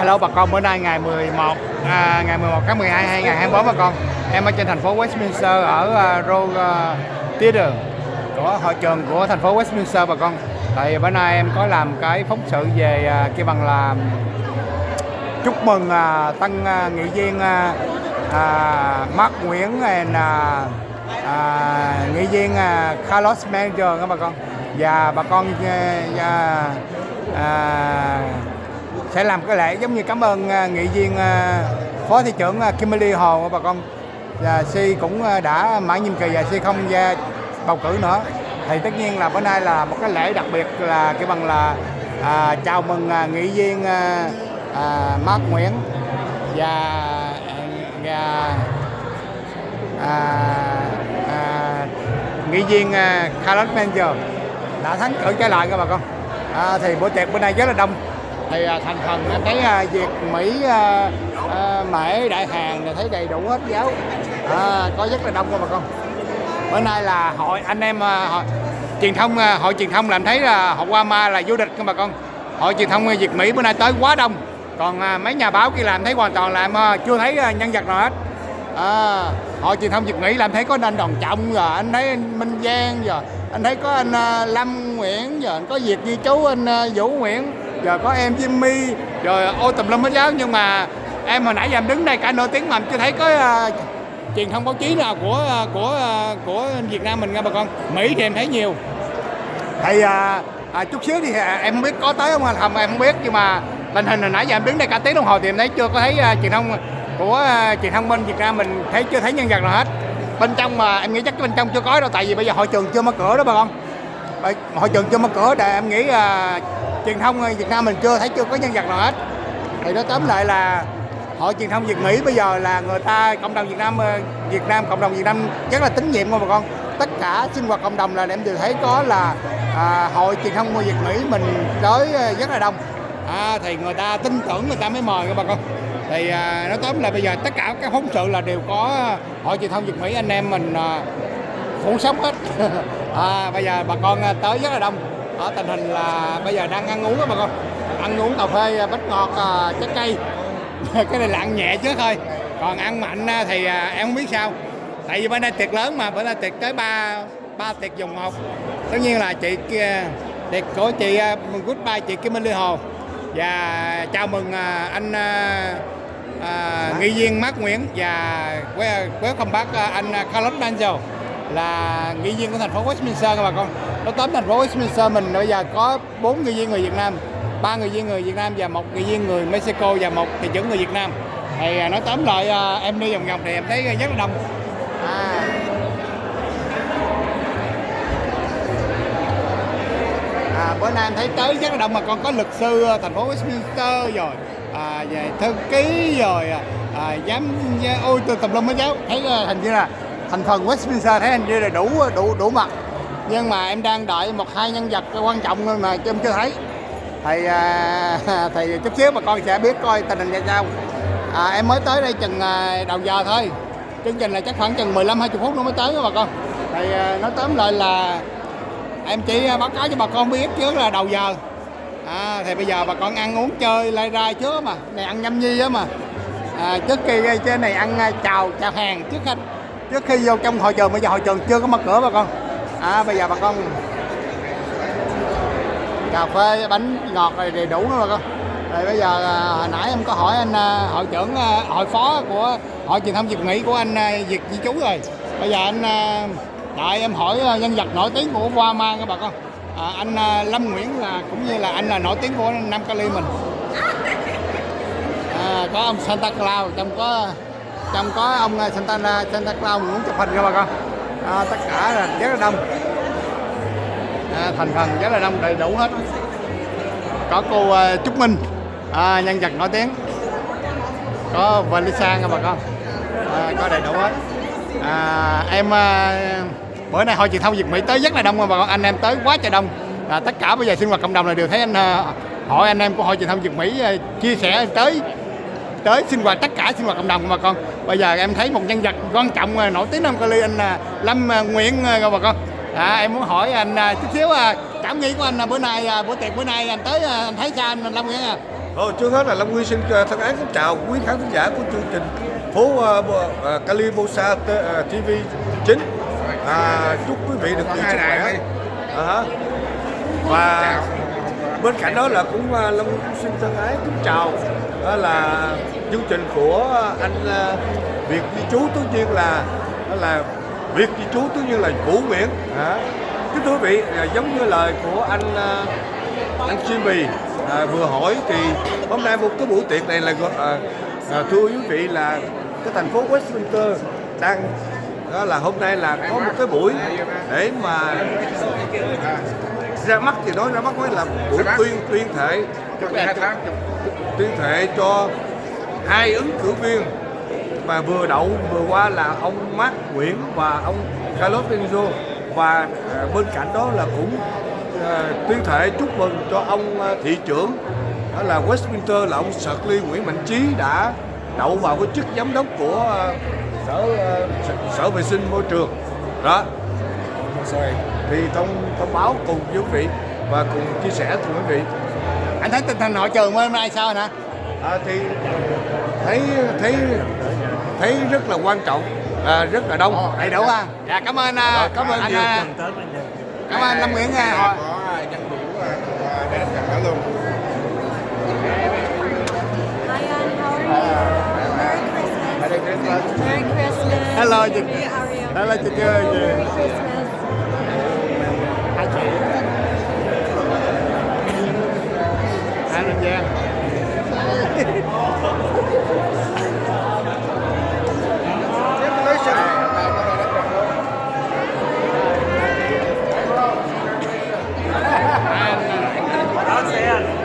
Hello bà con, bữa nay ngày 11 ngày 11 tháng 12 2024 bà con. Em ở trên thành phố Westminster ở Royal Theatre của hội trường của thành phố Westminster bà con. Tại bữa nay em có làm cái phóng sự về cái bằng là chúc mừng tân nghị viên Mark Nguyễn and nghị viên Carlos Manager các bà con. Và bà con sẽ làm cái lễ giống như cảm ơn nghị viên phó thị trưởng Kimberly Hồ của bà con. Và Si cũng đã mãn nhiệm kỳ và Si không ra bầu cử nữa. Thì tất nhiên là bữa nay là một cái lễ đặc biệt là cái bằng là chào mừng nghị viên Mark Nguyễn và nghị viên Carlos Manager đã thắng cử trở lại các bà con. Thì bữa tiệc bữa nay rất là đông. Thì thành phần em thấy Việt, Mỹ, Mễ, Đại Hàn thì thấy đầy đủ hết giáo, có rất là đông các bà con. Bữa nay là hội anh em hội truyền thông làm thấy là Obama là vô địch các bà con. Hội truyền thông Việt Mỹ bữa nay tới quá đông. Còn mấy nhà báo kia làm thấy hoàn toàn là em chưa thấy nhân vật nào hết. Hội truyền thông Việt Mỹ làm thấy có anh Đoàn Trọng, rồi anh thấy anh Minh Giang, rồi anh thấy có anh Lâm Nguyễn, rồi anh có Việt Như Chú, anh Vũ Nguyễn, rồi có em Jimmy, rồi ô tùm lum hết giáo. Nhưng mà em hồi nãy giờ em đứng đây cả nửa tiếng mà em chưa thấy có truyền thông báo chí nào của Việt Nam mình nha bà con. Mỹ thì em thấy nhiều. Thì chút xíu thì em không biết có tới không không em không biết, nhưng mà tình hình hồi nãy giờ em đứng đây cả tiếng đồng hồ thì em thấy chưa có thấy truyền thông của truyền thông bên Việt Nam mình chưa thấy nhân vật nào hết. Bên trong mà em nghĩ chắc bên trong chưa có đâu, tại vì bây giờ hội trường chưa mở cửa đó bà con. Hội trường chưa mở cửa để em nghĩ truyền thông Việt Nam mình chưa có nhân vật nào hết. Thì nó tóm lại là hội truyền thông Việt Mỹ bây giờ là người ta cộng đồng Việt Nam cộng đồng Việt Nam rất là tín nhiệm nha bà con. Tất cả sinh hoạt cộng đồng là em đều thấy có là hội truyền thông Việt Mỹ mình tới rất là đông. Thì người ta tin tưởng người ta mới mời các bà con. Thì nói tóm lại bây giờ tất cả các phóng sự là đều có hội truyền thông Việt Mỹ anh em mình phủ sống hết. Bây giờ bà con tới rất là đông. Ở tình hình là bây giờ đang ăn uống đó bà con, ăn uống cà phê, bánh ngọt, trái cây. Cái này là ăn nhẹ trước thôi, còn ăn mạnh thì em không biết sao. Tại vì bữa nay tiệc lớn mà, bữa nay tiệc tới ba tiệc dùng một. Tất nhiên là tiệc của chị goodbye chị Kimberly Hồ và chào mừng anh nghị viên Mark Nguyễn và welcome back anh Carlos Manager là nghị viên của thành phố Westminster các bà con. Nó tóm thành phố Westminster mình bây giờ có 4 nghị viên người Việt Nam, 3 nghị viên người Việt Nam và 1 nghị viên người Mexico và 1 thị trưởng người Việt Nam. Thì nói tóm lại em đi vòng vòng thì em thấy rất là đông. Bữa nay em thấy tới rất là đông mà còn có luật sư thành phố Westminster rồi về thư ký rồi ôi tôi tùm lum hết giáo. Thấy hình như là thành phần Westminster thấy hình như là đủ mặt. Nhưng mà em đang đợi 1-2 nhân vật quan trọng mà em chưa thấy. Thì chút xíu bà con sẽ biết coi tình hình ra sao. Em mới tới đây chừng đầu giờ thôi. Chương trình là chắc khoảng chừng 15-20 phút nữa mới tới đó bà con. Thì nói tóm lại là em chỉ báo cáo cho bà con biết trước là đầu giờ. Thì bây giờ bà con ăn uống chơi lai rai trước mà. Này ăn nhâm nhi á mà. Trước khi trên này ăn chào hàng trước khi vô trong hội trường. Bây giờ hội trường chưa có mở cửa bà con. Bây giờ bà con cà phê, bánh ngọt này đầy đủ nữa bà con. Rồi bây giờ hồi nãy em có hỏi anh hội trưởng, hội phó của hội truyền thông Việt Mỹ của anh Việt Như Chú rồi. Bây giờ anh đợi em hỏi nhân vật nổi tiếng của Obama các bà con. Anh Lâm Nguyễn là cũng như là anh là nổi tiếng của Nam Cali mình. Có ông Santa Claus, trong có ông Santa Claus muốn chụp hình các bà con. Tất cả là rất là đông. Thành phần rất là đông đầy đủ hết. Có cô Trúc Minh, nhân vật nổi tiếng. Có Valisa nha bà con. Có đầy đủ hết. Em bữa nay hội truyền thông Việt Mỹ tới rất là đông nha bà con. Anh em tới quá trời đông. Tất cả bây giờ sinh hoạt cộng đồng này đều thấy hỏi anh em của hội truyền thông Việt Mỹ chia sẻ tới sinh hoạt, tất cả sinh hoạt cộng đồng của bà con. Bây giờ em thấy một nhân vật quan trọng nổi tiếng Nam Cali, anh Lâm Nguyễn nha bà con. Em muốn hỏi anh chút xíu cảm nghĩ của anh bữa tiệc bữa nay anh tới anh thấy sao anh Lâm Nguyễn? Trước hết là Lâm Nghi xin thân ái kính chào quý khán thính giả của chương trình phố Calibosa TV 9. Chúc quý vị được nhiều sức khỏe. Và bên cạnh đó là cũng Lâm cũng xin thân ái kính chào là chương trình của anh Việt di trú, tất nhiên là Việt di trú, tất nhiên là Vũ Nguyễn. Kính thưa quý vị, giống như lời của anh Jimmy vừa hỏi thì hôm nay một cái buổi tiệc này là thưa quý vị là cái thành phố Westminster đang là hôm nay là có một cái buổi để mà ra mắt, thì nói ra mắt mới là buổi tuyên thệ cho hai ứng cử viên mà vừa qua là ông Mark Nguyễn và ông Carlos Benzo, và bên cạnh đó là cũng tuyên thệ chúc mừng cho ông thị trưởng đó là Westminster là ông Shirley Nguyễn Mạnh Trí đã đậu vào cái chức giám đốc của sở vệ sinh môi trường đó. Thì thông báo cùng với quý vị và cùng chia sẻ cùng quý vị. Anh thấy tình hình hội trường hôm nay sao hả? Thì thấy rất là quan trọng, rất là đông, đầy đủ à. Dạ cảm ơn cảm ơn anh nhiều. Cảm ơn Lâm Nguyễn. Có dân biểu để cả luôn. Hi, Ann. How are you? Merry Christmas. Merry Christmas. Hello chị. How are you? Hello chị chơi. Merry Christmas. Hai chị. Hai anh Giang.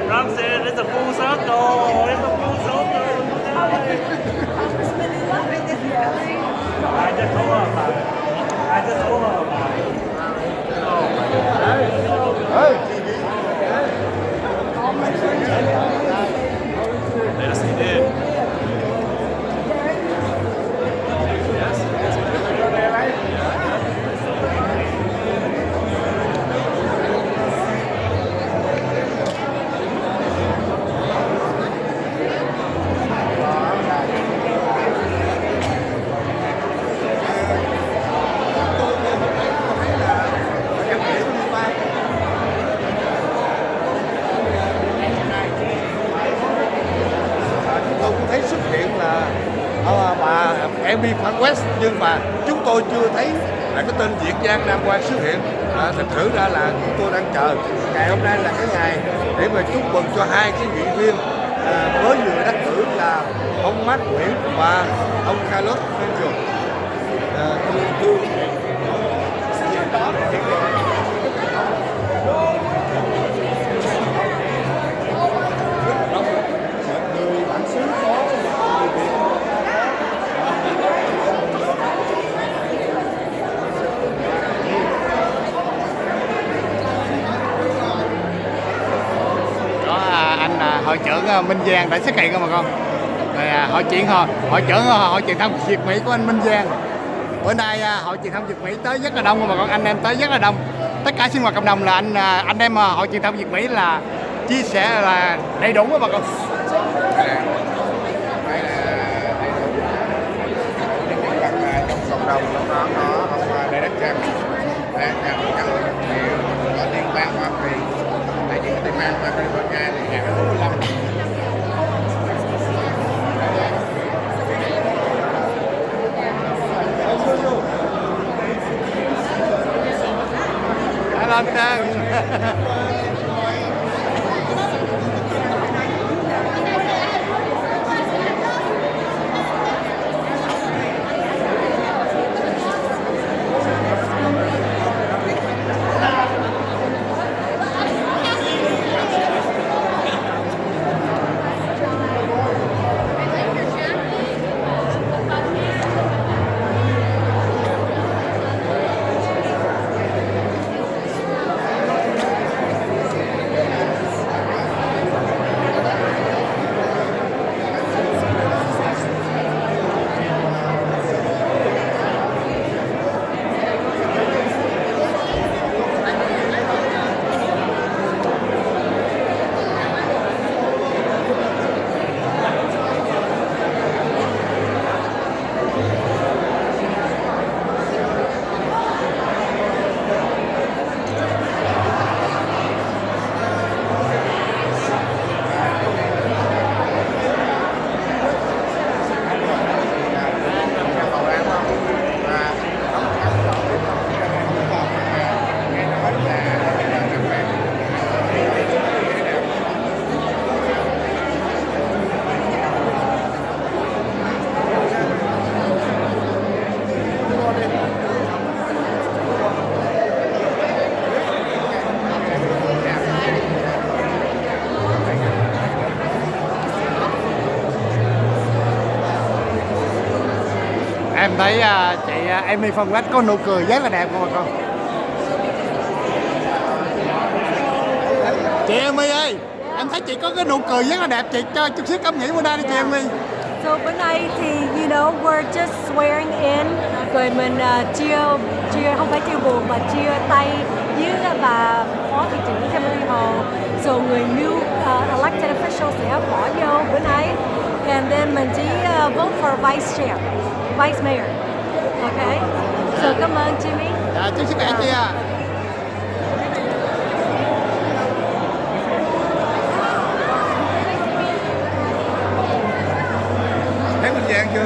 Ron said it's a full circle. It's a full circle. I just told her about it. Yes, he did. MB Phan West, nhưng mà chúng tôi chưa thấy là cái tên Việt Giang Nam Quang xuất hiện. Thật sự ra là chúng tôi đang chờ ngày hôm nay là cái ngày để mà chúc mừng cho hai cái nghị viên mới vừa đắc cử là ông Mark Nguyễn và ông Carlos Benzo. Hội trưởng Minh Giang đã xuất hiện không bà con? Rồi hội truyền thông Việt Mỹ của anh Minh Giang. Bữa nay hội truyền thông Việt Mỹ tới rất là đông mà bà con, anh em tới rất là đông. Tất cả sinh hoạt cộng đồng là anh em hội truyền thông Việt Mỹ là chia sẻ là đầy đủ với bà con. Trong cộng đồng nó ông Director đang có liên quan Hoa Kỳ, tại vì cái mang qua California thì hạng 45. Hello, Anh thấy chị Amy Phong Cách có nụ cười rất là đẹp không bà con? Chị Amy ơi, em thấy chị có cái nụ cười rất là đẹp, chị cho chút xíu cảm nghĩ bữa nay đi chị Amy. So bữa nay thì we're just swearing in, rồi mình chia không phải chia buồn mà chia tay với bà phó thị trưởng Kimberly Hồ. So người new elected official sẽ bỏ vô bữa nay, and then mình chỉ vote for vice mayor. Okay. So cảm ơn Jimmy. Dạ, chúc sức khỏe chị ạ. Thấy Minh Giang chưa?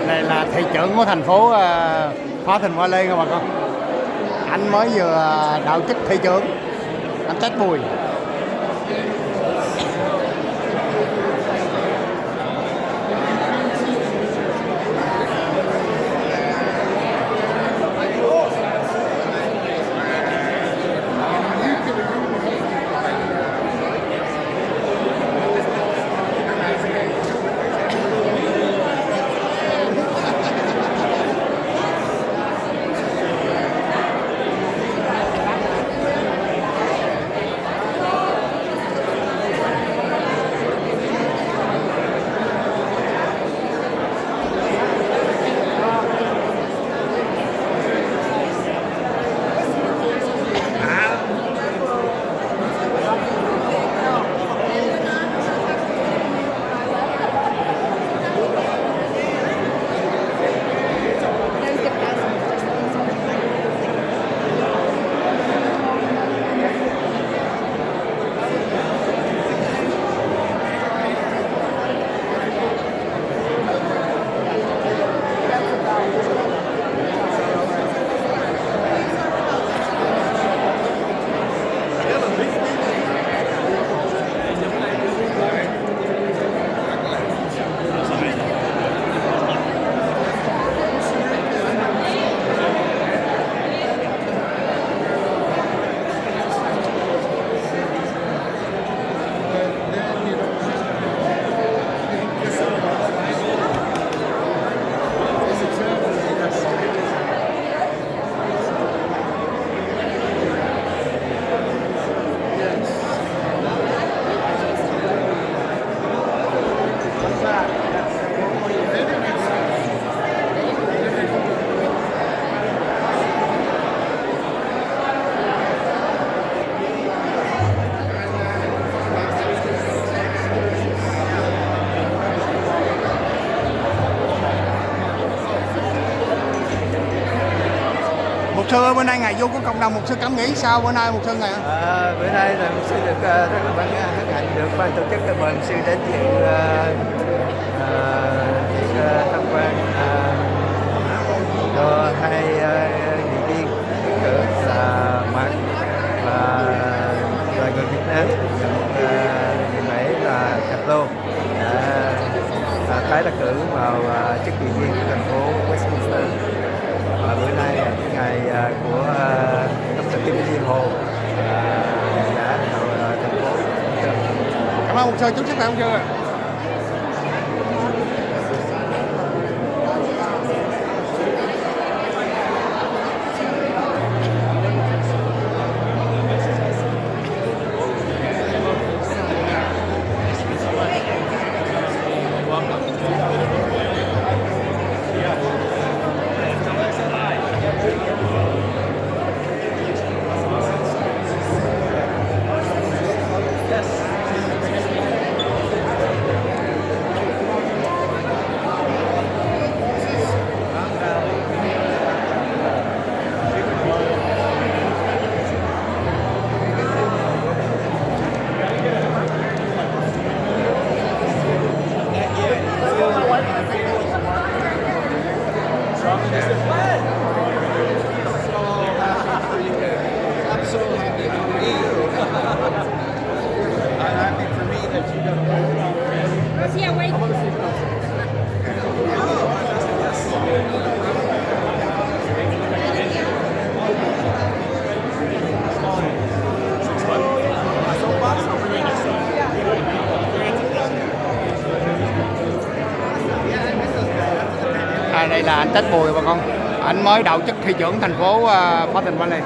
Đây là thị trưởng của thành phố Phá Thình Hoa Lê các bà con. Anh mới vừa đạo chức thị trưởng, anh Tết Bùi. bữa nay ngày vui của cộng đồng mục sư cảm nghĩ sao bữa nay mục sư này? Bữa nay là mục sư được rất là hân hạnh được ban tổ chức mời mục sư đến dự việc tham quan cho hai nghị viên cử là Mạc và người Việt Nam nhận lễ là Cặp Lô đã tái đắc cử vào chức nghị viên của thành phố Westminster. Và bữa nay là ngày của Tổng thống Kim Liên Hồ đã vào thành phố. Cảm ơn mục sư, chúc sức khỏe mục sư. Đây là anh Tết Bùi bà con, anh mới đậu chức thị trưởng thành phố Portland Valley.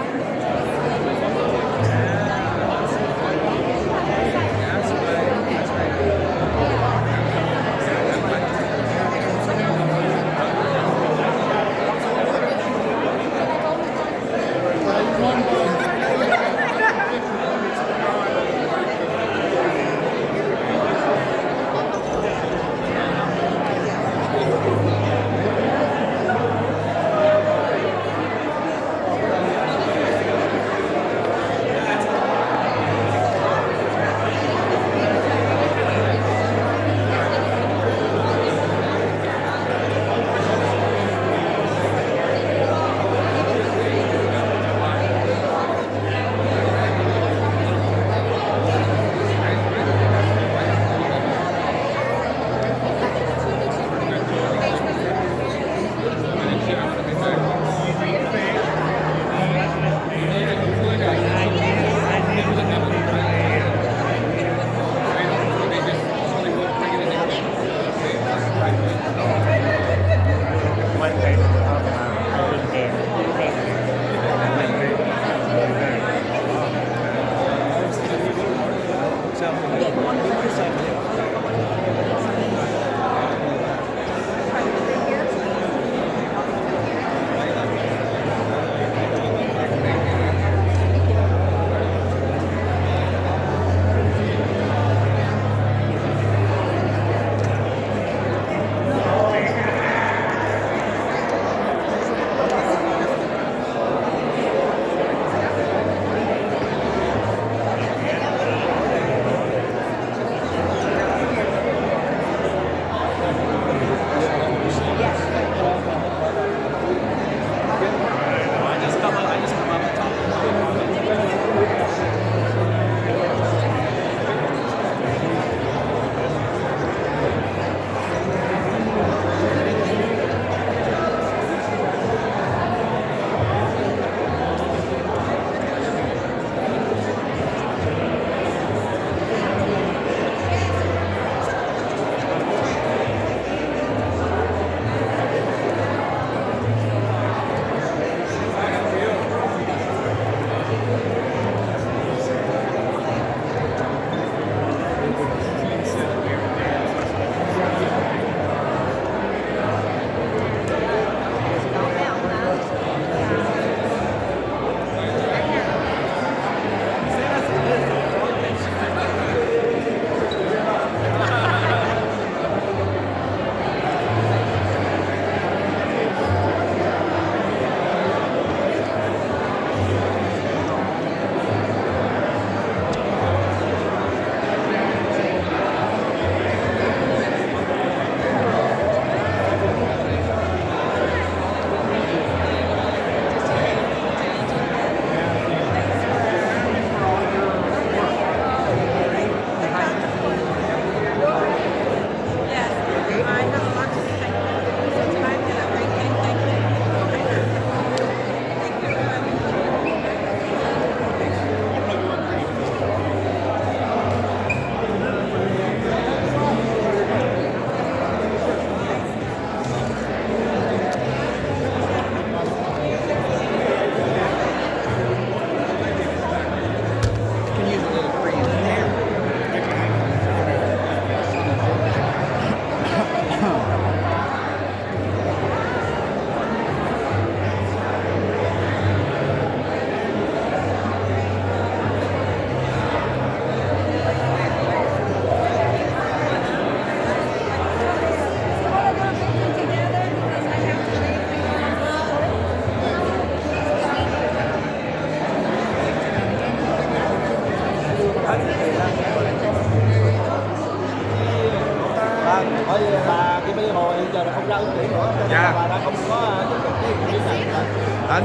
ứng tuyển nữa, cho nên Dạ. là bà đã không có chấp nhận cái điểm này.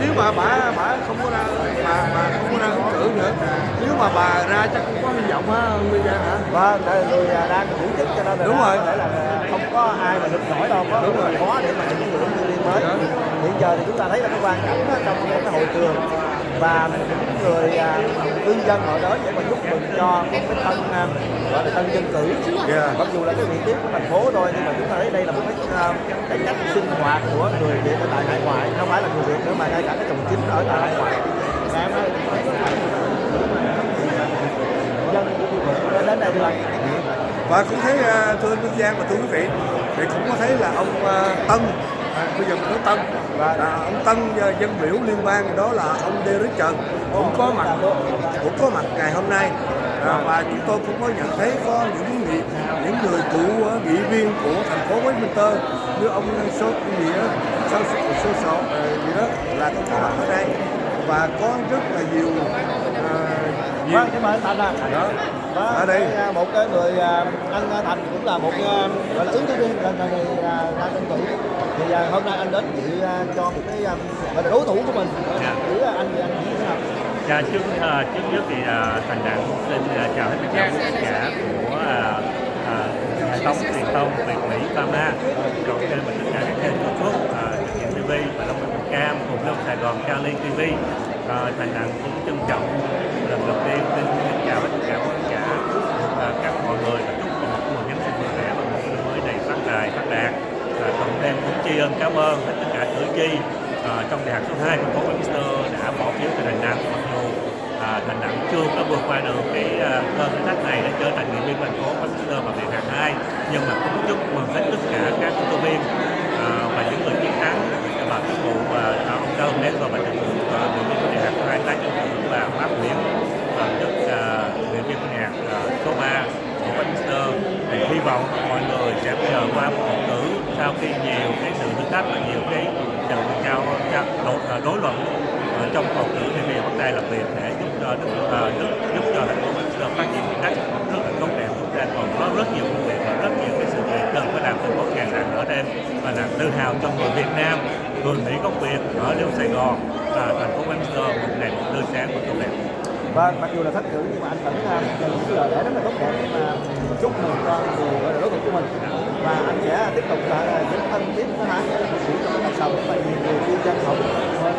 Nếu mà bà không có ra, bà không có ra ứng cử nữa, nếu mà bà ra chắc cũng có hy vọng á, Huy Giang hả? Vâng, người đang giữ chức cho nên là Đúng rồi. có thể là không có ai mà được nổi đâu, có Đúng rồi. khó để mà những người ứng cử viên mới. Hiện giờ thì chúng ta thấy là cái quan cảnh đó, trong cái hội trường và những người cư dân họ đến để mà chúc mừng cho cái gọi là tân dân cử. Yeah. Mặc dù là cái vị trí của thành phố thôi, nhưng mà chúng ta thấy đây là một cái cách sinh hoạt của người Việt ở tại hải ngoại, không phải là người Việt nữa mà ngay cả cái dòng chính ở tại hải ngoại. Em nói dân đến đây là Và cũng thấy thưa anh Minh Giang và thưa quý vị, thì cũng có thấy là ông Tân, bây giờ mình nói Tân, ông Tân dân biểu liên bang, đó là ông Derek Trần cũng có mặt ngày hôm nay. Và chúng tôi cũng có nhận thấy có những người cựu nghị viên của thành phố Westminster như ông Chuc gì đó, gì đó là cũng có mặt ở đây, và có rất là nhiều vâng, nhưng mà anh Thành đó ở đây. một cái người anh Thành cũng là một gọi là ứng cử viên lần này ra tranh cử, thì hôm nay anh đến dự cho một cái gọi là đối thủ của mình để anh như thế nào? Dạ, trước nhất thì Thành Đặng xin chào hết tất cả khán giả của hệ thống truyền thông Việt Mỹ Pharma, cộng thêm và tất cả các kênh YouTube, Vien TV và Long Minh Cam cùng với Sài Gòn Cali TV. Thành Đặng cũng trân trọng lần đầu tiên xin chào hết tất cả khán giả các mọi người và chúc một mùa Giáng sinh vui vẻ và một năm mới đầy phát tài phát đạt. Cộng thêm cũng tri ân cảm ơn hết tất cả cử tri trong đại học số 2 thành phố Westminster đã bỏ phiếu cho Thành Đặng, mặc dù Thành Đặng chưa có vượt qua được cái cơn thử thách này để trở thành nghị viên thành phố Westminster và đại học 2, nhưng mà cũng chúc mừng hết tất cả các ứng cử viên và những người chiến thắng và các vụ ông Cao Hùng và bạn ứng cử nghị viên của đại học 2 tái tranh cử và phát biểu và chức nghị viên của đại học số 3 của Westminster. Thì hy vọng mọi người sẽ nhờ qua một cuộc cử sau khi nhiều cái sự thử thách và nhiều cái sự đối luận trong cuộc cử thì về bắt tay làm việc để giúp cho thành phố Westminster phát triển một cách rất là tốt đẹp. Chúng ta còn có rất nhiều công việc và rất nhiều cái sự kiện cần phải làm thành phố ngày càng ở đêm và làm tự hào cho người Việt Nam, người Mỹ gốc Việt ở Liêu Sài Gòn và thành phố Westminster một ngày một tươi sáng và tốt đẹp. Và mặc dù là thất cử nhưng mà anh vẫn dành những lời lẽ rất là tốt đẹp để mà chúc mừng cho người gọi là đối thủ của mình, và anh sẽ tiếp tục là dẫn thân tiếp nữa hả? Chỉ trong cuộc sống và nhiều người cư dân họ cũng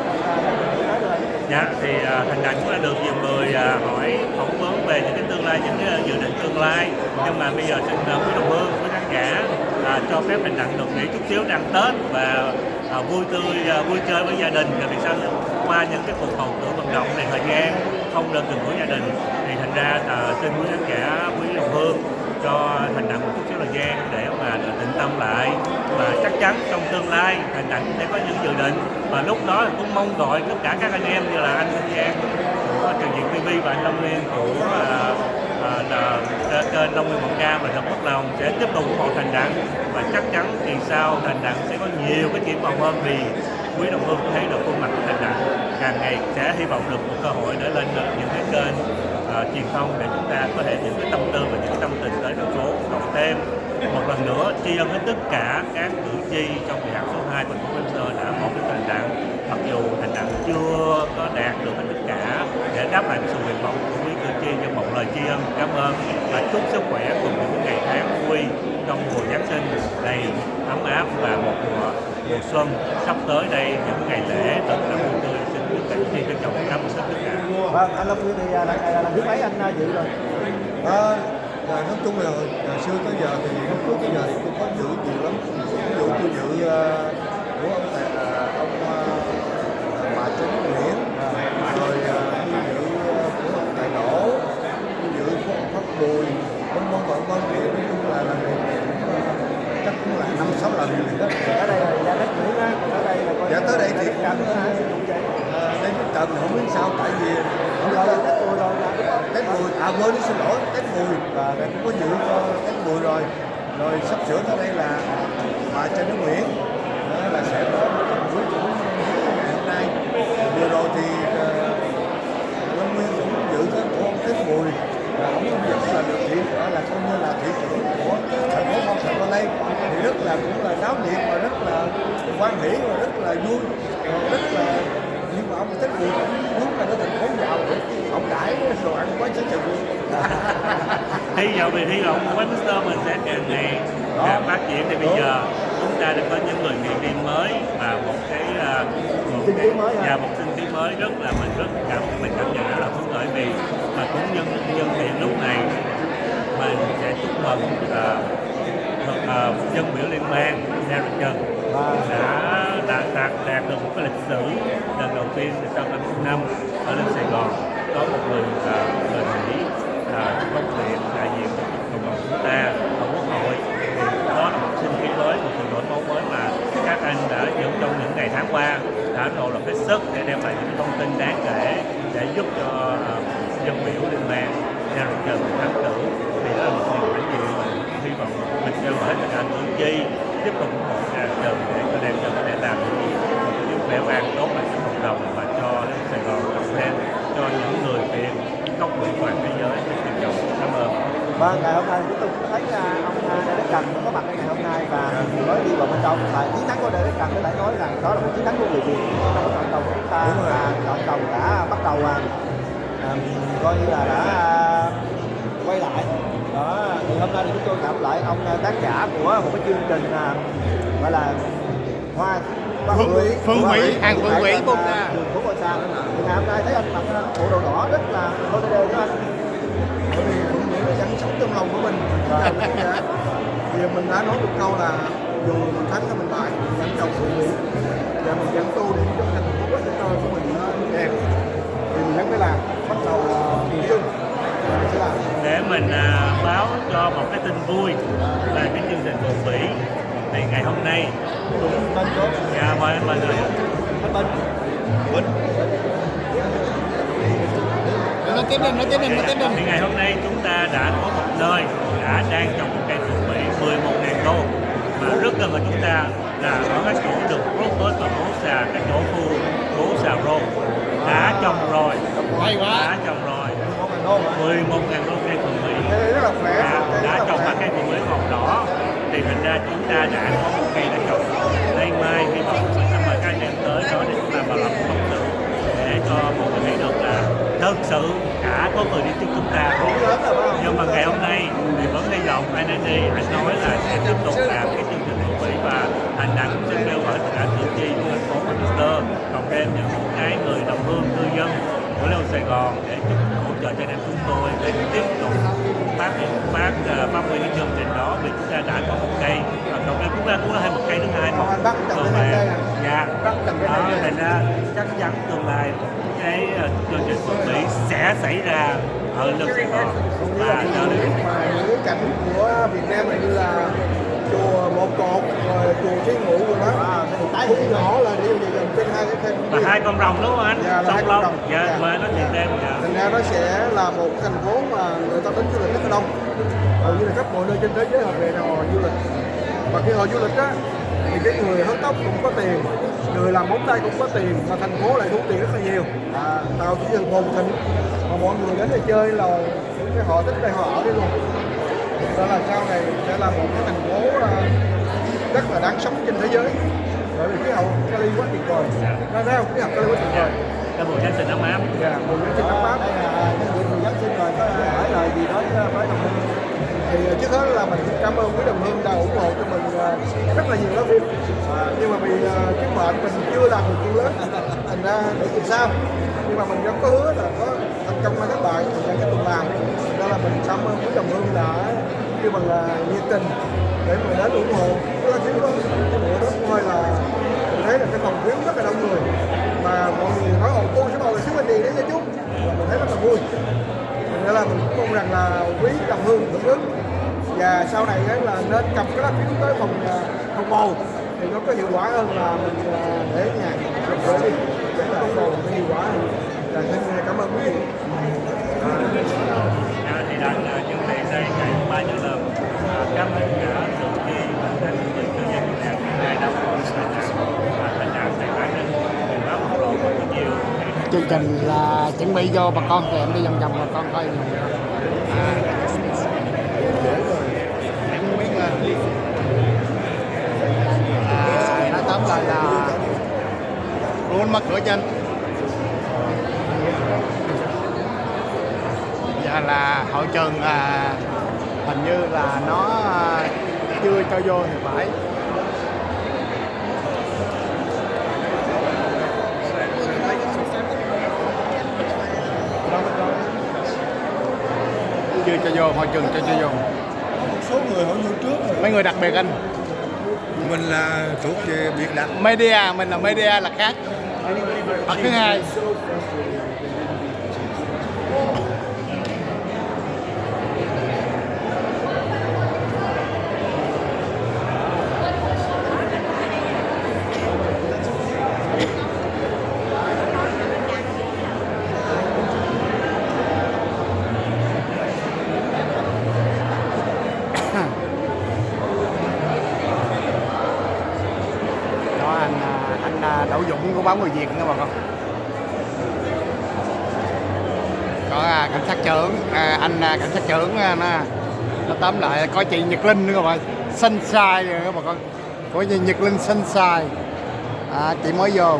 Dạ, thì Thành Đặng cũng đã được nhiều người hỏi phỏng vấn về những cái tương lai, những cái dự định tương lai, nhưng mà bây giờ xin quý đồng hương, quý khán giả cho phép Thành Đặng được nghỉ chút xíu đang Tết và vui chơi với gia đình, vì sao qua những cái cuộc bầu cử vận động này thời gian không được gần gũi gia đình, thì thành ra xin quý khán giả, quý đồng hương cho Thành Đặng một chút xíu thời gian để mà tĩnh tâm lại, và chắc chắn trong tương lai Thành Đặng sẽ có những dự định, và lúc đó cũng mong gọi tất cả các anh em như là anh Minh Giang của Trường Vien TV và anh Long Liên của kênh Long Liên Quảng Cam và Đồng Quốc Lòng sẽ tiếp tục ủng hộ Thành Đặng, và chắc chắn thì sau Thành Đặng sẽ có nhiều cái triển vọng hơn, vì quý đồng hương thấy được khuôn mặt của Thành Đặng càng ngày sẽ hy vọng được một cơ hội để lên được những cái kênh truyền thông để chúng ta có thể những cái tâm tư và những cái tâm tình tới thành phố. Cộng thêm một lần nữa tri ân với tất cả các cử tri trong đại học số 2 thành phố Westminster đã bầu cho Thành Đặng, mặc dù Thành Đặng chưa có đạt được tất cả để đáp lại sự nguyện vọng của quý cử tri, nhưng một lời tri ân cảm ơn và chúc sức khỏe cùng những ngày tháng vui trong mùa Giáng sinh đầy ấm áp và một mùa xuân sắp tới đây, những ngày lễ thật là vui tươi. Xin chúc các cử tri trân trọng cảm ơn tất cả. Vâng, anh Long Nguyên thì lần thứ mấy anh dự rồi? Nói chung là xưa tới giờ thì lúc trước tới giờ thì tôi có dự nhiều lắm. Ví dụ tôi dự của ông bà Chính Nguyễn, rồi tôi dự của ông Tài Nổ, tôi dự của ông Phát Bùi, vân thì nói chung là lần này chắc cũng là 5-6 lần rồi đó. Ở đây là gia đất Nguyễn á, ở đây là coi. Dạ tới đây thì Trần nữa hả? đến cái Trần không biết sao, tại vì Không rồi, Tết Mùi rồi là Tết Mùi, quên xin lỗi, Tết Mùi và cũng có dự cho Tết Mùi rồi sắp sửa tới đây là bà Trần Đức Nguyễn là sẽ có một cái buổi cũng ngày hôm nay. Vừa rồi thì Long Nguyên cũng dự cái của ông Tết Mùi, và ông cũng là được là coi như là thị trưởng của thành phố Long Thành Valley, thì rất là cũng là náo nhiệt và rất là hỉ và rất là vui, rất là, nhưng mà ông thích gì muốn là nó thành phố giàu để ông đãi đồ ăn quá chứ chừng. hy vọng Westminster mình sẽ càng ngày càng phát triển. Thì bây giờ chúng ta đã có những người nghệ viên mới và một sinh khí mới rất là mình cảm nhận rất là phấn khởi. Vì mà cũng nhân tiện lúc này mình sẽ chúc mừng dân biểu liên bang Nhan đã đạt được một cái lịch sử lần đầu tiên sau 50 năm ở lên Sài Gòn có một người Mỹ công viện đại diện cộng đồng chúng ta ở quốc hội. Thì đó là một sinh khí mới, một sự đổi mới mới mà các anh đã dùng trong những ngày tháng qua, đã nỗ lực hết sức để đem lại những thông tin đáng kể để giúp cho dân biểu liên bang Nhan thắng cử. Thì đó là một điều đáng gì mà hy vọng mình kêu gọi tất cả cử tri tiếp tục ủng hộ Nhan để cho Nhan có thể làm những vẻ vang tốt lại cho cộng đồng và cho Sài Gòn cộng thêm cho những người Việt góc nguyện toàn thế giới trên toàn cầu. Cảm ơn. Vâng, ngày hôm nay chúng tôi cũng thấy ông Lê Đức Cần có mặt ngày hôm nay và nói đi vào bên trong là chiến thắng của Lê Đức Cần, có thể nói rằng đó là một chiến thắng của người Việt trong cộng đồng của chúng ta, và cộng đồng đã bắt đầu coi như là đã quay lại đó. Thì hôm nay thì chúng tôi gặp lại ông tác giả của một cái chương trình gọi là Hoa Phương Mỹ Bông Sa. Đường phố Bông Sa. Thì ngày hôm nay thấy anh mặc bộ đồ đỏ rất là holiday đó anh. Bởi vì Phượng Mỹ là vẫn sống trong lòng của mình. Vì mình đã nói một câu là dù mình thắng hay mình bại, mình vẫn chồng Phượng Mỹ và mình vẫn tô điểm cho thành phố Westminster của mình nó đẹp. Thì mình vẫn phải làm, bắt đầu mùa xuân mình sẽ làm. Để mình báo cho một cái tin vui là cái chương trình Phượng Mỹ thì ngày hôm nay mời anh mọi người. Nói tiếp đi. Thì ngày hôm nay chúng ta đã có một nơi đang trồng một cây phượng Mỹ 11.000 đô mà rất gần ở chúng ta là ở cái chỗ đường Robert và cái chỗ khu phố Xà Rô đã trồng rồi. Hay quá. Đã trồng rồi 11.000 đô cây phượng Mỹ. Rất là khỏe. Đã trồng hai cây phượng Mỹ màu đỏ. Thì thành ra chúng ta đã có một cây đã trồng. Nay mai hy vọng sẽ mời các anh em tới đó để chúng ta vào làm một phóng sự để cho mọi người thấy được là thực sự cả có người đi trước chúng ta. Nhưng mà ngày hôm nay thì vẫn hy vọng anh nói là sẽ tiếp tục làm cái chương trình Phượng Mỹ và hành động xin kêu gọi tất cả cử tri của thành phố Westminster cộng thêm những cái người đồng hương cư dân của Lê Sài Gòn để giúp hỗ trợ cho anh em chúng tôi để tiếp tục phát huy cái chương trình đó. Vì chúng ta đã có một cây và cộng thêm chúng ta cũng có thêm một cây thứ hai một dạ đó, thành ra chắc chắn tương lai cái chương trình Phượng Mỹ sẽ xảy ra ở Lê Sài Gòn và những cảnh của Việt Nam này như là chùa Một Cột rồi chùa Trí Ngụ rồi đó, khu nhỏ là để dần trên hai cái thêm và hai con rồng đúng không anh? Sông Long dạ và nó tiền đêm dạ. Thành ra nó sẽ là một thành phố mà người ta đến du lịch rất là đông, hầu như là khắp mọi nơi trên thế giới họ về họ du lịch. Và khi họ du lịch á thì cái người hớt tóc cũng có tiền, người làm móng tay cũng có tiền, mà thành phố lại thu tiền rất là nhiều, tạo cái sự phồn thịnh mà mọi người đến đây chơi là cái họ thích đây họ ở đây luôn. Đó là sau này sẽ là một cái thành phố rất là đáng sống trên thế giới, bởi vì khí hậu Cali quá tuyệt vời. Nó thấy không, khí hậu Cali quá tuyệt vời. Cái mùa Giáng sinh ấm áp. Mùa Giáng sinh ấm áp. Mùa Giáng sinh rồi có hỏi lời gì đó với đồng hương? Thì trước hết là mình cảm ơn quý đồng hương đã ủng hộ cho mình rất là nhiều lớp phim, nhưng mà vì cái mệnh mình chưa làm được chuyện lớn thành ra để làm sao, nhưng mà mình vẫn có hứa là có thành công hay thất bại thì sẽ tiếp tục làm. Đó là mình cảm ơn quý đồng hương đã kêu bằng là nhiệt tình để mình đến ủng hộ cái phim đó. Cái bữa đó cũng hơi là mình thấy là cái phòng phiếu rất là đông người mà mọi người nói cô sẽ bầu là xíu anh đi đấy cho chú, và mình thấy rất là vui. Nên là mình cũng mong rằng là quý đồng hương hưởng ứng và sau này là nên cầm cái lá phiếu tới phòng bầu thì nó có hiệu quả hơn là mình để nhà chụp gửi đi, để phòng bầu nó hiệu quả hơn. Là xin cảm ơn quý vị. Thì đang chuẩn bị đây ngày 3 tháng 5 cảm ơn cả cử tri và các người cư dân Việt Nam ngày năm và thành ra sẽ phải đến truyền bá một lộ rất nhiều. Chương trình là chuẩn bị cho bà con thì em đi vòng vòng bà con coi. Nói tóm lại là luôn mất cửa trên. Dạ là hội trường hình như là nó chưa cho vô thì phải. Chưa cho vô, hội trường chưa cho vô. Một số người họ vô trước rồi. Mấy người đặc biệt anh. Mình là thuộc về biệt đặc. Media, mình là media là khác. Bậc thứ hai. Anh Đậu Dũng của báo Người Việt nữa bà con. Có cảnh sát trưởng, anh cảnh sát trưởng nó tóm lại có chị Nhật Linh nữa các bạn, Sunshine nữa các bà con, có chị Nhật Linh Sunshine, chị mới vô.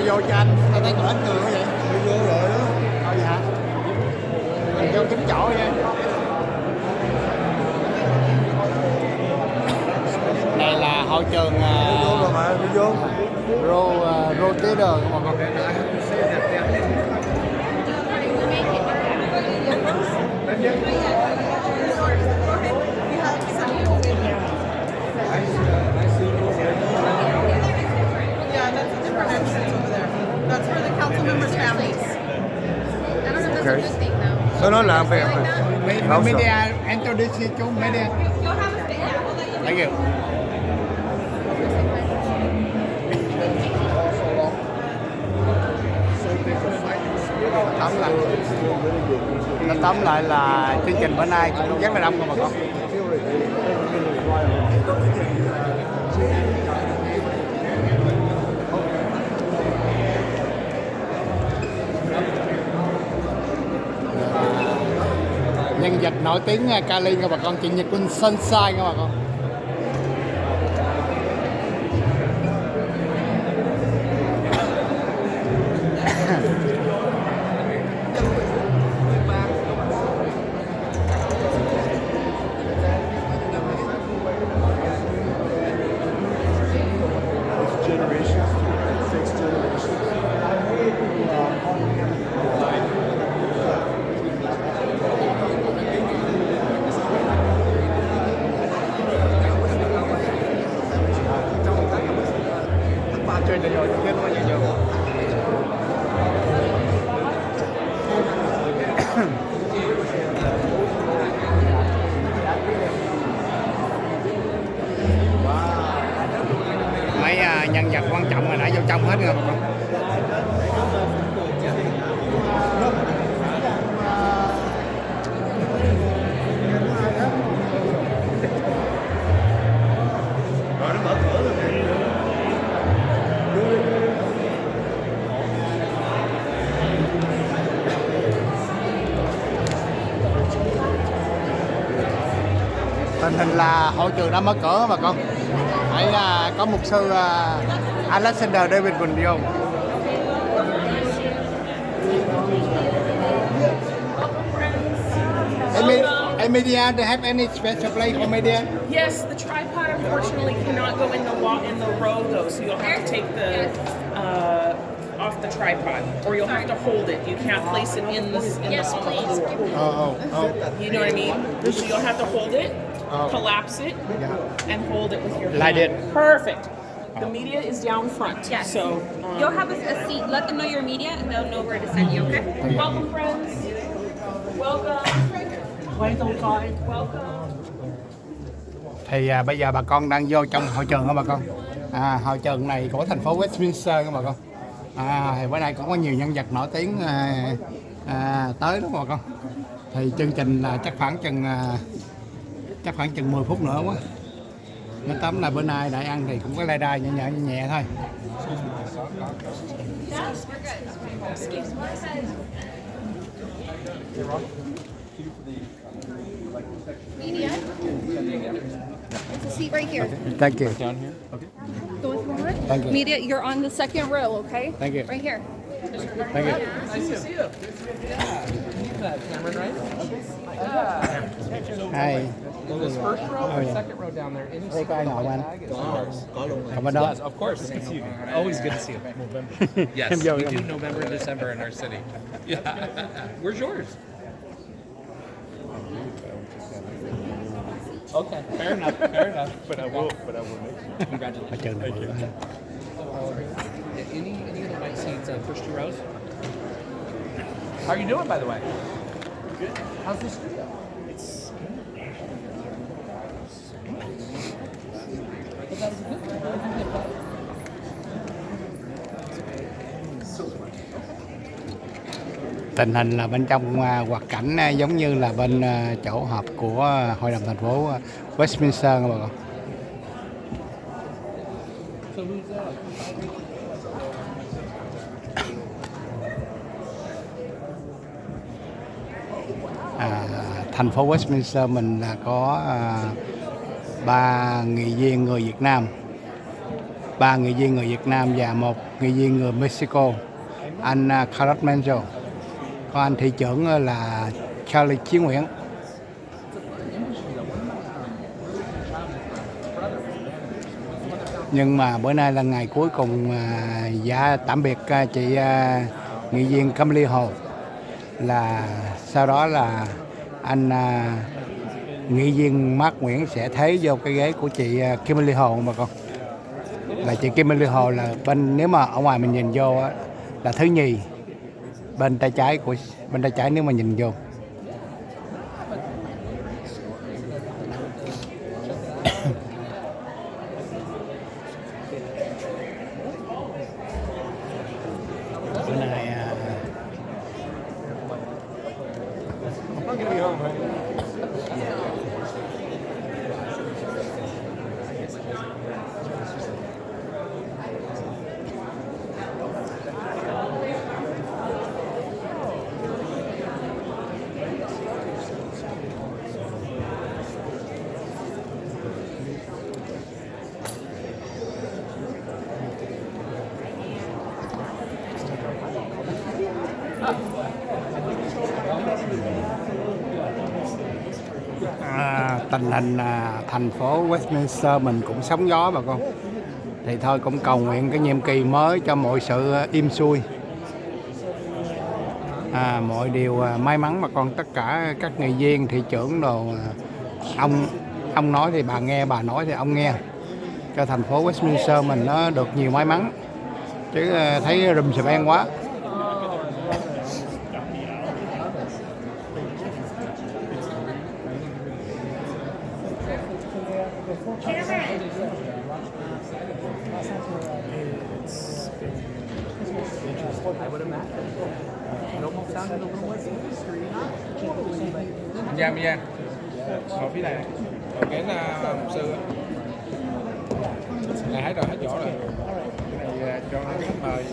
Vô cho anh, tao thấy còn ít người quá vậy. Vô rồi đó. Thôi vậy hả? Mình vô kiếm chỗ vậy. Này là hội trường Vô rồi mà, đi vô. Rotator mà con. That's for the council members' families. I don't know if that's a good thing though. Sau đó làm về Media, introduce chú media. You'll have a thing, yeah, we'll let you know. Thank you. Tóm lại là chương trình bữa nay cũng rất là đông không bà con. Nhân vật nổi tiếng Cali các bà con, chị Nhật Linh Sunshine các bà con. Mấy nhân vật quan trọng là đã vô trong hết rồi bà con. Tình hình là hội trường đã mở cửa bà con. Hãy có mục sư Alexander David Bình vô. Media, do you have any special place for media? Yes, the tripod unfortunately cannot go in the row though, so you'll have to take the off the tripod, or you'll have to hold it. You can't place it on the floor. You know what I mean? So you'll have to hold it, collapse it, and hold it with your hand. Like it. Perfect. The media is down front. Yes. So You'll have a seat. Let them know your media, and they'll know where to send you. Okay. welcome, friends. Welcome. Welcome. Thì bây giờ bà con đang vô trong hội trường đó bà con. Hội trường này của thành phố Westminster các bà con. Thì bữa nay cũng có nhiều nhân vật nổi tiếng tới đó bà con. Thì chương trình là chắc khoảng chừng 10 phút nữa quá. Nói tóm là bữa nay đại ăn thì cũng có lai đai nhẹ thôi. Media. There's a seat right here. Thank you. Going forward. Thank you. Media, you're on the second row, okay? Thank you. Right here. Thank you. Nice to see you. Cameron, right? Hi. This first row or yeah. second row down there, any Đây có ai ngồi không anh? bag is yours. Còn bên đó. Yes, of course. Good to see you. Always good to see you. Yes, Em vô, we em. do November and December in our city. Yeah. Where's yours? Okay, fair enough. Fair enough. But I will make Congratulations. Ở trường này bự ha. Any other nice seats, first two rows? How are you doing, by the way? Good. How's the studio? It's Tình hình là bên trong hoạt cảnh giống như là bên chỗ họp của hội đồng thành phố Westminster các bà con. Thành phố Westminster mình là có 3 nghị viên người Việt Nam, 3 nghị viên người Việt Nam và 1 nghị viên người Mexico, anh Carlos Menjo, có anh thị trưởng là Charlie Chí Nguyễn. Nhưng mà bữa nay là ngày cuối cùng dạ tạm biệt chị nghị viên Kimberly Hồ, là sau đó là anh nghị viên Mark Nguyễn sẽ thế vô cái ghế của chị Kimberly Hồ mà con. Là chị Kimberly Hồ là bên, nếu mà ở ngoài mình nhìn vô á, là thứ nhì bên tay trái nếu mà nhìn vô. Bữa nay tình hình thành phố Westminster mình cũng sóng gió bà con. Thì thôi cũng cầu nguyện cái nhiệm kỳ mới cho mọi sự im xuôi, mọi điều may mắn bà con. Tất cả các nghị viên, thị trưởng đồ, ông nói thì bà nghe, bà nói thì ông nghe, cho thành phố Westminster mình nó được nhiều may mắn, chứ thấy rùm xùm en quá. Vien, ngồi phía này. Còn cái là mục sư là hết chỗ rồi. Cái này cho khách mời.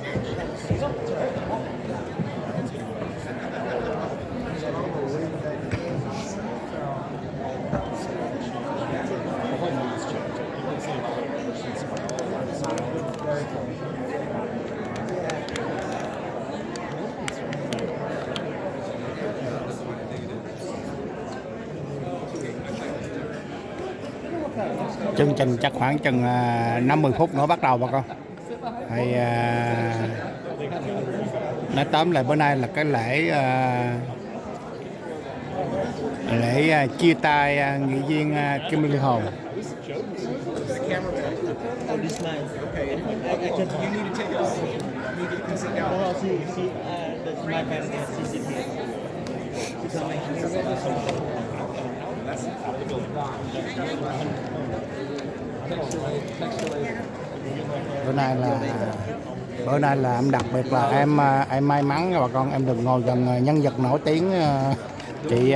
Chương trình chắc khoảng chừng 50 phút nữa bắt đầu bà con. Thì Nói tóm lại bữa nay là cái lễ chia tay nghị viên Kim Ly Hồn. Bữa nay là em đặc biệt là em may mắn bà con, em được ngồi gần nhân vật nổi tiếng chị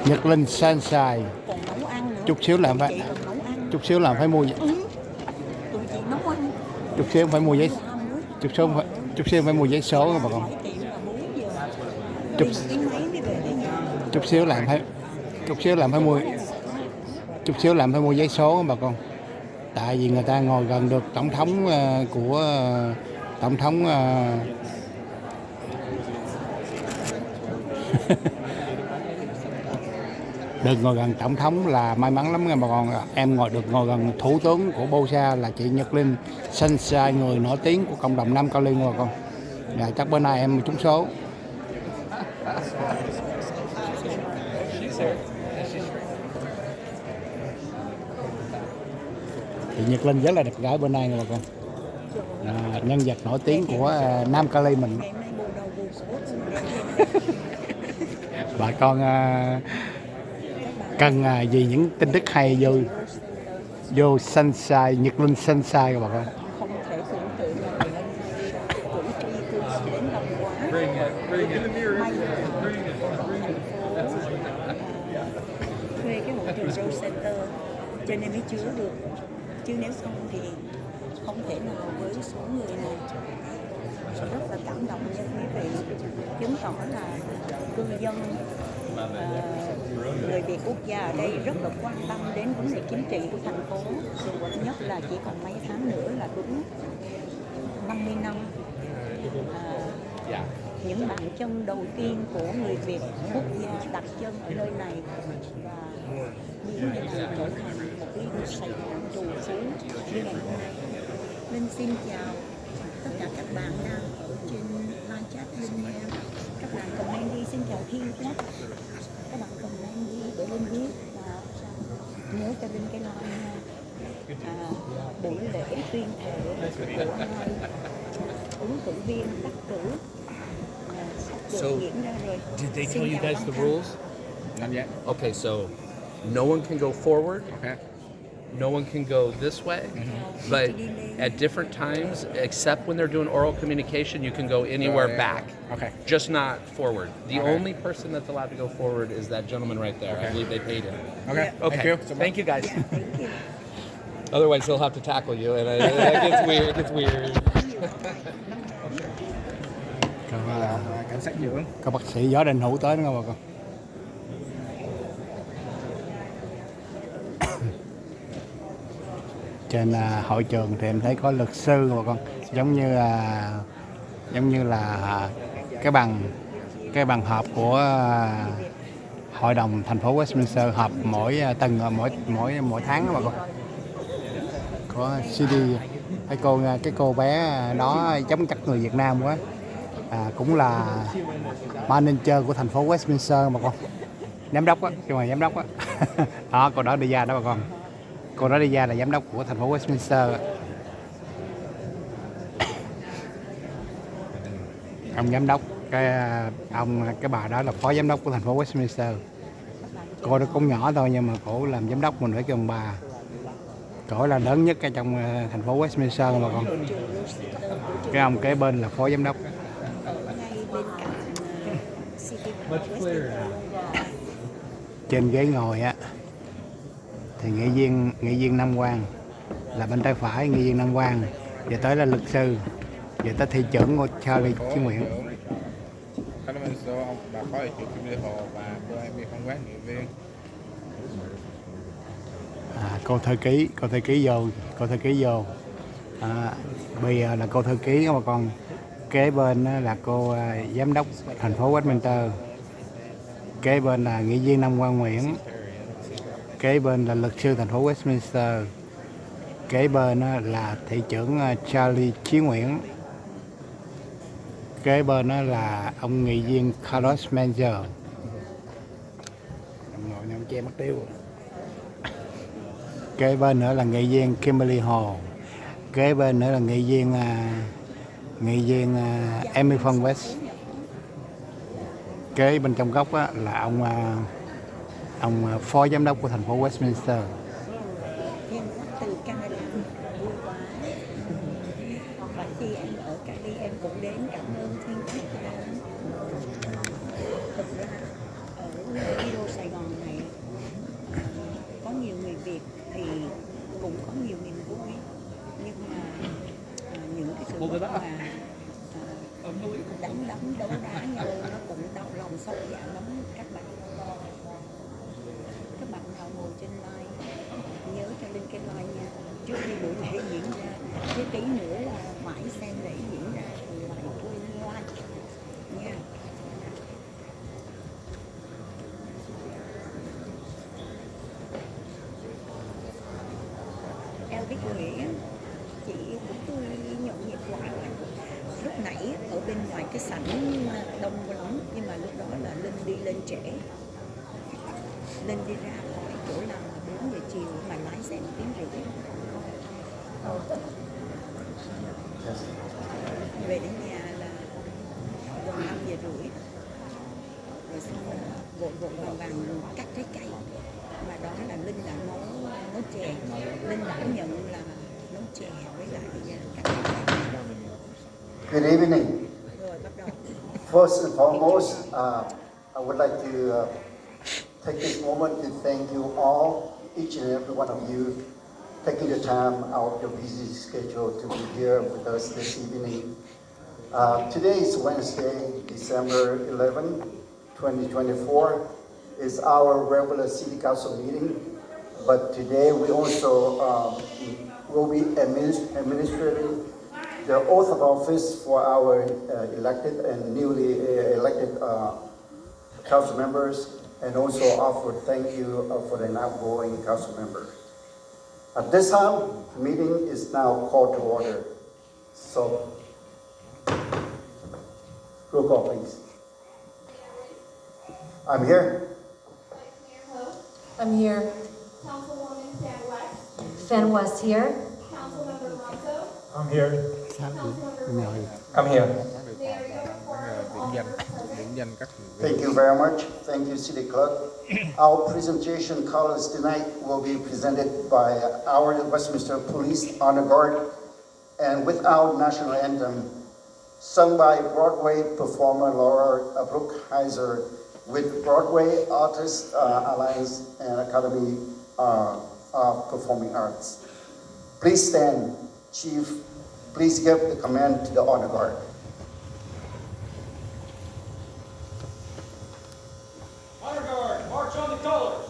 Nhật Linh Sunshine. Chút xíu là phải mua chút xíu phải mua giấy số bà con. Chút xíu làm phải mua giấy số bà con. Tại vì người ta ngồi gần được tổng thống của tổng thống được ngồi gần tổng thống là may mắn lắm nha bà con. Em được ngồi gần thủ tướng của Bosa là chị Nhật Linh Sunshine, người nổi tiếng của cộng đồng Nam Cali bà con. Dạ, chắc bữa nay em trúng số. Chị Nhật Linh rất là đẹp gái bữa nay nha bà con. Nhân vật nổi tiếng của Nam Cali mình. Bà con cần gì những tin tức hay vô Sunshine, Nhật Linh Sunshine các bà con. Thuê cái hội trường Rose Center cho nên mới chứa được, chứ nếu không thì không thể nào với số người này. Rất là cảm động nha quý vị, chứng tỏ là cư dân người Việt quốc gia ở đây rất là quan tâm đến vấn đề chính trị của thành phố. Nhất là chỉ còn mấy tháng nữa là đúng 50 năm những bàn chân đầu tiên của người Việt quốc gia đặt chân ở nơi này, và biến nơi này trở thành một cái Sài Gòn trù phú như ngày hôm nay. Nên xin chào tất cả các bạn đang ở trên live chat bên nha. Các bạn comment đi, xin chào Thiên nhé. Các bạn comment đi để Linh biết và nhớ cho Linh cái like nha. Buổi lễ tuyên thệ của hai ứng cử viên đắc cử So, did they tell you guys the rules? Not yet. Okay, so no one can go forward. Okay. No one can go this way, but at different times, except when they're doing oral communication, you can go anywhere back. Okay. Just not forward. The Okay. only person that's allowed to go forward is that gentleman right there. Okay. I believe they paid him. Okay. Okay. Thank you. Thank you guys. Otherwise, he'll have to tackle you, and that gets weird. It gets weird. Cảnh sát trưởng. Có bác sĩ Võ Đình Hữu tới nữa bà con. Trên hội trường thì em thấy có luật sư bà con, giống như là cái bằng họp của hội đồng thành phố Westminster họp mỗi tháng đó bà con. Có CD cái cô bé đó giống chắc người Việt Nam quá. Cũng là manager của thành phố Westminster bà con, giám đốc á, nhưng mà giám đốc á. Đó, cô đó đi ra đó bà con, cô đó đi ra là giám đốc của thành phố Westminster. Ông giám đốc cái bà đó là phó giám đốc của thành phố Westminster. Cô đó cũng nhỏ thôi nhưng mà cổ làm giám đốc, mình phải kêu ông bà. Cổ là lớn nhất ở trong thành phố Westminster bà con. Cái ông kế bên là phó giám đốc. Trên ghế ngồi á thì nghị viên Nam Quang là bên tay phải, nghị viên Nam Quang. Giờ tới là luật sư, giờ tới thị trưởng của Charlie Chí Nguyễn. Cảm ơn ông bà phó thị trưởng Kim Ly Hồ và cô em Phong Quán nghị viên. Cô thư ký vô. Bây giờ là cô thư ký mà còn kế bên là cô giám đốc thành phố Westminster, kế bên là nghị viên Nam Quang Nguyễn, kế bên là luật sư thành phố Westminster, Kế bên á là thị trưởng Charlie Chí Nguyễn. Kế bên đó là ông nghị viên Carlos Menzel. Ngồi nhậu che mất tiêu. Kế bên nữa là nghị viên Kimberly Hồ. Kế bên nữa là nghị viên Emmy Phong West. Kế bên trong góc á, là ông phó giám đốc của thành phố Westminster. Em từ Canada vui quá. Hoặc là khi em ở Cali em cũng đến cảm ơn Thiên Chúa. Thực ra ở thủ đô Sài Gòn này có nhiều người Việt thì cũng có nhiều niềm vui, nhưng mà những cái sự bất hòa đánh đấm đấu đá nhau nó cũng đau lòng sâu dạ lắm các bạn. Các bạn nào ngồi trên live nhớ cho lên cái live nha, trước khi buổi lễ diễn ra, chứ tí nữa là mãi xem lễ diễn ra thì lại quên like nha. Elvis Nguyễn chị cũng tôi nhộn nhịp hoài. Lúc nãy ở bên ngoài cái sảnh đông lắm, nhưng mà lúc đó là Linh đi lên trễ. Linh đi ra khỏi chỗ làm là 4 giờ chiều mà lái xe 1 tiếng rưỡi. Về đến nhà là gần 5 giờ rưỡi. Rồi xong vội vàng cắt trái cây. Mà đó là Linh đã nấu chè. Linh đã nhận là nấu chè với lại cắt trái cây. Good evening. Rồi bắt đầu. First and foremost, I would like to take this moment to thank you all, each and every one of you, taking the time out of your busy schedule to be here with us this evening. Today is Wednesday, December 11, 2024. It's our regular City Council meeting, but today we also will be administering the oath of office for our elected and newly elected council members, and also offer thank you for the outgoing council members. At this time, the meeting is now called to order. So, roll call, please. I'm here. I'm here. Councilwoman Fan West. Fan was here. Councilmember Ronco. I'm here. Councilmember I'm here. Mayor Young. Điểm danh các Thank you very much. Thank you, City Clerk. Our presentation colors tonight will be presented by our Westminster Police Honor Guard and with our national anthem, sung by Broadway performer Laura Brookheiser with Broadway Artists Alliance and Academy of Performing Arts. Please stand, Chief. Please give the command to the Honor Guard. Honor Guard, march on the colors.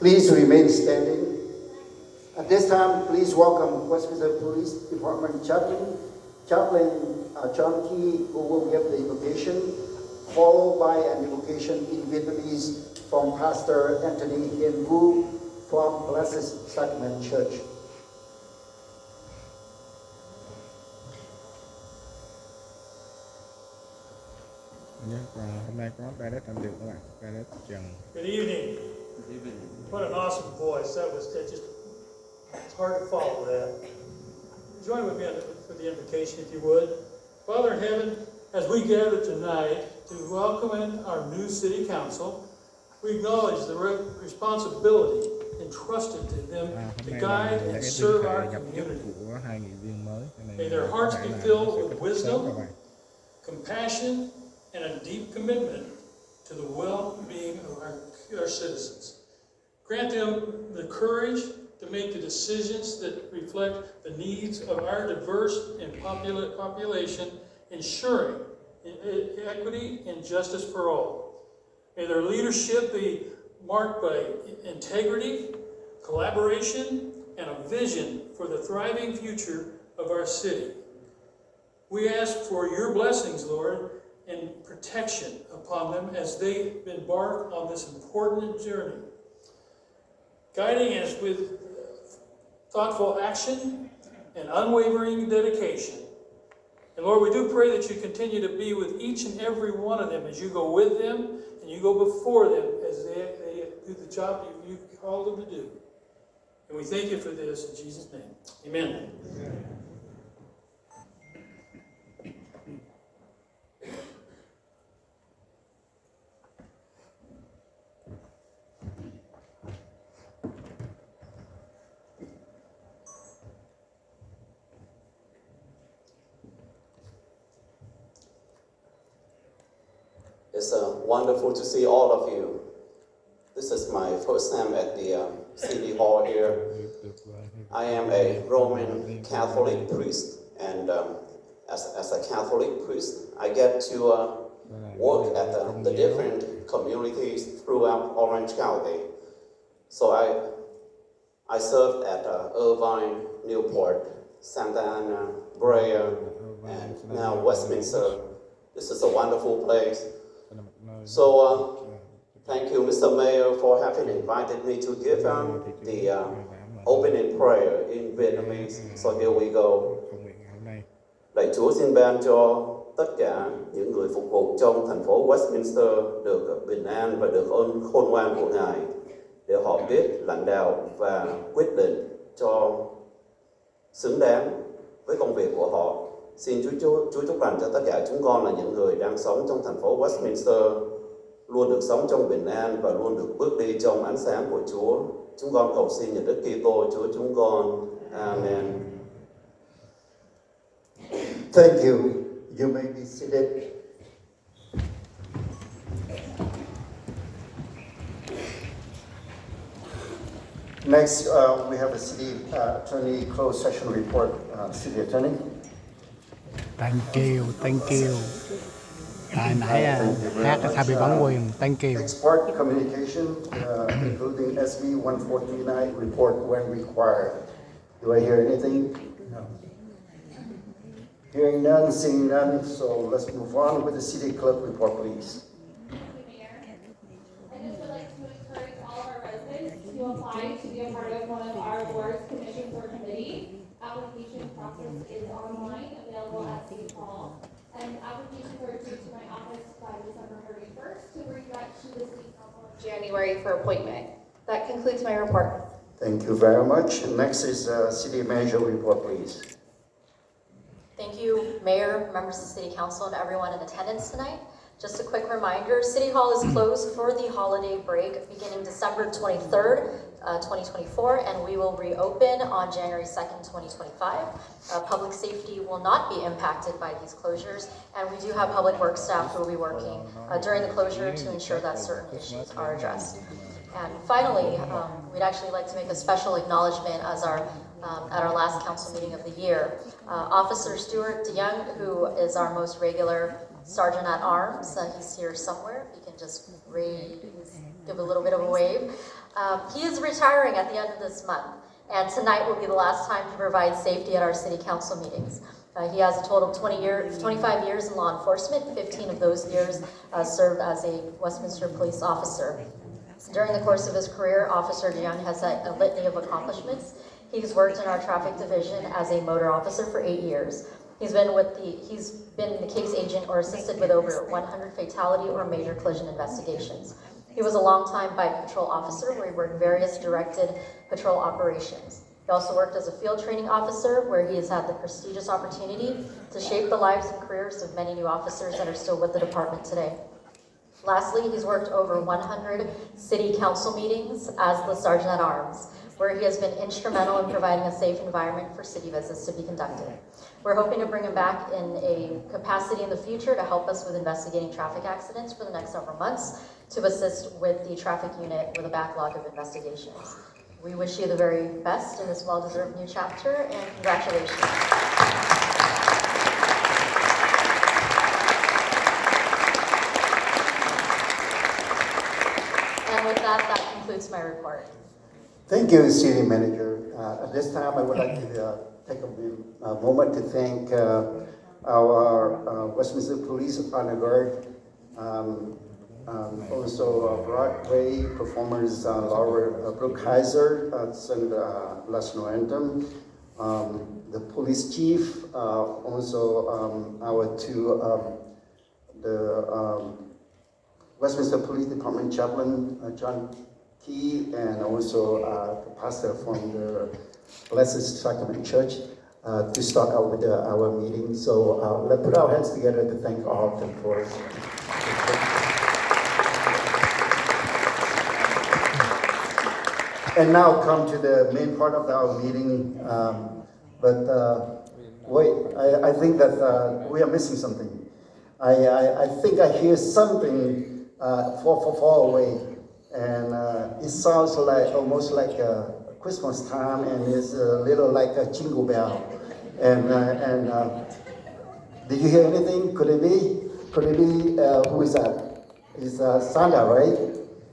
Please remain standing. At this time, please welcome Westminster Police Department Chaplain John Nghi, who will give the invocation, followed by an invocation in Vietnamese from Pastor Anthony Hien Vu from Blessed Sacrament Church. Hôm nay có direct âm điệu các bạn, direct Trần. Good evening. What an awesome voice. That just, it's hard to follow that. Join with me for the invocation, if you would. Father in heaven, as we gather tonight to welcome in our new city council, we acknowledge the responsibility entrusted to them to guide and serve our community. May their hearts be filled with wisdom, compassion, and a deep commitment to the well-being of our citizens. Grant them the courage to make the decisions that reflect the needs of our diverse and population, ensuring equity and justice for all. May their leadership be marked by integrity, collaboration, and a vision for the thriving future of our city. We ask for your blessings, Lord, and protection upon them as they embark on this important journey, guiding us with thoughtful action and unwavering dedication. And Lord, we do pray that you continue to be with each and every one of them as you go with them and you go before them as they do the job you've called them to do. And we thank you for this in Jesus' name. Amen. Amen. It's wonderful to see all of you. This is my first time at the City Hall here. I am a Roman Catholic priest, and as a Catholic priest, I get to work at the different communities throughout Orange County. So I served at Irvine, Newport, Santa Ana, Brea, and now Westminster. This is a wonderful place. So thank you, Mr. Mayor, for having invited me to give the opening prayer in Vietnamese. So here we go. Lạy Chúa xin ban cho tất cả những người phục vụ trong thành phố Westminster được bình an và được ơn khôn ngoan của Ngài, để họ biết lãnh đạo và quyết định cho xứng đáng với công việc của họ. Xin Chúa chúc lành cho tất cả chúng con là những người đang sống trong thành phố Westminster luôn được sống trong bình an và luôn được bước đi trong ánh sáng của Chúa. Chúng con cầu xin nhờ Đức Kitô Chúa chúng con. Amen. Thank you. You may be seated. Next, we have a city attorney closed session report. City attorney. Thank you. Nãy hát sao bị bắn quyền. Thank you. Export communication, including SB 1439 report when required. Do I hear anything? No. Hearing none, seeing none, so let's move on with the city clerk report, please. To apply to be a part of one of our boards, commissions, or committees. Application process is online, available at City Hall, and applications are due to my office by December 31st to bring back to the City Council in January for appointment. That concludes my report. Thank you very much. Next is city manager report, please. Thank you, Mayor, members of the City Council, and everyone in attendance tonight. Just a quick reminder, City Hall is closed for the holiday break beginning December 23rd, 2024, and we will reopen on January 2nd, 2025. Public safety will not be impacted by these closures, and we do have public works staff who will be working during the closure to ensure that certain issues are addressed. And finally, we'd actually like to make a special acknowledgement as at our last council meeting of the year. Officer Stuart DeYoung, who is our most regular Sergeant at Arms, he's here somewhere. He can just raise give a little bit of a wave. He is retiring at the end of this month, and tonight will be the last time to provide safety at our city council meetings. He has a total of 25 years in law enforcement. 15 of those years served as a Westminster police officer. During the course of his career, Officer Nhan has had a litany of accomplishments. He's worked in our traffic division as a motor officer for 8 years. He's been the case agent or assisted with over 100 fatality or major collision investigations. He was a longtime bike patrol officer where he worked various directed patrol operations. He also worked as a field training officer where he has had the prestigious opportunity to shape the lives and careers of many new officers that are still with the department today. Lastly, he's worked over 100 city council meetings as the Sergeant at Arms, where he has been instrumental in providing a safe environment for city visits to be conducted. We're hoping to bring him back in a capacity in the future to help us with investigating traffic accidents for the next several months, to assist with the traffic unit with a backlog of investigations. We wish you the very best in this well-deserved new chapter, and congratulations. And with that, that concludes my report. Thank you, City Manager. At this time, I would like to take a moment to thank our Westminster Police Honor Guard, also Broadway performers Laura Brookheiser sang the national anthem, the police chief, also our two the Westminster Police Department chaplain John Key, and also the pastor from the Blessed Sacrament Church to start out with our meeting. So let's put our hands together to thank all of them for. And now come to the main part of our meeting. Wait, I think that we are missing something. I think I hear something far away, and it sounds like almost like Christmas time, and it's a little like a jingle bell. And did you hear anything? Could it be? Who is that? It's Santa, right?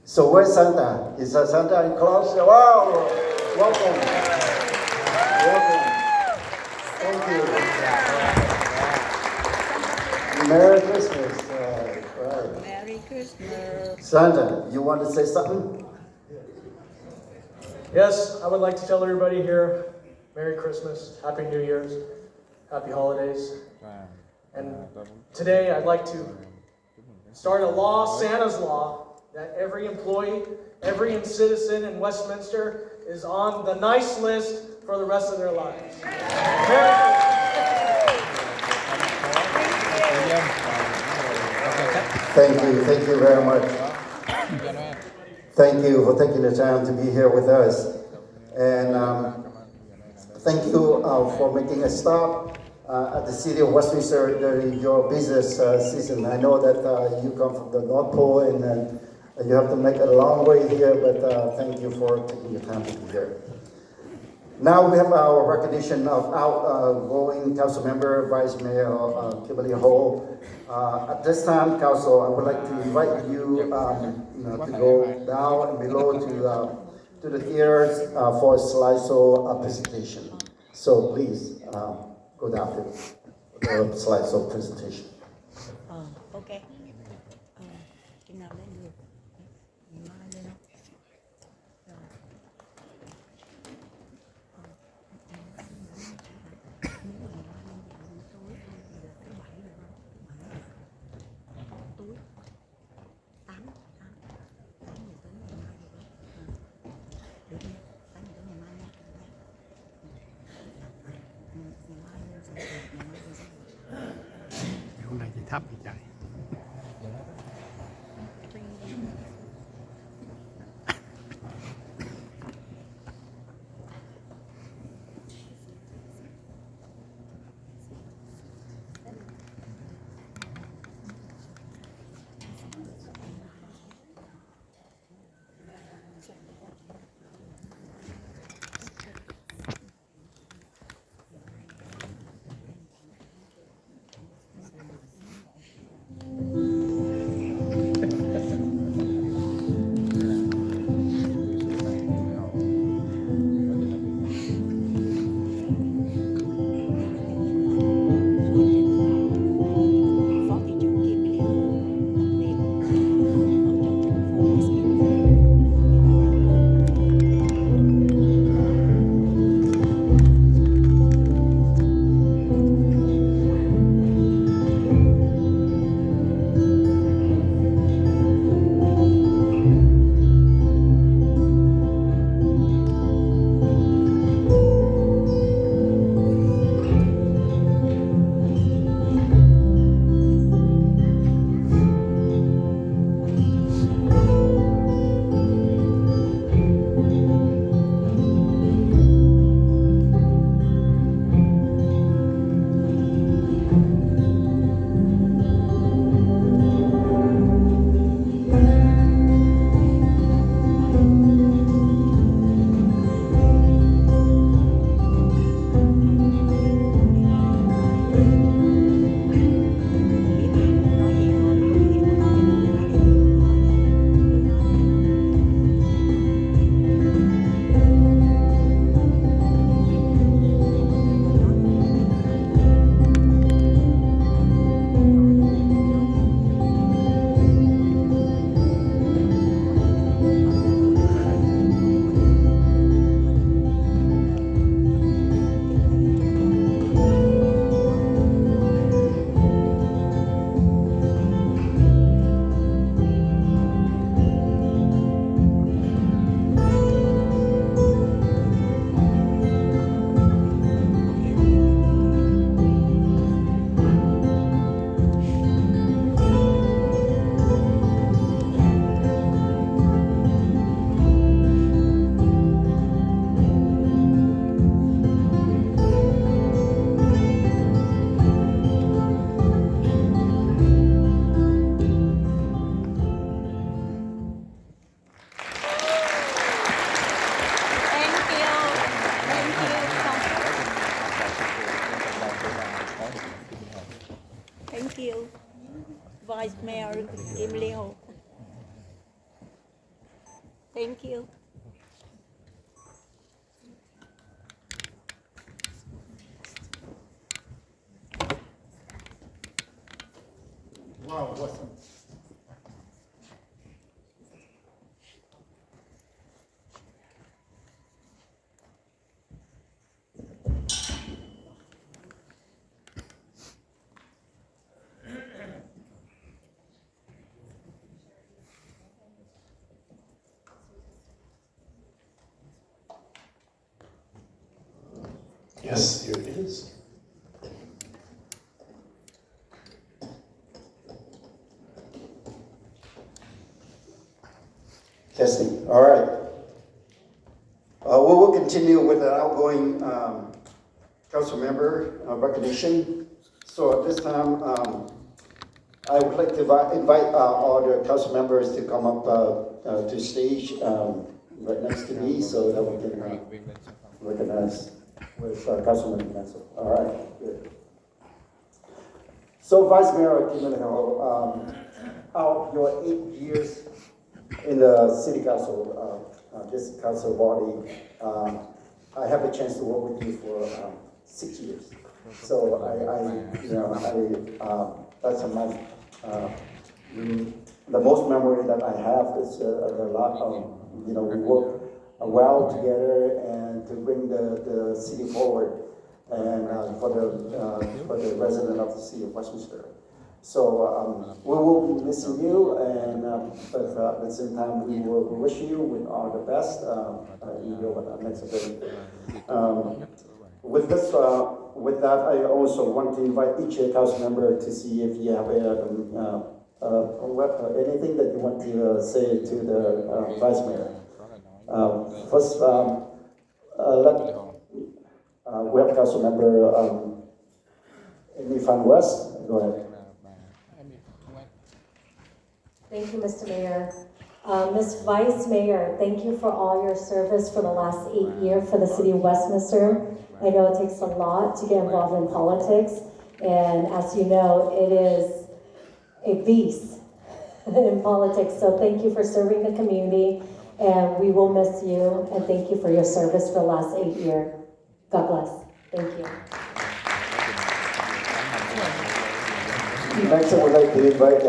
So where's Santa? Is Santa and Claus? Wow! Welcome. Thank you. Merry Christmas. Right. Merry Christmas. Santa, you want to say something? Yes, I would like to tell everybody here, Merry Christmas, Happy New Year's, Happy Holidays. And today I'd like to start a law, Santa's Law, that every employee, every citizen in Westminster is on the nice list for the rest of their lives. Thank you very much. Thank you for taking the time to be here with us. And thank you for making a stop at the city of Westminster during your business season. I know that you come from the North Pole and you have to make a long way here, but thank you for taking the time to be here. Now we have our recognition of outgoing council member, Vice Mayor Kimberly Ho. At this time, council, I would like to invite you, to go down and below to the theaters for a slideshow presentation. So please go down to the slideshow presentation. Okay. Chừng nào lên được? Mai lên không? Hôm nay thì thấp thì chạy. Thank you, Vice Mayor Kim Leo. Thank you. Wow, awesome. Yes, here it is. Testing. All right. We will continue with the outgoing council member recognition. So at this time, I would like to invite all the council members to come up to stage right next to me so that we can recognize with Councilman Menzel. All right, good. So Vice Mayor Kim Leo, out your 8 years in the City Council, this council body, I have a chance to work with you for 6 years. So that's a month. The most memory that I have is a lot of, we work well together and to bring the city forward and for the resident of the city of Westminster. So we will be missing you, and but at the same time we will wish you with all the best in your next event. With that, I also want to invite each council member to see if you have anything that you want to say to the vice mayor. First, we have council member Nghi West. Go ahead. Thank you, Mr. Mayor. Ms. Vice Mayor, thank you for all your service for the last 8 years for the City of Westminster. I know it takes a lot to get involved in politics, and as you know, it is a beast in politics. So thank you for serving the community, and we will miss you, and thank you for your service for the last 8 years. God bless. Thank you. Next, I would like to invite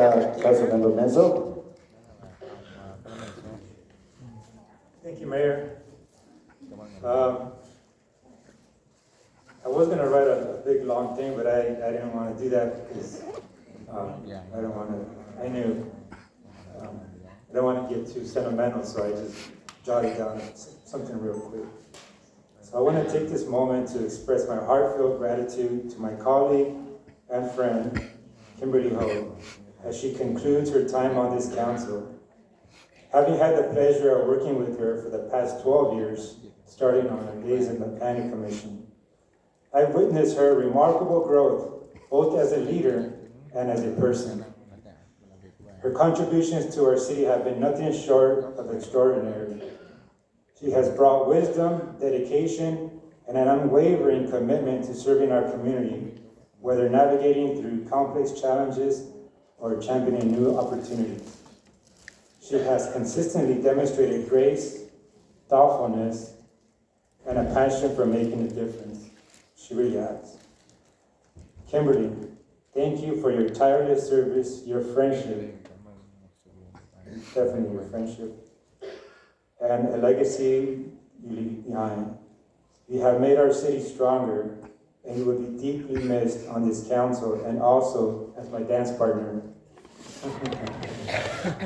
Councilmember Menzel. Thank you, Mayor. I was going to write a big, long thing, but I didn't want to do that because I don't want to, I knew, I don't want to get too sentimental, so I just jotted down something real quick. So I want to take this moment to express my heartfelt gratitude to my colleague and friend, Kimberly Ho, as she concludes her time on this council. Having had the pleasure of working with her for the past 12 years, starting on her days in the Planning Commission, I've witnessed her remarkable growth, both as a leader and as a person. Her contributions to our city have been nothing short of extraordinary. She has brought wisdom, dedication, and an unwavering commitment to serving our community, whether navigating through complex challenges or championing new opportunities. She has consistently demonstrated grace, thoughtfulness, and a passion for making a difference. She really has. Kimberly, thank you for your tireless service, your friendship, definitely your friendship, and a legacy you leave behind. You have made our city stronger, and you will be deeply missed on this council and also as my dance partner.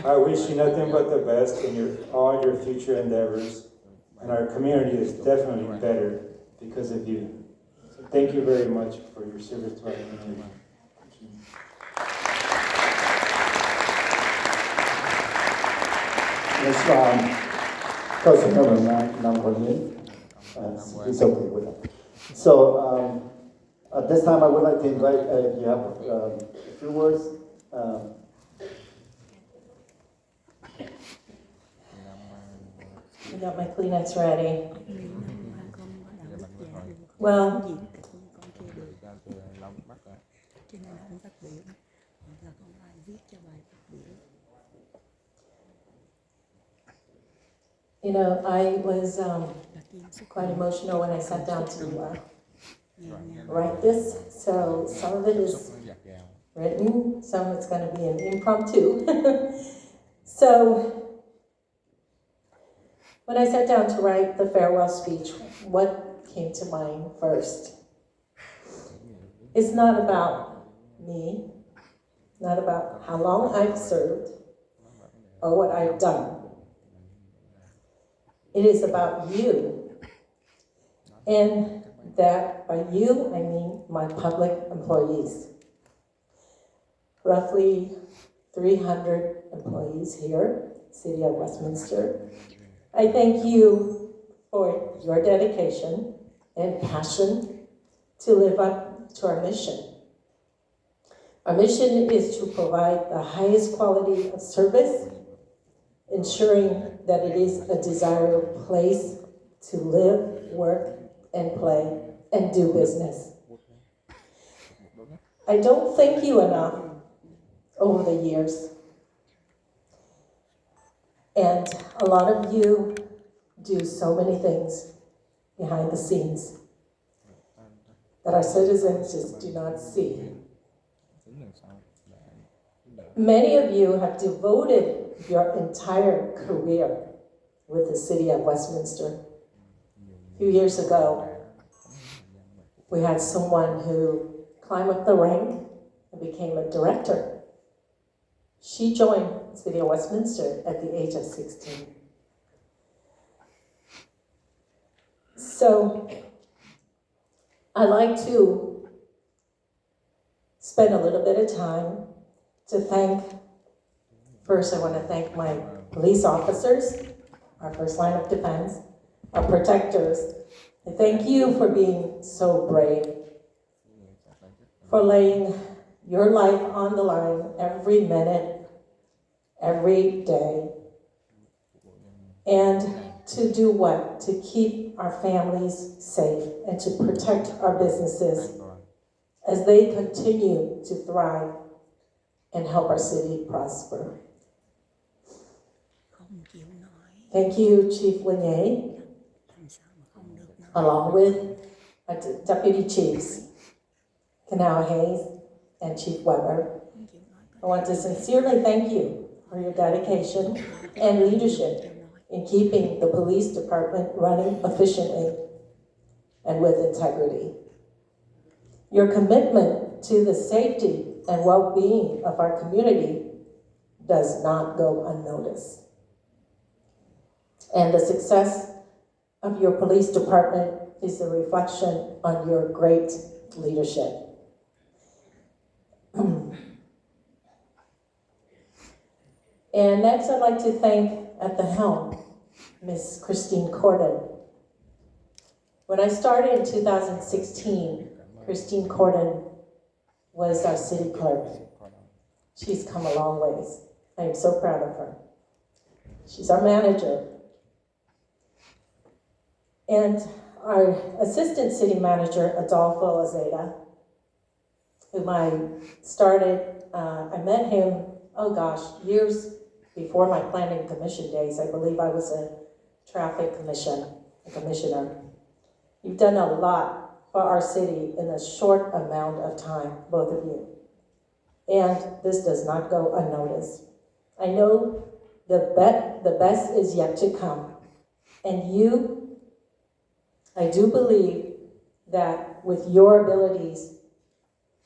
I wish you nothing but the best in all your future endeavors, and our community is definitely better because of you. So thank you very much for your service to our community. Next, Councilmember Nhan. He's okay with that. So at this time, I would like to invite, if you have a few words. I got my Kleenex ready. Well, You know, I was quite emotional when I sat down to write this. So some of it is written, some it's going to be an impromptu. So when I sat down to write the farewell speech, what came to mind first? It's not about me, not about how long I've served or what I've done. It is about you. And that by you, I mean my public employees. Roughly 300 employees here, City of Westminster. I thank you for your dedication and passion to live up to our mission. Our mission is to provide the highest quality of service, ensuring that it is a desirable place to live, work, and play, and do business. I don't thank you enough over the years. And a lot of you do so many things behind the scenes that our citizens just do not see. Many of you have devoted your entire career with the City of Westminster. A few years ago, we had someone who climbed up the rank and became a director. She joined the City of Westminster at the age of 16. So I like to spend a little bit of time to thank, first I want to thank my police officers, our first line of defense, our protectors. I thank you for being so brave, for laying your life on the line every minute, every day. And to do what? To keep our families safe and to protect our businesses as they continue to thrive and help our city prosper. Thank you, Chief Nghi, along with our Deputy Chiefs, Canal Hayes and Chief Weber. I want to sincerely thank you for your dedication and leadership in keeping the police department running efficiently and with integrity. Your commitment to the safety and well-being of our community does not go unnoticed. And the success of your police department is a reflection on your great leadership. And next, I'd like to thank, at the helm, Ms. Christine Corden. When I started in 2016, Christine Corden was our city clerk. She's come a long ways. I am so proud of her. She's our manager. And our assistant city manager, Adolfo Azeda, whom I met him, years before my planning commission days. I believe I was a traffic commissioner. You've done a lot for our city in a short amount of time, both of you. And this does not go unnoticed. I know the best is yet to come. And you, I do believe that with your abilities,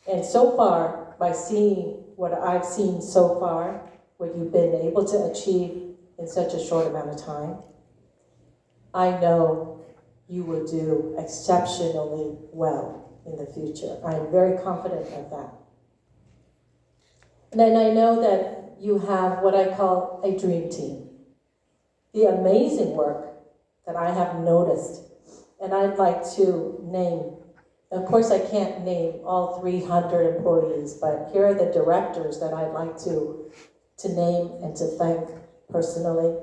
and so far, by seeing what I've seen so far, what you've been able to achieve in such a short amount of time, I know you will do exceptionally well in the future. I am very confident of that. And then I know that you have what I call a dream team. The amazing work that I have noticed, and I'd like to name, of course I can't name all 300 employees, but here are the directors that I'd like to name and to thank personally.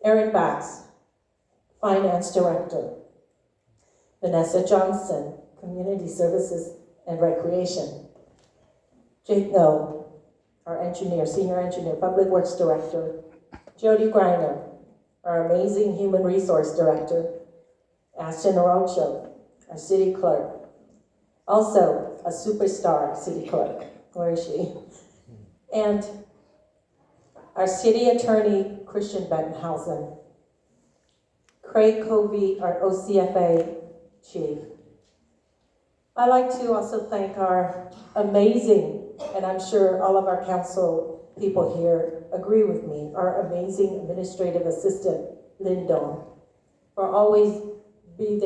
Erin Bax, Finance Director. Vanessa Johnson, Community Services and Recreation. Jake Ngo, our engineer, senior engineer, public works director, Jody Griner, our amazing human resource director, Ashton Orocho, our city clerk, also a superstar city clerk, where is she? And our city attorney, Christian Bettenhausen, Craig Covey, our OCFA chief. I'd like to also thank our amazing, and I'm sure all of our council people here agree with me, our amazing administrative assistant, Lyndon, for always being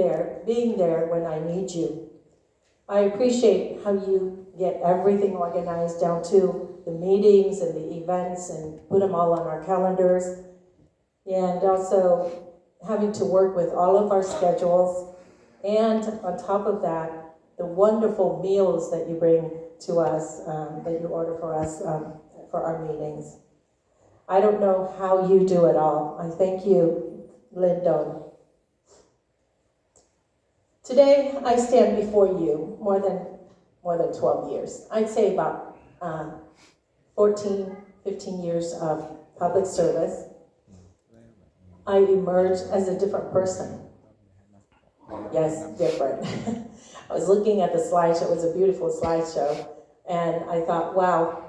there when I need you. I appreciate how you get everything organized down to the meetings and the events and put them all on our calendars. And also having to work with all of our schedules. And on top of that, the wonderful meals that you bring to us, that you order for us for our meetings. I don't know how you do it all. I thank you, Lyndon. Today, I stand before you more than 12 years. I'd say about 14, 15 years of public service. I emerged as a different person. Yes, different. I was looking at the slideshow. It was a beautiful slideshow. And I thought, wow,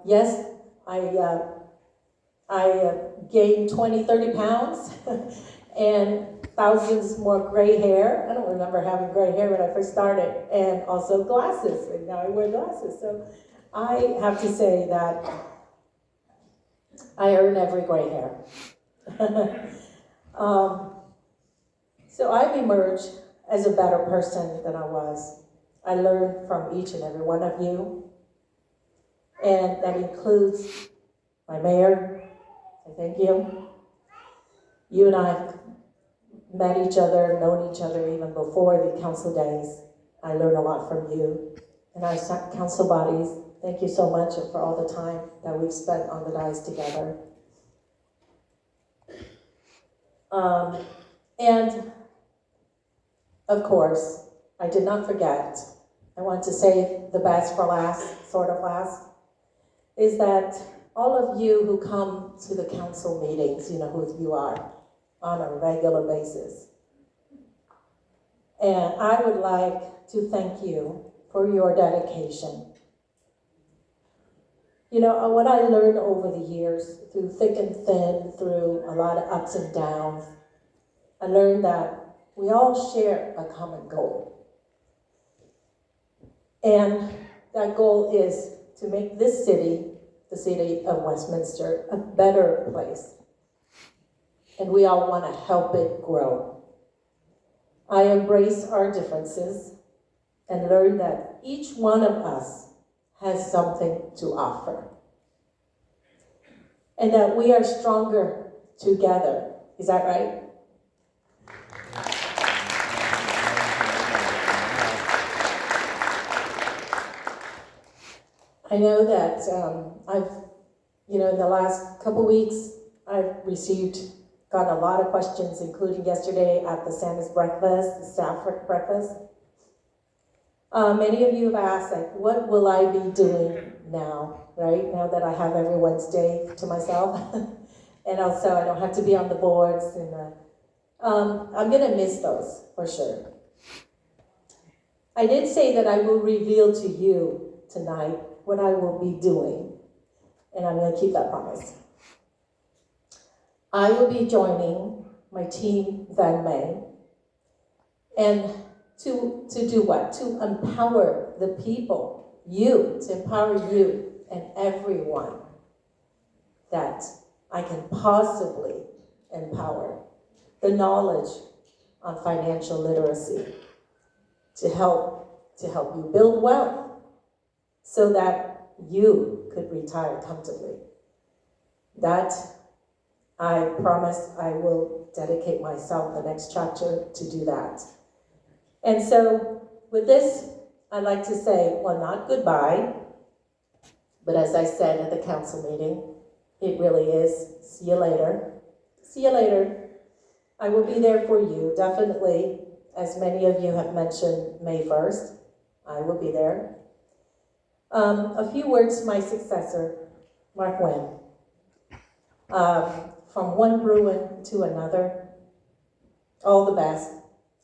yes, I gained 20, 30 pounds and thousands more gray hair. I don't remember having gray hair when I first started, and also glasses, and now I wear glasses. So I have to say that I earn every gray hair. So I've emerged as a better person than I was. I learned from each and every one of you, and that includes my mayor. I thank you. You and I have met each other, known each other even before the council days. I learned a lot from you. And our council bodies, thank you so much for all the time that we've spent on the dais together. And of course, I did not forget, I want to save the best for last, sort of last, is that all of you who come to the council meetings, you know who you are, on a regular basis. And I would like to thank you for your dedication. You know, what I learned over the years, through thick and thin, through a lot of ups and downs, I learned that we all share a common goal. And that goal is to make this city, the city of Westminster, a better place. And we all want to help it grow. I embrace our differences and learn that each one of us has something to offer. And that we are stronger together. Is that right? I know that in the last couple weeks, I've gotten a lot of questions, including yesterday at the Santa's breakfast, the staff breakfast. Many of you have asked, like, what will I be doing now, right? Now that I have every Wednesday to myself. And also I don't have to be on the boards. And I'm gonna miss those, for sure. I did say that I will reveal to you tonight what I will be doing. And I'm gonna keep that promise. I will be joining my team, Van May, and to do what? To empower the people, to empower you and everyone that I can possibly empower. The knowledge on financial literacy to help you build wealth so that you could retire comfortably. That I promise I will dedicate myself the next chapter to do that. And so with this, I'd like to say, well, not goodbye, but as I said at the council meeting, it really is, see you later. See you later. I will be there for you, definitely. As many of you have mentioned, May 1st, I will be there. A few words to my successor, Mark Vien. From one Bruin to another, all the best.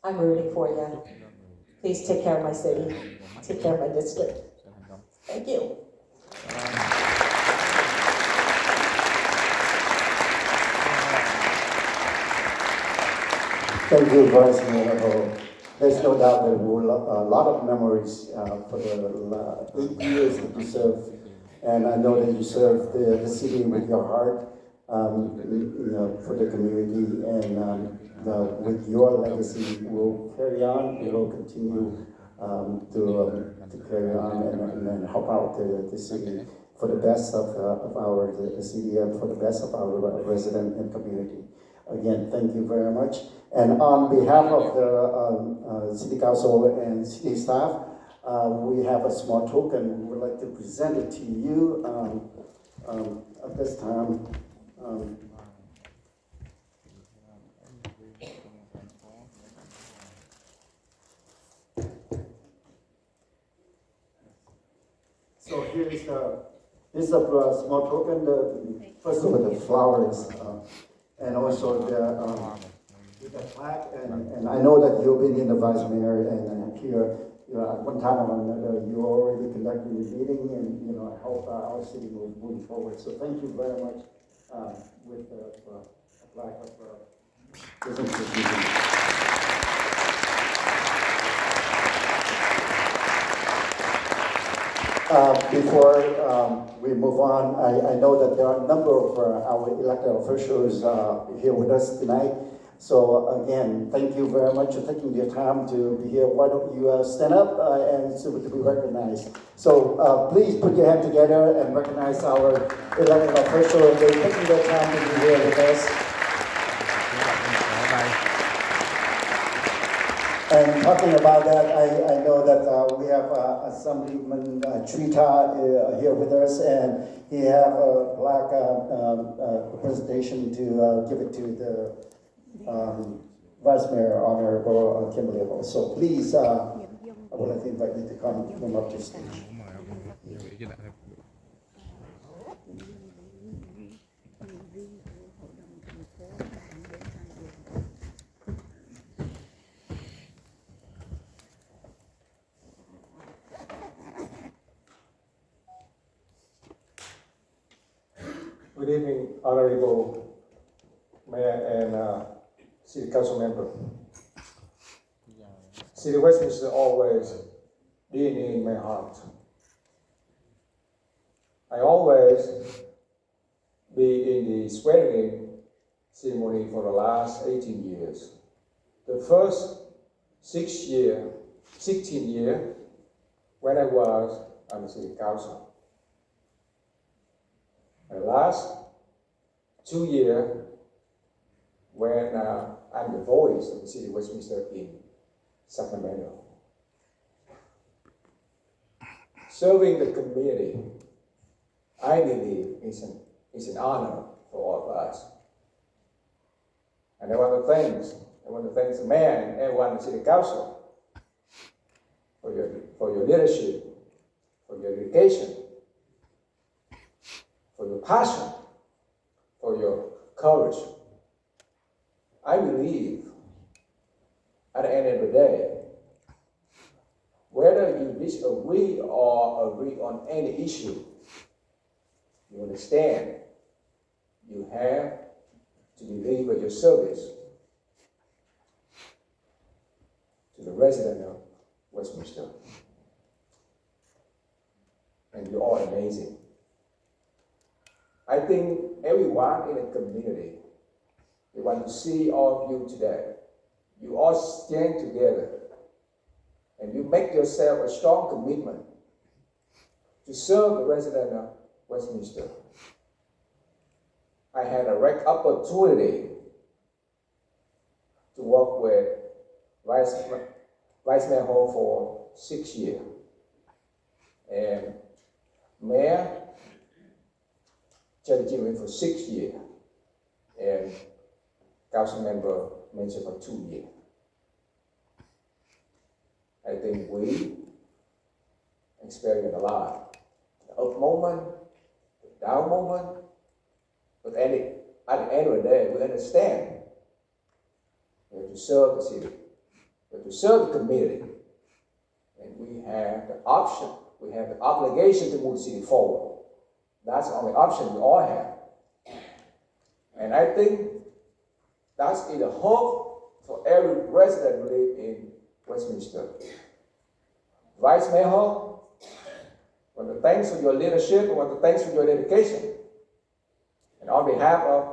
I'm rooting for you. Please take care of my city. Take care of my district. Thank you. Thank you, Vice Mayor. There's no doubt there were a lot of memories for the 8 years that you served, and I know that you served the city with your heart, for the community, and with your legacy will carry on. It will continue to carry on and help out the city for the best of the city and for the best of our resident and community. Again, thank you very much. And on behalf of the City Council and City staff, we have a small token. We would like to present it to you at this time. So here's a small token. First of all, the flowers. And also the plaque, and I know that you've been in the Vice Mayor and here, at one time or another, you already conducted the meeting and, help our city move forward. So thank you very much with the plaque of business decision. Before we move on, I know that there are a number of our elected officials here with us tonight. So again, thank you very much for taking your time to be here. Why don't you stand up and so to be recognized. So please put your hand together and recognize our elected officials. They're taking their time to be here with us. And talking about that, I know that we have Assemblyman Trita here with us, and he have a plaque presentation to give it to the Vice Mayor, Honorable Kimberly Ho. So please, I would like to invite you to come up to stage. Good evening, Honorable Mayor and City Council member. City of Westminster always been in my heart. I always be in the swearing-in ceremony for the last 18 years. The first 16 years when I was on the City Council. The last 2 years when I'm the voice of the City of Westminster in Sacramento. Serving the community, I believe, is an honor for all of us. And I want to thank the mayor and everyone in the City Council for your leadership, for your dedication, for your passion, for your courage. I believe at the end of the day, whether you disagree or agree on any issue, you understand you have to deliver your service to the resident of Westminster. And you're all amazing. I think everyone in the community, we want to see all of you today. You all stand together and you make yourself a strong commitment to serve the resident of Westminster. I had a rare opportunity to work with Vice Mayor Ho for 6 years. And Mayor Charlie Jim for 6 years, and Council Member Mention for 2 years. I think we experienced a lot. up moment, the down moment. But at the end of the day, we understand we have to serve the city, we have to serve the community, and we have the option, we have the obligation to move the city forward. That's the only option we all have. And I think that's in the hope for every resident who live in Westminster. Vice Mayor, I want to thanks for your leadership, I want to thanks for your dedication. And on behalf of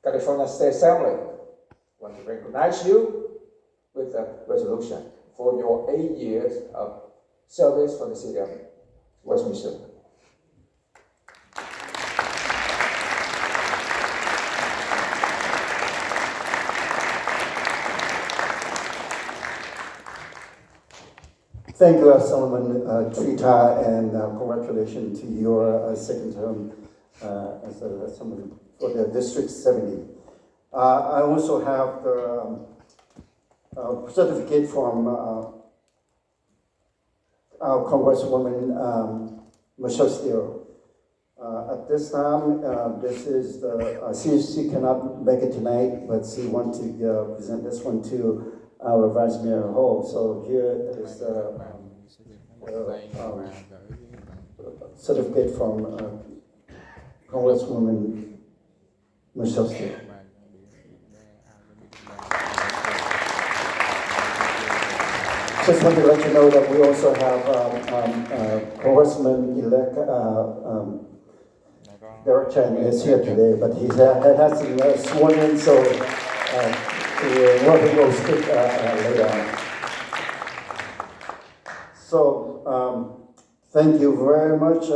California State Assembly, I want to recognize you with a resolution for your 8 years of service for the city of Westminster. Thank you, Solomon Trita, and congratulations to your second term as Assembly for the District 70. I also have the certificate from our Congresswoman Michelle Steele. At this time, this is she cannot make it tonight, but she wants to present this one to our Vice Mayor Hall. So here is the certificate from Congresswoman Michelle Steele. Just want to let you know that we also have Congressman-elect Derek Chen is here today, but he hasn't sworn in, so what he will speak later on. So, thank you very much.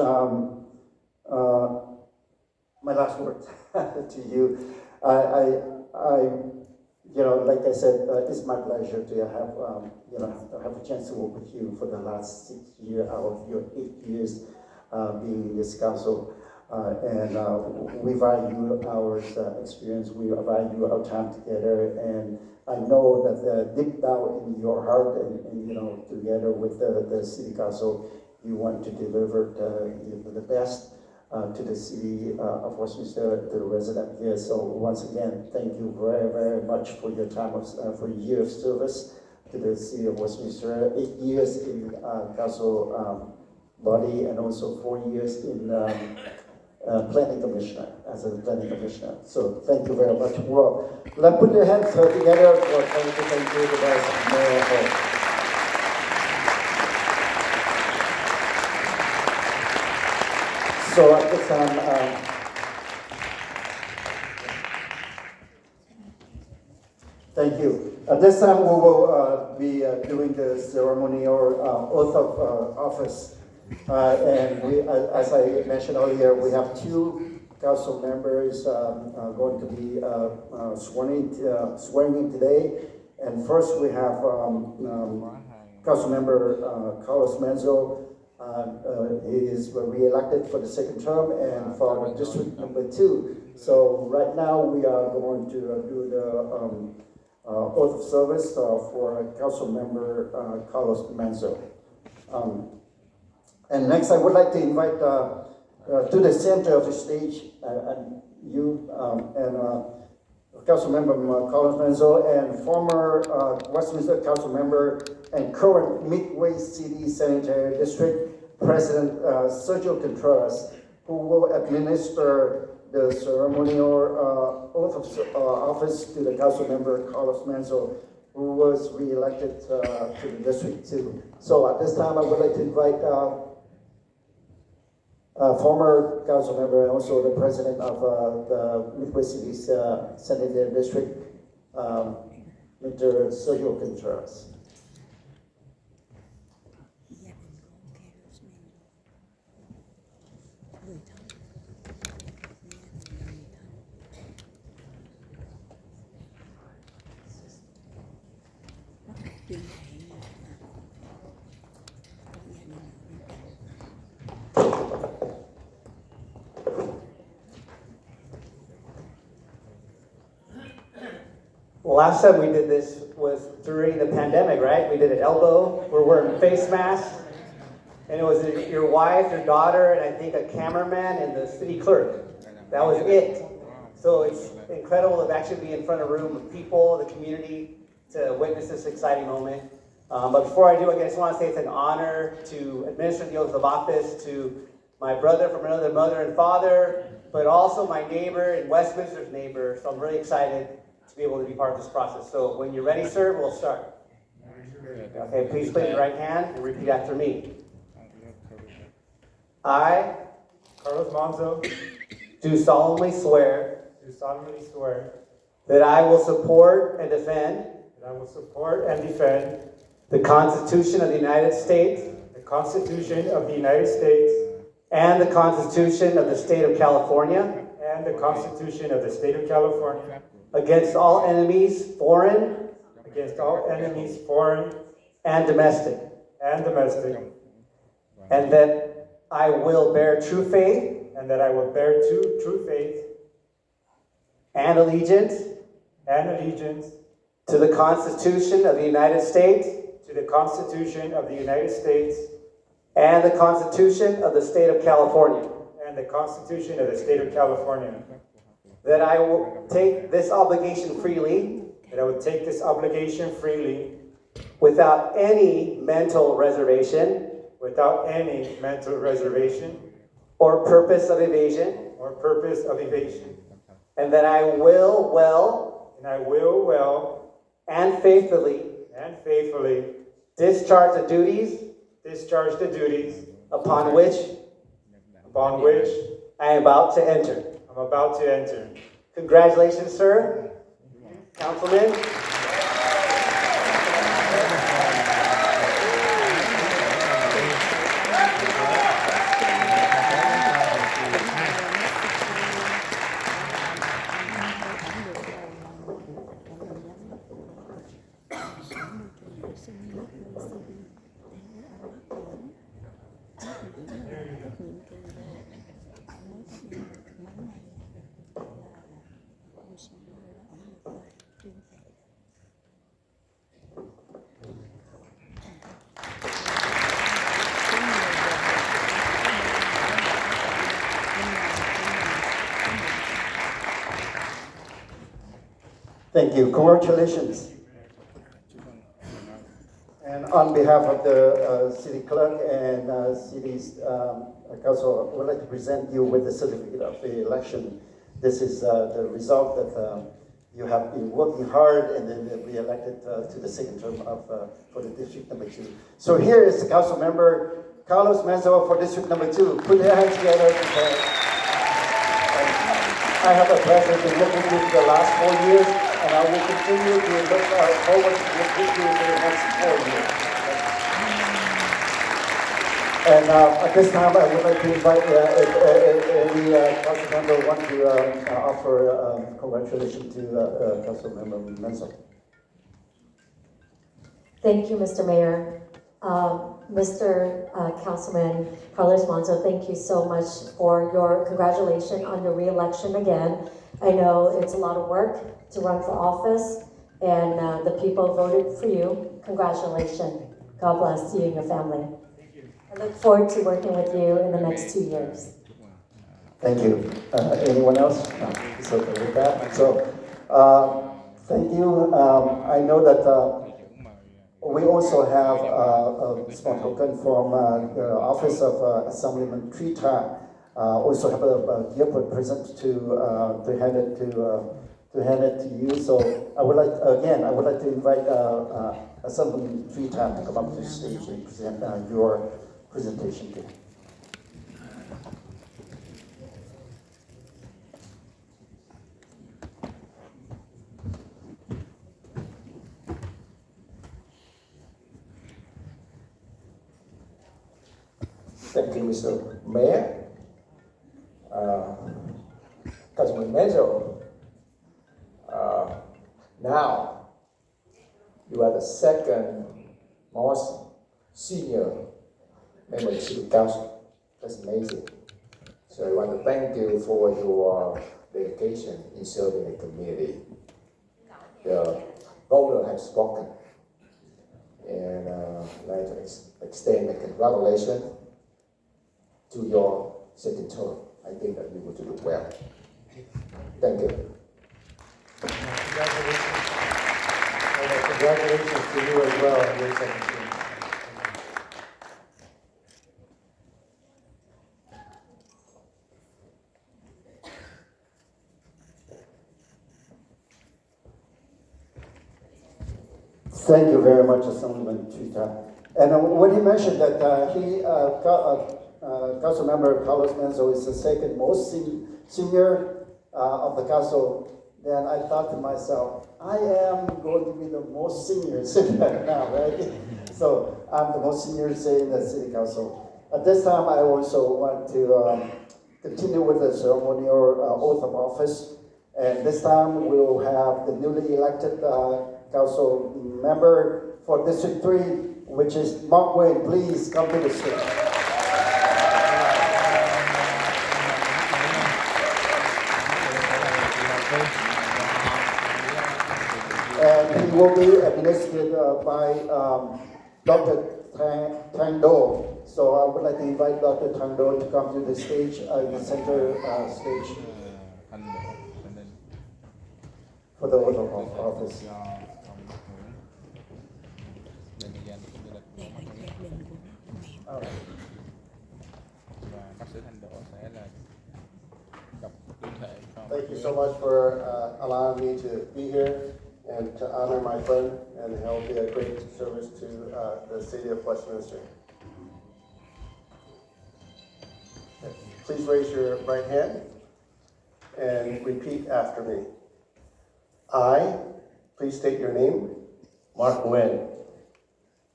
My last word to you. Like I said, it's my pleasure to have a chance to work with you for the last 6 years out of your 8 years being in this council. And we value our experience, we value our time together, and I know that deep down in your heart and together with the city council, you want to deliver the best to the city of Westminster, to the resident here. So once again, thank you very, very much for your time, for your year of service to the city of Westminster. 8 years in council body, and also 4 years in planning commissioner, as a planning commissioner. So thank you very much. Well, let's put your hands together for thank you to the Vice Mayor. So at this time, thank you. At this time, we will be doing the ceremonial oath of office. And as I mentioned earlier, we have 2 council members going to be swearing in today. And first we have Council Member Carlos Menzo. He is re-elected for the 2nd term and for District number 2. So right now we are going to do the oath of service for Council Member Carlos Menzo. And next, I would like to invite to the center of the stage you and Councilmember Carlos Menzo and former Westminster Council member and current Midway City Sanitary District President Sergio Contreras, who will administer the ceremonial oath of office to the Council member Carlos Menzo, who was re-elected to the District 2. So at this time, I would like to invite former council member and also the president of the Midway City's Sanitary District, Mr. Sergio Contreras. Last time we did this was during the pandemic, right? We did an elbow. We're wearing face masks. And it was your wife, your daughter, and I think a cameraman and the city clerk. That was it. So it's incredible to actually be in front of a room of people, the community, to witness this exciting moment. But before I do, I just want to say it's an honor to administer the oath of office to my brother from another mother and father, but also my neighbor and Westminster's neighbor. So I'm really excited to be able to be part of this process. So when you're ready, sir, we'll start. Okay, please place your right hand and repeat after me. I, Carlos Monzo, do solemnly swear that I will support and defend the Constitution of the United States and the Constitution of the State of California against all enemies, foreign and domestic, and that I will bear true faith and allegiance to the Constitution of the United States and the Constitution of the State of California, that I will take this obligation freely without any mental reservation or purpose of evasion, and that I will well and faithfully discharge the duties upon which I am about to enter. Congratulations, sir. Councilman. Thank you. Congratulations. And on behalf of the city clerk and city's council, I would like to present you with the certificate of the election. This is the result that you have been working hard and then re-elected to the second term of for the district number 2. So here is the council member Carlos Menzo for district number 2. Put your hands together. I have a pleasure to work with you for the last 4 years, and I will continue to look forward to work with you for the next 4 years. And at this time, I would like to invite any council member want to offer congratulations to council member Menzo. Thank you, Mr. Mayor. Mr. Councilman Carlos Monzo, thank you so much for your congratulations on your re-election again. I know it's a lot of work to run for office, and the people voted for you. Congratulations. God bless you and your family. I look forward to working with you in the next 2 years. Thank you. Anyone else? No, it's okay with that. So, thank you. I know that we also have a small token from the Office of Assemblyman Trita. Also have a gift present to hand it to you. So I would like to invite Assemblyman Trita to come up to the stage and present your presentation to you. Thank you, Mr. Mayor. Councilman Menzo, now you are the second most senior member of the City Council. That's amazing. So I want to thank you for your dedication in serving the community. The voter has spoken, and like to extend a congratulations to your second term. I think that you will do well. Thank you. Congratulations. And congratulations to you as well on your second term. Thank you very much, Assemblyman Chuc. And when he mentioned that Council Member Carlos Menzo is the second most senior of the council, then I thought to myself, I am going to be the most senior now, right? So I'm the most senior in the city council. At this time, I also want to continue with the ceremonial oath of office. And this time we'll have the newly elected council member for District 3, which is Mark Wayne. Please come to the stage. And he will be administered by Dr. Thang Do. So I would like to invite Dr. Thang Do to come to the stage, the center stage, for the oath of office. Thank you so much for allowing me to be here and to honor my friend, and he'll be a great service to the city of Westminster. Please raise your right hand and repeat after me. I, please state your name. Mark Wynn,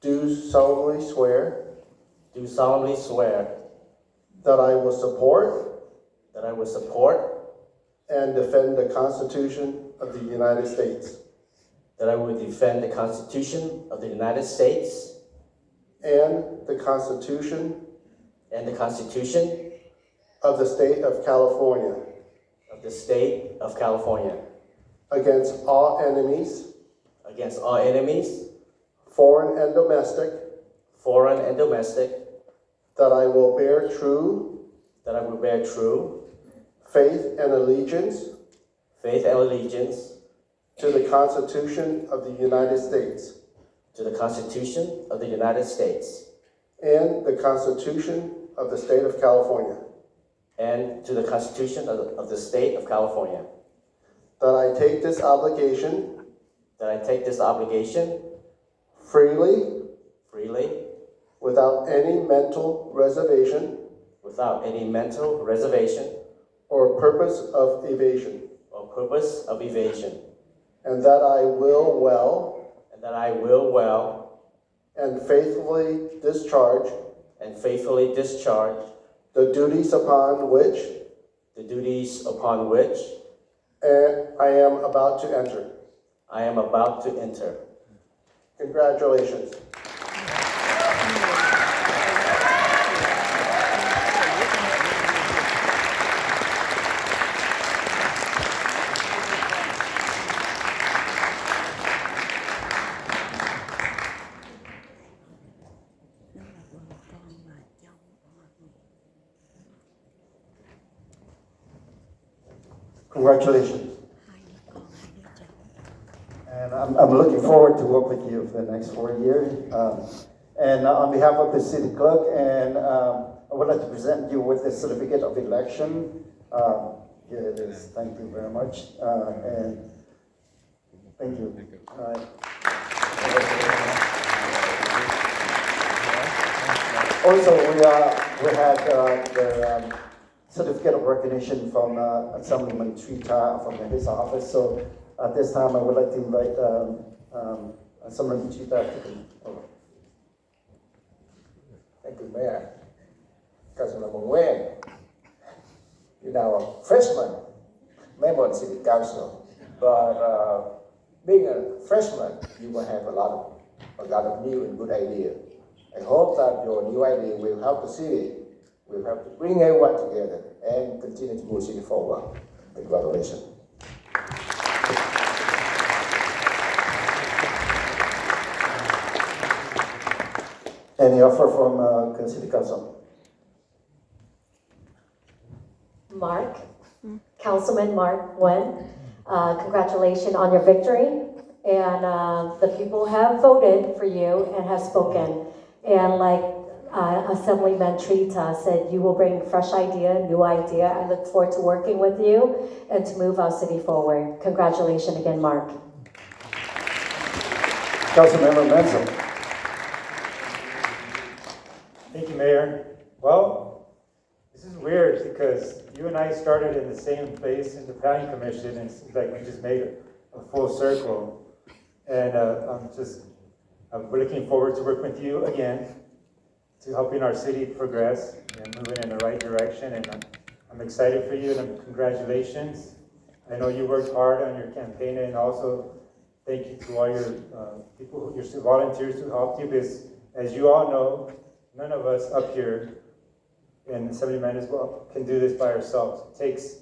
Do solemnly swear do solemnly swear that I will support that I will support and defend the Constitution of the United States that I will defend the Constitution of the United States and the Constitution and the Constitution of the State of California of the State of California against all enemies, foreign and domestic, that I will bear true faith and allegiance to the Constitution of the United States to the Constitution of the United States and the Constitution of the State of California, and to the Constitution of the State of California, that I take this obligation freely without any mental reservation or purpose of evasion, and that I will well and faithfully discharge the duties upon which I am about to enter. Congratulations. Congratulations. And I'm looking forward to work with you for the next 4 years. And on behalf of the city clerk, and I would like to present you with the certificate of election. Here it is. Thank you very much. And thank you. Also, we had the certificate of recognition from Assemblyman Chuc from his office. So at this time, I would like to invite Assemblyman Chuc to come over. Thank you, Mayor. Councilman Nguyen, you're now a freshman member of the City Council, but being a freshman, you will have a lot of new and good ideas. I hope that your new idea will help the city, will help to bring everyone together and continue to move the city forward. Congratulations. Any offer from City Council? Mark, Councilman Mark Nguyen, congratulations on your victory. And the people have voted for you and have spoken. And like Assemblyman Trita said, you will bring fresh idea, new idea. I look forward to working with you and to move our city forward. Congratulations again, Mark. Councilmember Menzel. Thank you, Mayor. Well, this is weird because you and I started in the same place in the Planning Commission, and it seems like we just made a full circle. And I'm looking forward to working with you again, to helping our city progress and moving in the right direction. And I'm excited for you, and congratulations. I know you worked hard on your campaign, and also thank you to all your people, your volunteers who helped you, because as you all know, none of us up here and Assemblyman as well can do this by ourselves. It takes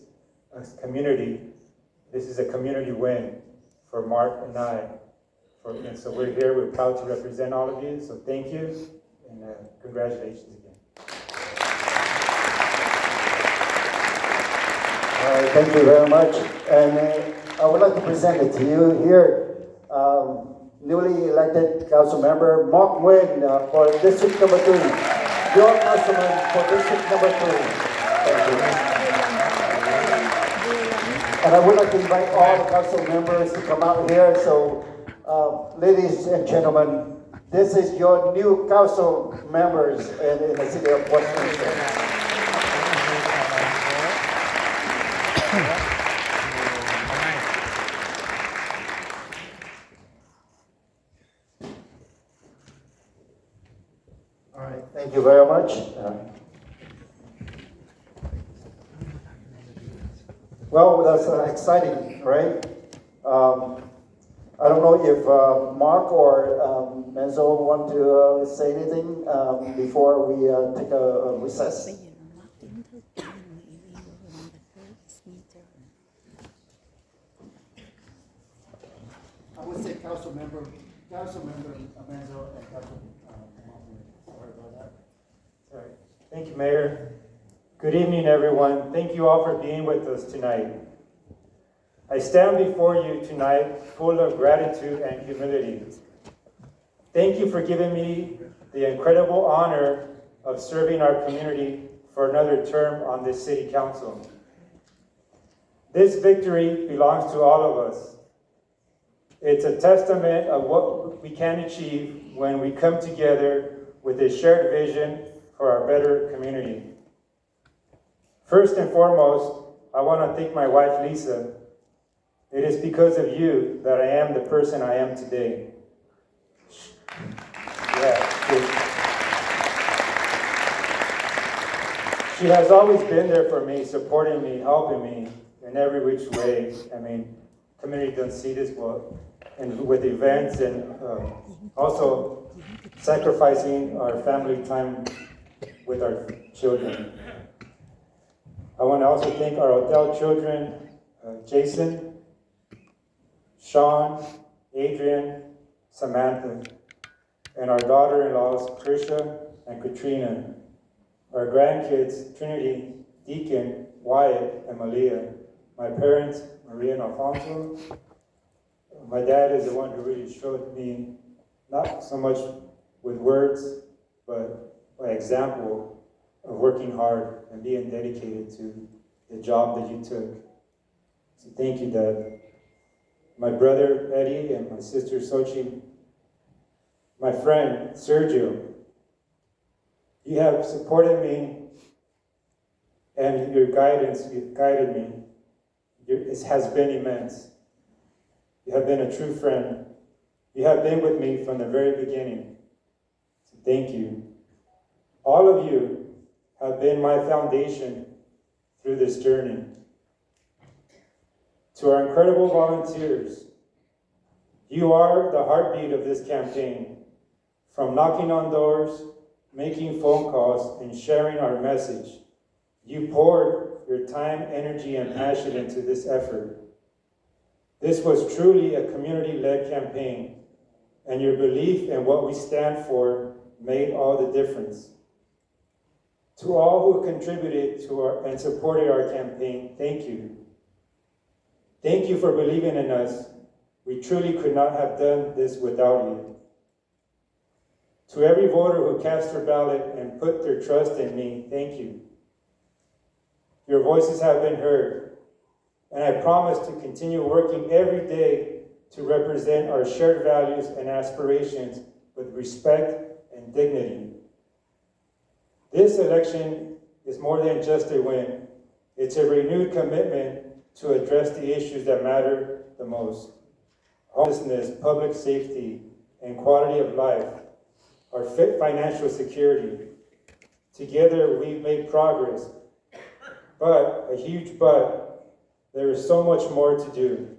a community. This is a community win for Mark and I. And so we're here, we're proud to represent all of you, so thank you, and congratulations again. All right, thank you very much. And I would like to present it to you here, newly elected council member Mark Nguyen for District Number 3. Your councilman for District Number 3. Thank you. And I would like to invite all the council members to come out here. So, ladies and gentlemen, this is your new council members in the city of Westminster. All right, thank you very much. Well, that's exciting, right? I don't know if Mark or Menzo want to say anything before we take a recess. I would say Council Member Menzo and Council. Sorry about that. All right. Thank you, Mayor. Good evening, everyone. Thank you all for being with us tonight. I stand before you tonight full of gratitude and humility. Thank you for giving me the incredible honor of serving our community for another term on this city council. This victory belongs to all of us. It's a testament of what we can achieve when we come together with a shared vision for our better community. First and foremost, I want to thank my wife, Lisa. It is because of you that I am the person I am today. She has always been there for me, supporting me, helping me in every which way. I mean, community doesn't see this well, and with events, and also sacrificing our family time with our children. I want to also thank our adult children, Jason, Sean, Adrian, Samantha, and our daughter-in-laws, Krisha and Katrina, our grandkids, Trinity, Deacon, Wyatt, and Malia, my parents, Maria and Alfonso. My dad is the one who really showed me, not so much with words, but by example of working hard and being dedicated to the job that you took. So thank you, Dad. My brother, Eddie, and my sister, Sochi. My friend, Sergio. You have supported me, and your guidance, you've guided me. It has been immense. You have been a true friend. You have been with me from the very beginning. So thank you. All of you have been my foundation through this journey. To our incredible volunteers, you are the heartbeat of this campaign. From knocking on doors, making phone calls, and sharing our message, you poured your time, energy, and passion into this effort. This was truly a community-led campaign, and your belief in what we stand for made all the difference. To all who contributed to and supported our campaign, thank you. Thank you for believing in us. We truly could not have done this without you. To every voter who cast their ballot and put their trust in me, thank you. Your voices have been heard, and I promise to continue working every day to represent our shared values and aspirations with respect and dignity. This election is more than just a win. It's a renewed commitment to address the issues that matter the most. Homelessness, public safety, and quality of life, our financial security. Together, we've made progress, but, a huge but, there is so much more to do.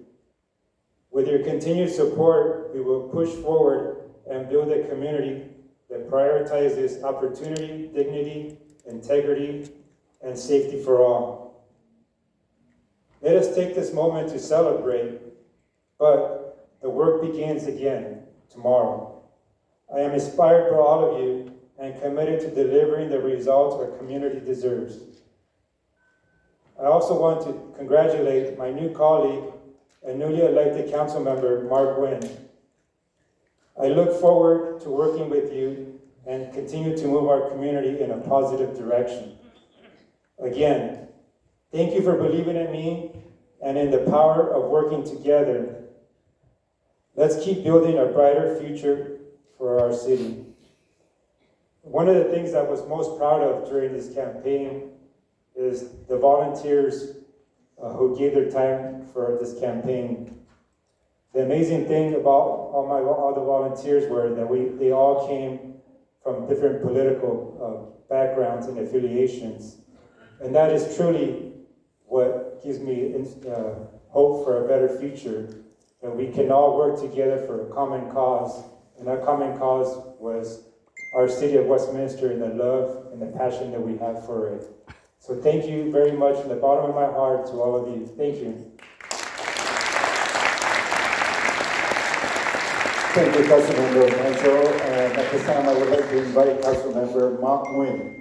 With your continued support, we will push forward and build a community that prioritizes opportunity, dignity, integrity, and safety for all. Let us take this moment to celebrate, but the work begins again tomorrow. I am inspired by all of you and committed to delivering the results our community deserves. I also want to congratulate my new colleague and newly elected council member, Mark Vien. I look forward to working with you and continue to move our community in a positive direction. Again, thank you for believing in me and in the power of working together. Let's keep building a brighter future for our city. One of the things I was most proud of during this campaign is the volunteers who gave their time for this campaign. The amazing thing about all the volunteers were that they all came from different political backgrounds and affiliations. And that is truly what gives me hope for a better future, that we can all work together for a common cause. And that common cause was our city of Westminster and the love and the passion that we have for it. So thank you very much from the bottom of my heart to all of you. Thank you. Thank you, Councilmember Manzo. And at this time, I would like to invite Councilmember Mark Vien.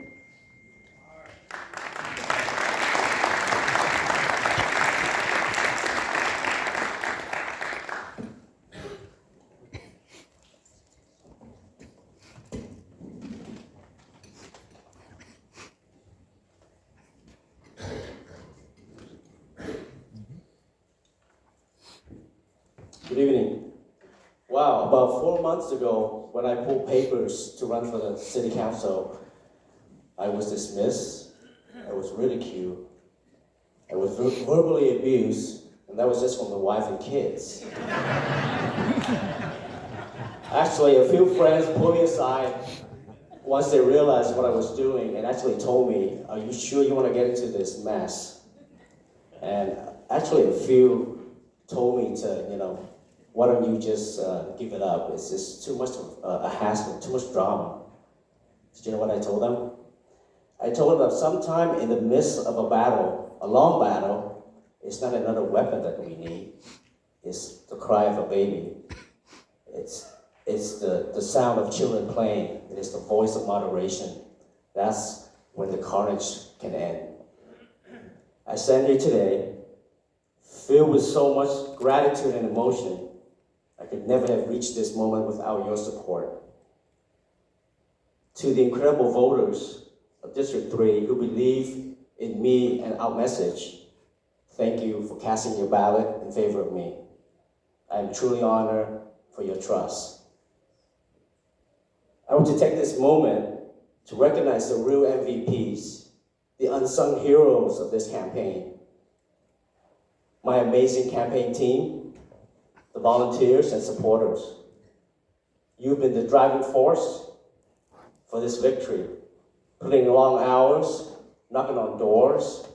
Good evening. Wow, about 4 months ago, when I pulled papers to run for the city council, I was dismissed, I was ridiculed, I was verbally abused, and that was just from the wife and kids. Actually, a few friends pulled me aside once they realized what I was doing and actually told me, "Are you sure you want to get into this mess?" And actually a few told me to, why don't you just give it up? It's just too much of a hassle, too much drama. Did you know what I told them? I told them that sometime in the midst of a battle, a long battle, it's not another weapon that we need. It's the cry of a baby. It's the sound of children playing. It is the voice of moderation. That's when the carnage can end. I stand here today filled with so much gratitude and emotion. I could never have reached this moment without your support. To the incredible voters of District 3 who believe in me and our message, thank you for casting your ballot in favor of me. I am truly honored for your trust. I want to take this moment to recognize the real MVPs, the unsung heroes of this campaign. My amazing campaign team, the volunteers and supporters. You've been the driving force for this victory, putting in long hours, knocking on doors,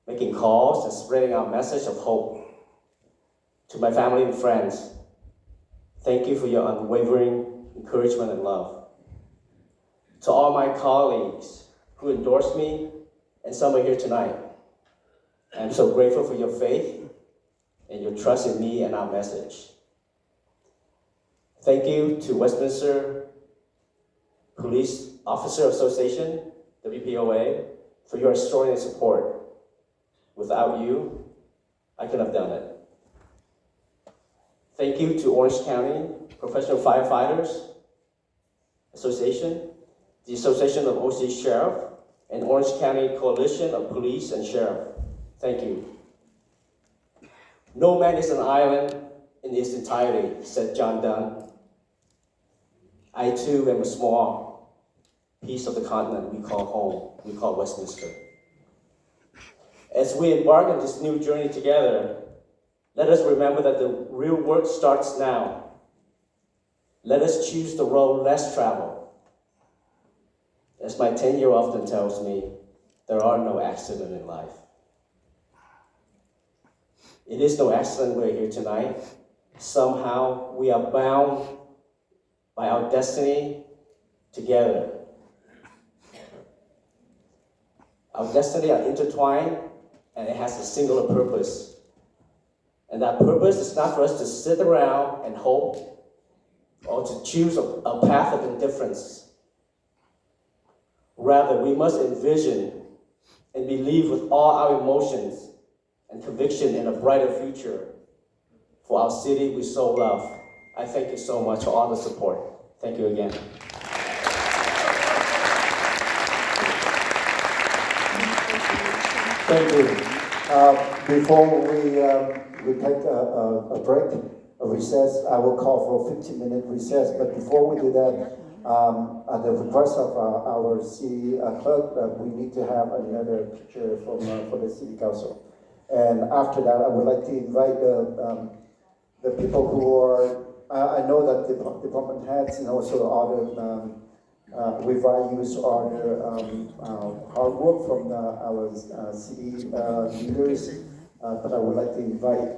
making calls, and spreading our message of hope. To my family and friends, thank you for your unwavering encouragement and love. To all my colleagues who endorsed me, and some are here tonight, I'm so grateful for your faith and your trust in me and our message. Thank you to Westminster Police Officer Association, WPOA, for your extraordinary support. Without you, I couldn't have done it. Thank you to Orange County Professional Firefighters Association, the Association of OC Sheriff, and Orange County Coalition of Police and Sheriff. Thank you. No man is an island in its entirety, said John Donne. I too am a small piece of the continent we call home, we call Westminster. As we embark on this new journey together, let us remember that the real work starts now. Let us choose the road less traveled. As my 10-year often tells me, there are no accidents in life. It is no accident we're here tonight. Somehow we are bound by our destiny together. Our destiny are intertwined, and it has a singular purpose. And that purpose is not for us to sit around and hope or to choose a path of indifference. Rather, we must envision and believe with all our emotions and conviction in a brighter future for our city we so love. I thank you so much for all the support. Thank you again. Thank you. Before we take a break, a recess, I will call for a 15-minute recess. But before we do that, at the request of our city clerk, we need to have another picture for the city council. And after that, I would like to invite the people who are, I know that the department heads and also other we values all the hard work from our city leaders, but I would like to invite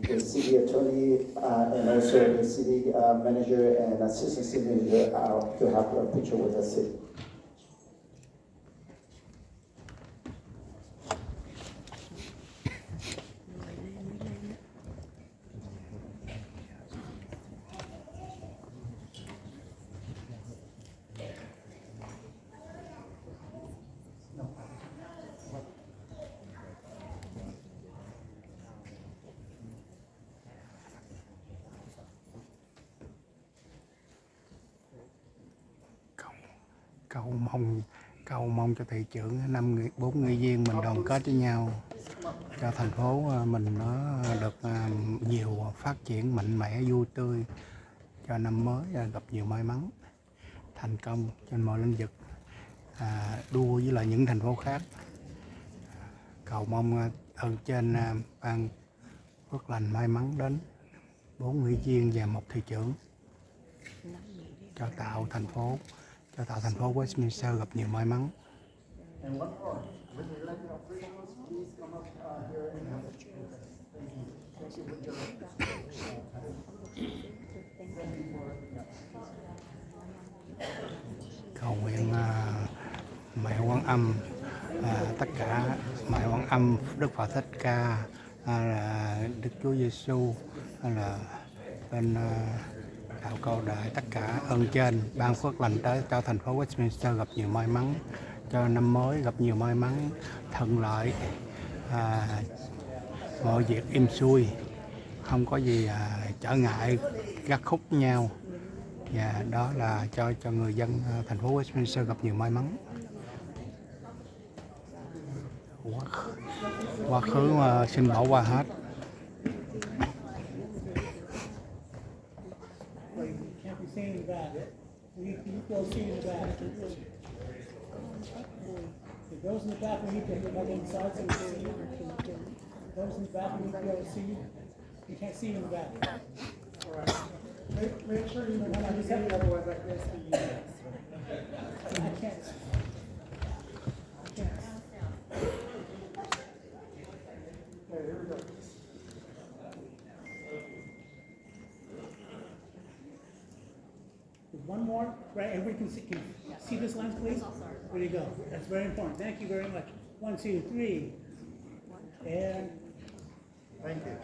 the city attorney and also the city manager and assistant city manager out to have a picture with us. Cầu mong cho thị trưởng 4 nghị viên mình đoàn kết với nhau, cho thành phố mình nó được nhiều phát triển mạnh mẽ, vui tươi, cho năm mới gặp nhiều may mắn, thành công trên mọi lĩnh vực, đua với lại những thành phố khác. Cầu mong ơn trên ban phước lành may mắn đến 4 nghị viên và 1 thị trưởng, cho tạo thành phố Westminster gặp nhiều may mắn. Cầu nguyện Mẹ Quan Âm, tất cả Mẹ Quan Âm, Đức Phật Thích Ca, Đức Chúa Giêsu, là bên đạo Cầu Đại, tất cả ơn trên ban phước lành tới cho thành phố Westminster gặp nhiều may mắn, cho năm mới gặp nhiều may mắn, thuận lợi, mọi việc êm xuôi, không có gì trở ngại gắt khúc với nhau, và đó là cho người dân thành phố Westminster gặp nhiều may mắn. Quá khứ xin bỏ qua hết. Those in the back, we need to get back inside so we can see you. Those in the back, we need to be able to see you. You can't see you in the back. All right. Make sure you know how to see you, otherwise I can't see you. I can't. Okay, here we go. One more, right? Everybody can see this lens, please? There you go. That's very important. Thank you very much. 1, 2, 3. And thank you.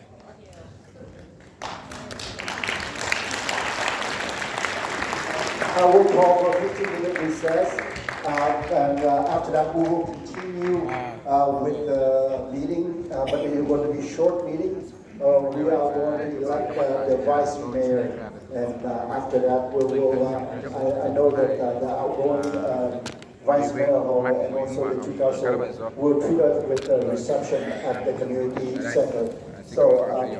I will call for a 15-minute recess, and after that we will continue with the meeting, but it is going to be a short meeting. We are going to elect the vice mayor, and after that we will, I know that the outgoing vice mayor and also the 2000 will treat us with a reception at the community center. So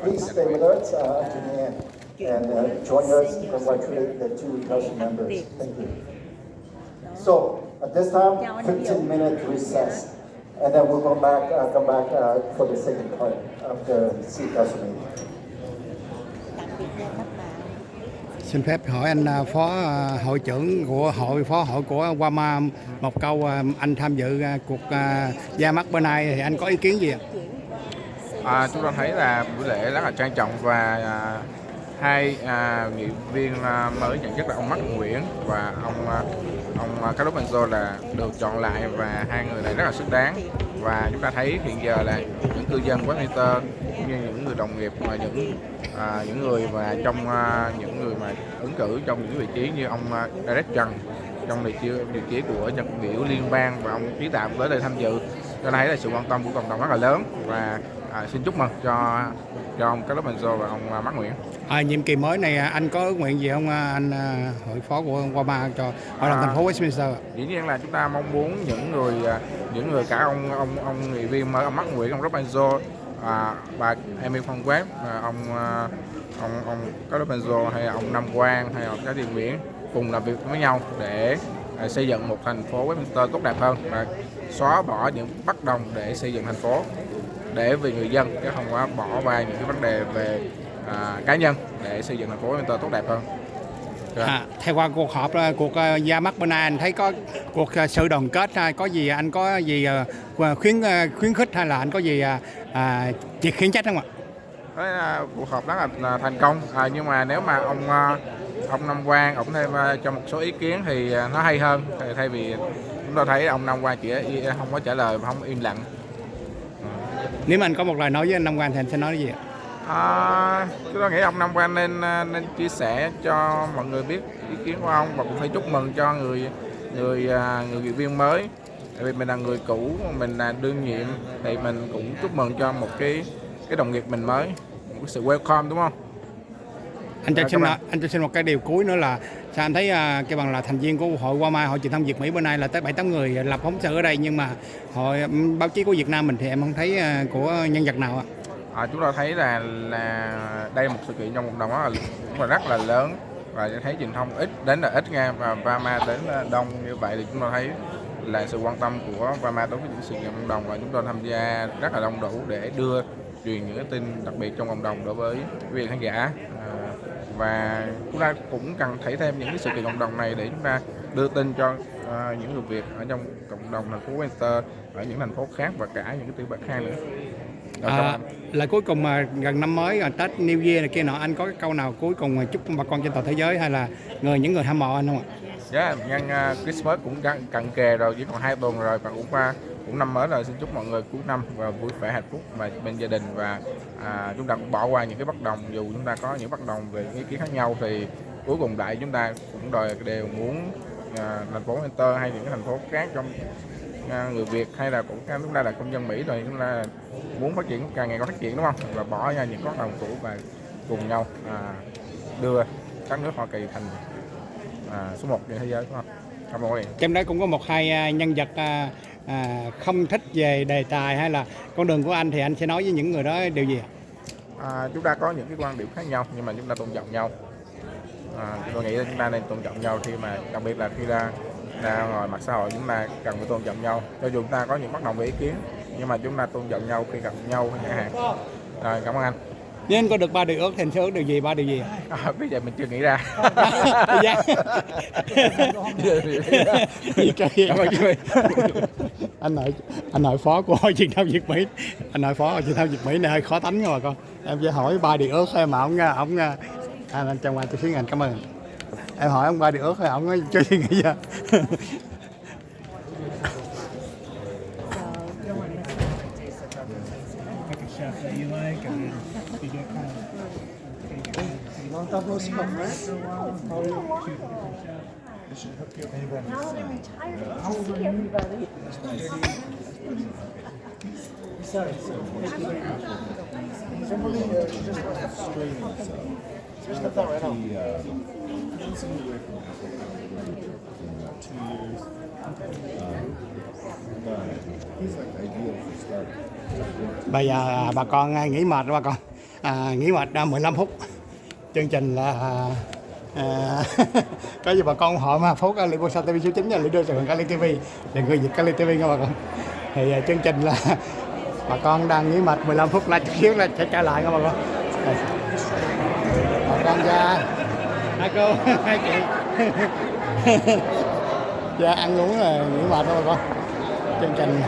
please stay with us to the end and join us to congratulate the two council members. Thank you. So at this time, 15-minute recess, and then we'll come back for the second part of the city council meeting. Xin phép hỏi anh phó hội trưởng của phó hội của Guama một câu, anh tham dự cuộc ra mắt bữa nay thì anh có ý kiến gì ạ? Chúng ta thấy là buổi lễ rất là trang trọng và hai nghị viên mới nhận chức là ông Mắc Nguyễn và ông Carlos Benzo là được chọn lại, và hai người này rất là xứng đáng. Và chúng ta thấy hiện giờ là những cư dân Westminster cũng như những người đồng nghiệp và những người mà trong những người mà ứng cử trong những vị trí như ông Derek Trần trong vị trí của Nhật biểu liên bang và ông Trí Tạo tới đây tham dự, cho thấy là sự quan tâm của cộng đồng rất là lớn. Và xin chúc mừng cho ông Carlos Benzo và ông Mắc Nguyễn. Nhiệm kỳ mới này anh có ước nguyện gì không anh hội phó của Guama cho hội đồng thành phố Westminster? Dĩ nhiên là chúng ta mong muốn những người cả ông nghị viên mới, ông Mắc Nguyễn, ông Benzo, bà Amy Phong Quét, ông Carlos Benzo hay ông Nam Quang hay ông Cá Tiền Nguyễn cùng làm việc với nhau để xây dựng một thành phố Westminster tốt đẹp hơn và xóa bỏ những bất đồng để xây dựng thành phố để vì người dân, chứ không có bỏ qua những cái vấn đề về cá nhân để xây dựng thành phố Westminster tốt đẹp hơn. Theo qua cuộc họp, cuộc ra mắt bữa nay anh thấy có cuộc sự đoàn kết, có gì anh có gì khuyến khích hay là anh có gì chỉ khiển trách không ạ? Cuộc họp rất là thành công, nhưng mà nếu mà ông Nam Quang ông thêm cho một số ý kiến thì nó hay hơn, thay vì chúng ta thấy ông Nam Quang chỉ không có trả lời và không im lặng. Nếu mà anh có một lời nói với anh Nam Quang thì anh sẽ nói gì ạ? Chúng tôi nghĩ ông Nam Quang nên chia sẻ cho mọi người biết ý kiến của ông, và cũng phải chúc mừng cho người nghị viên mới. Tại vì mình là người cũ, mình là đương nhiệm thì mình cũng chúc mừng cho một cái đồng nghiệp mình mới, một cái sự welcome, đúng không? Anh cho xin một cái điều cuối nữa là sao anh thấy cái bằng là thành viên của hội Guama, hội truyền thông Việt Mỹ bữa nay là tới 7-8 người lập phóng sự ở đây, nhưng mà hội báo chí của Việt Nam mình thì em không thấy của nhân vật nào ạ. Chúng ta thấy là đây là một sự kiện trong cộng đồng rất là lớn, và thấy truyền thông đến là ít nghe, và Guama đến là đông như vậy thì chúng ta thấy là sự quan tâm của Guama đối với những sự kiện cộng đồng, và chúng tôi tham gia rất là đông đủ để đưa truyền những cái tin đặc biệt trong cộng đồng đối với quý vị khán giả. Và chúng ta cũng cần thấy thêm những cái sự kiện cộng đồng này để chúng ta đưa tin cho những người Việt ở trong cộng đồng thành phố Westminster, ở những thành phố khác và cả những cái tiểu bang khác nữa. Là cuối cùng mà gần năm mới, Tết New Year này kia nọ, anh có cái câu nào cuối cùng chúc bà con trên toàn thế giới hay là những người hâm mộ anh không ạ? Dạ, nhân Christmas cũng cận kề rồi, chỉ còn 2 tuần rồi, và cũng năm mới rồi. Xin chúc mọi người cuối năm và vui vẻ hạnh phúc và bên gia đình, và chúng ta cũng bỏ qua những cái bất đồng, dù chúng ta có những bất đồng về ý kiến khác nhau thì cuối cùng lại chúng ta cũng đều muốn thành phố Westminster hay những cái thành phố khác trong người Việt hay là cũng chúng ta là công dân Mỹ rồi, chúng ta muốn phát triển càng ngày càng phát triển, đúng không? Và bỏ ra những bất đồng cũ và cùng nhau đưa các nước Hoa Kỳ thành số 1 trên thế giới, đúng không? Trong đó cũng có một hai nhân vật không thích về đề tài hay là con đường của anh, thì anh sẽ nói với những người đó điều gì? Chúng ta có những cái quan điểm khác nhau nhưng mà chúng ta tôn trọng nhau. Tôi nghĩ là chúng ta nên tôn trọng nhau, khi mà đặc biệt là khi ra ngoài mặt xã hội chúng ta cần phải tôn trọng nhau, cho dù chúng ta có những bất đồng về ý kiến nhưng mà chúng ta tôn trọng nhau khi gặp nhau chẳng hạn. Rồi, cảm ơn anh. Nếu anh có được 3 điều ước thì anh sẽ ước điều gì, 3 điều gì? Bây giờ mình chưa nghĩ ra. Anh nội phó của hội truyền thông Việt Mỹ, anh nội phó hội truyền thông Việt Mỹ này hơi khó tánh nha bà con. Em chỉ hỏi 3 điều ước thôi mà ông anh trong anh tôi anh cảm ơn. Em hỏi ông 3 điều ước thôi, ông nói cho suy nghĩ ra. Long time no smoke, right? How are you? Now they retired, I get to see everybody. Sorry, Kimberly, she just wants to stream, so just step out right now. He's like ideal for starting. Bây giờ bà con nghỉ mệt rồi bà con. Nghỉ mệt 15 phút. Chương trình là có gì bà con ủng hộ mà Phúc Liposa TV số 9 là leader Sài Gòn Cali TV là người Việt Cali TV nha bà con. Thì chương trình là bà con đang nghỉ mệt 15 phút là chút xíu là sẽ trở lại nha bà con. Đây. Bà con ra hai cô hai chị ra ăn uống là nghỉ mệt thôi bà con. Chương trình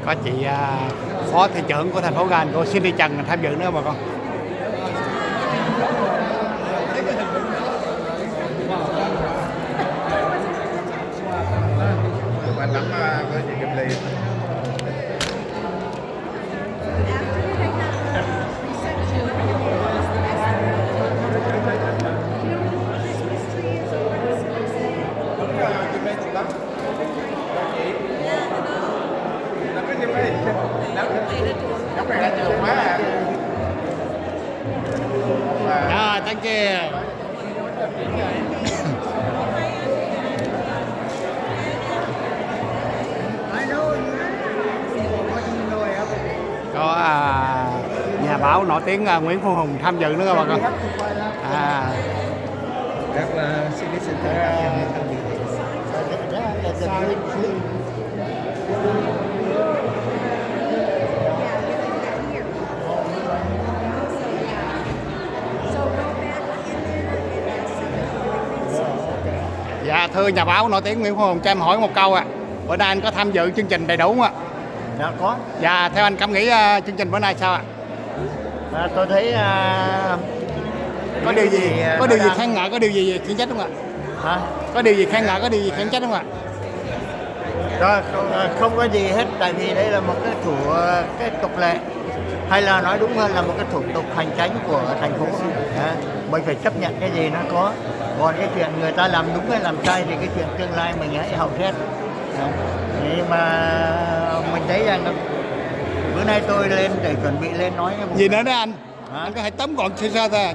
có chị phó thị trưởng của thành phố Gan, cô Cindy Trần tham dự nữa bà con. Anh lắm với chị Kim Ly. Thank you. Có nhà báo nổi tiếng Nguyễn Phương Hùng tham dự nữa bà con. Các citizen tham dự. Dạ thưa nhà báo nổi tiếng Nguyễn Phương Hùng, cho em hỏi một câu ạ. Bữa nay anh có tham dự chương trình đầy đủ không ạ? Dạ có. Dạ theo anh cảm nghĩ chương trình bữa nay sao ạ? Tôi thấy có điều gì khen ngợi, có điều gì khiển trách không ạ? Hả? Có điều gì khen ngợi, có điều gì khiển trách không ạ? Rồi, không có gì hết, tại vì đây là một cái tục lệ, hay là nói đúng hơn là một cái thủ tục hành chính của thành phố. Mình phải chấp nhận cái gì nó có. Còn cái chuyện người ta làm đúng hay làm sai thì cái chuyện tương lai mình hãy hậu xét. Nhưng mà mình thấy rằng bữa nay tôi lên để chuẩn bị lên nói cái vụ gì nữa đó anh? Anh có thể tóm gọn sơ sơ thôi.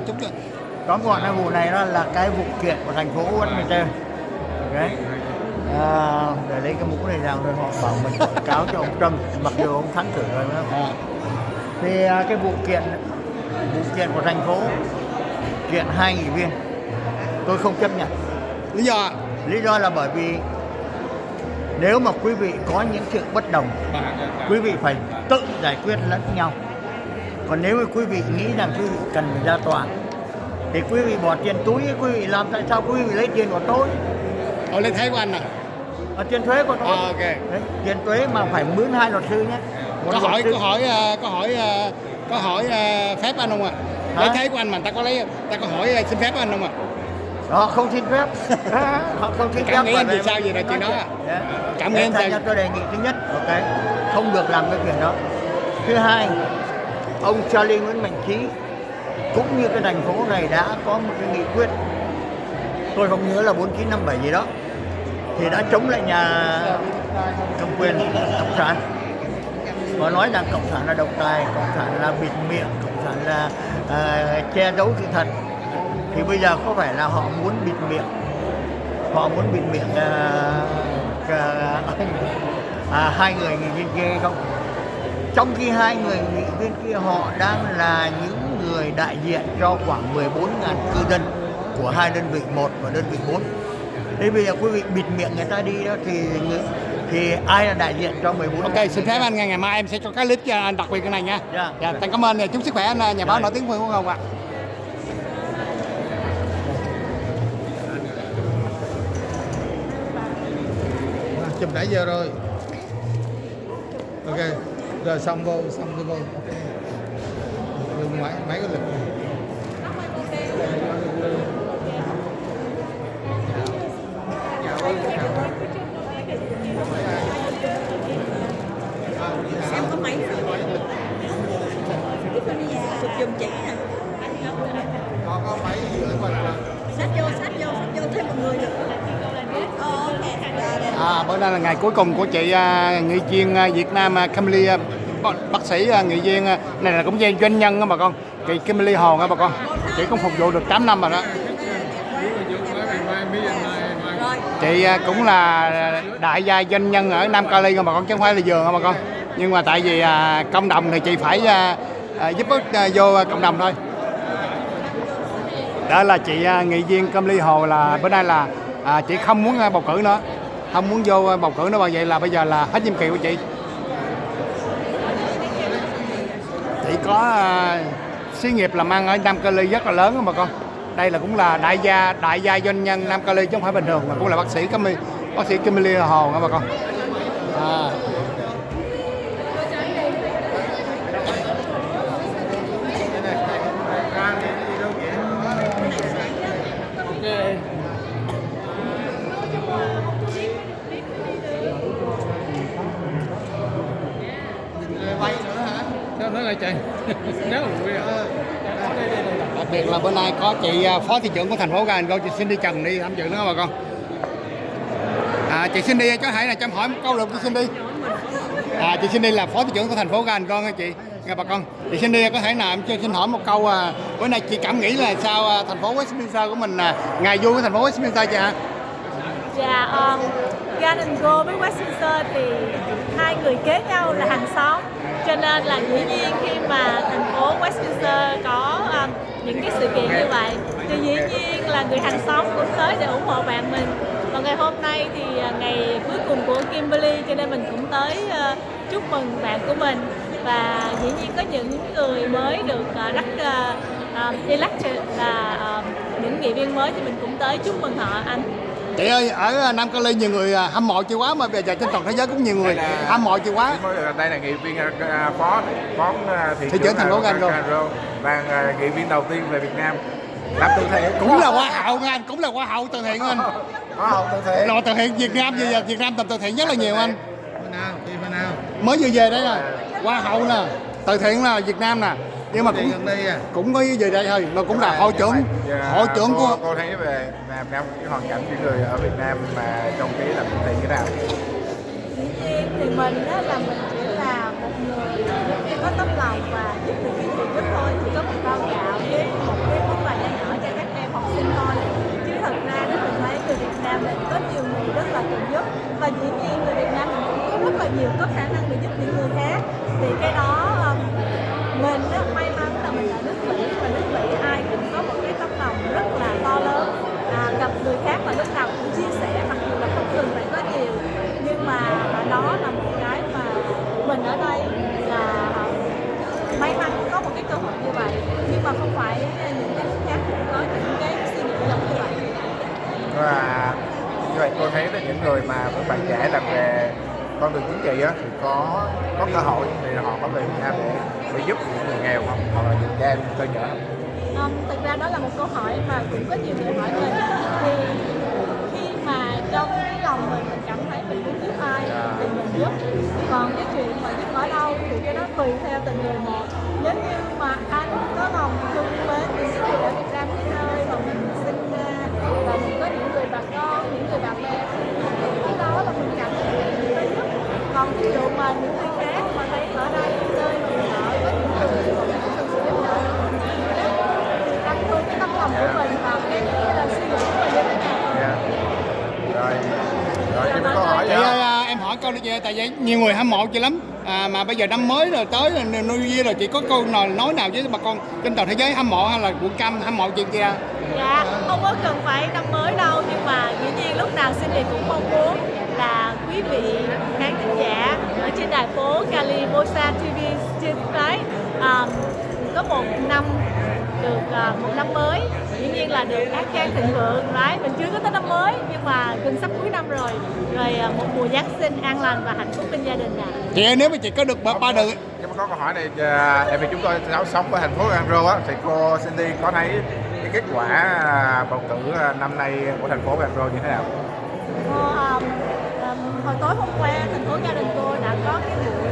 Tóm gọn cái vụ này đó là cái vụ kiện của thành phố Westminster. Okay. Để lấy cái mũ này ra rồi họ bảo mình quảng cáo cho ông Trump, mặc dù ông thắng cử rồi đó. Thì cái vụ kiện của thành phố kiện 2 nghị viên tôi không chấp nhận. Lý do là bởi vì nếu mà quý vị có những chuyện bất đồng, quý vị phải tự giải quyết lẫn nhau. Còn nếu mà quý vị nghĩ rằng quý vị cần phải ra tòa thì quý vị bỏ tiền túi, quý vị làm tại sao quý vị lấy tiền của tôi? Lấy thuế của anh à? Tiền thuế của tôi. Okay. Đấy, tiền thuế mà phải mướn 2 luật sư nhé. Có hỏi phép anh không ạ? Lấy thuế của anh mà ta có hỏi xin phép anh không ạ? Họ không xin phép. Họ không xin phép. Cảm nghĩ anh vì sao vậy là chuyện đó? Cảm nghĩ anh sao? Tôi đề nghị thứ nhất, không được làm cái chuyện đó. Thứ hai, ông Charlie Nguyễn Mạnh Trí cũng như cái thành phố này đã có một cái nghị quyết, tôi không nhớ là 4957 gì đó, thì đã chống lại nhà cầm quyền cộng sản và nói rằng cộng sản là độc tài, cộng sản là bịt miệng, cộng sản là che giấu sự thật. Thì bây giờ có phải là họ muốn bịt miệng hai người nghị viên kia không? Trong khi hai người nghị viên kia họ đang là những người đại diện cho khoảng 14.000 cư dân của hai đơn vị 1 và đơn vị 4. Thế bây giờ quý vị bịt miệng người ta đi đó thì ai là đại diện cho 14. Ok, xin phép anh ngày mai em sẽ cho cái clip cho anh đặc biệt cái này nha. Dạ, cảm ơn, chúc sức khỏe anh nhà báo nổi tiếng Phương Hồng ạ. Chụp nãy giờ rồi. Ok, rồi xong vô. Ok. Dùng máy cái lực. Em có máy rồi. Chụp giùm chị nè. Có máy gì ở ngoài là Sách vô thêm một người nữa. bữa nay là ngày cuối cùng của chị nghị viên Việt Nam Kimberly, bác sĩ nghị viên này là cũng doanh nhân đó bà con. Chị Kimberly Hồ đó bà con. Chị cũng phục vụ được 8 năm rồi đó. Chị cũng là đại gia doanh nhân ở Nam Cali bà con, chứ không phải là vườn bà con. Nhưng mà tại vì cộng đồng thì chị phải giúp ích vô cộng đồng thôi. Đó là chị nghị viên Kimberly Hồ, là bữa nay là chị không muốn bầu cử nữa, không muốn vô bầu cử nữa, bởi vậy là bây giờ là hết nhiệm kỳ của chị. Chị có xí nghiệp làm ăn ở Nam Cali rất là lớn đó bà con. Đây là cũng là đại gia doanh nhân Nam Cali chứ không phải bình thường, mà cũng là bác sĩ Kimberly Hồ đó bà con. Quay nữa hả? Sao nói lại chị? Nếu đặc biệt là bữa nay có chị phó thị trưởng của thành phố Gan, chị Cindy Trần đi tham dự nữa bà con. Chị Cindy có thể là cho em hỏi một câu được chị Cindy. Chị Cindy là phó thị trưởng của thành phố Gan con chị nghe bà con. Chị Cindy có thể nào em cho xin hỏi một câu, bữa nay chị cảm nghĩ là sao thành phố Westminster của mình, ngày vui của thành phố Westminster chị hả? Dạ, Gan and Go với Westminster thì hai người kế nhau là hàng xóm, cho nên là dĩ nhiên khi mà thành phố Westminster có những cái sự kiện như vậy thì dĩ nhiên là người hàng xóm cũng tới để ủng hộ bạn mình. Và ngày hôm nay thì ngày cuối cùng của Kimberly, cho nên mình cũng tới chúc mừng bạn của mình. Và dĩ nhiên có những người mới được elected là những nghị viên mới thì mình cũng tới chúc mừng họ anh. Chị ơi, ở Nam Cali nhiều người hâm mộ chị quá, mà bây giờ trên toàn thế giới cũng nhiều người hâm mộ chị quá. Đây là nghị viên phó thị trưởng thành phố Gan và nghị viên đầu tiên về Việt Nam làm từ thiện. Cũng là hoa hậu nha anh, cũng là hoa hậu từ thiện anh. Hoa hậu từ thiện. Lò từ thiện Việt Nam, giờ Việt Nam từ thiện rất là nhiều anh. Mới vừa về đây nè, hoa hậu nè, từ thiện là Việt Nam nè. Nhưng mà cũng có về đây thôi, mà cũng là hội trưởng của. Cô thấy về Việt Nam cái hoàn cảnh những người ở Việt Nam mà trong cái làm từ thiện thế nào? Dĩ nhiên thì mình là mình chỉ là một người có tấm lòng và giúp được cái gì giúp thôi, chỉ có một bao gạo với một cái món quà nhỏ nhỏ cho các em học sinh thôi. Chứ thật ra đó mình thấy người Việt Nam mình có nhiều người rất là cần giúp, và dĩ nhiên người Việt Nam mình cũng có rất là nhiều có khả năng để giúp những người khác. Thì cái đó mình may mắn là mình ở nước Mỹ, và nước Mỹ ai cũng có một cái tấm lòng rất là to lớn, gặp người khác và lúc nào cũng chia sẻ, mặc dù là không cần phải có nhiều, nhưng mà đó là một cái mà mình ở đây là may mắn có một cái cơ hội như vậy, nhưng mà không phải những cái nước khác cũng có những cái suy nghĩ giống như vậy. Và như vậy tôi thấy là những người mà các bạn trẻ làm về con đường chính trị á, thì có cơ hội thì họ có về Việt Nam để giúp những người nghèo không, hoặc là những em cơ nhở không? Thực ra đó là một câu hỏi mà cũng có nhiều người hỏi mình. Thì khi mà trong cái lòng mình cảm thấy mình muốn giúp ai thì mình giúp. Còn cái chuyện mà giúp ở đâu thì cái đó tùy theo từng người một. Nếu như mà anh có lòng thương mến những người ở Việt Nam cái nơi mà mình sinh ra, và mình có những người bà con, những người bạn bè, cái đó là mình cảm thấy mình phải giúp. Còn ví dụ mà những người khác mà thấy ở đây nơi mà mình ở có những người mà mình cần sự giúp đỡ, thì anh thương cái tâm lòng của mình và cái suy nghĩ của mình như thế nào. Rồi em có hỏi chị ơi, em hỏi câu này chị, tại vì nhiều người hâm mộ chị lắm, mà bây giờ năm mới rồi tới rồi New Year rồi, chị có câu nói nào với bà con trên toàn thế giới hâm mộ, hay là quận Cam hâm mộ chị kia? Dạ, không có cần phải năm mới đâu, nhưng mà dĩ nhiên lúc nào Cindy cũng mong muốn là quý vị khán thính giả ở trên đài phố Calibosa TV trên đấy có một năm được một năm mới, dĩ nhiên là được an khang thịnh vượng. Đấy, mình chưa có tới năm mới nhưng mà gần sắp cuối năm rồi, một mùa Giáng sinh an lành và hạnh phúc bên gia đình ạ. Chị ơi, nếu mà chị có được ba được. Nhưng mà có câu hỏi này, tại vì chúng tôi sống ở thành phố Andro á, thì cô Cindy có thấy cái kết quả bầu cử năm nay của thành phố Andro như thế nào? Hồi tối hôm qua, thành phố gia đình cô đã có cái buổi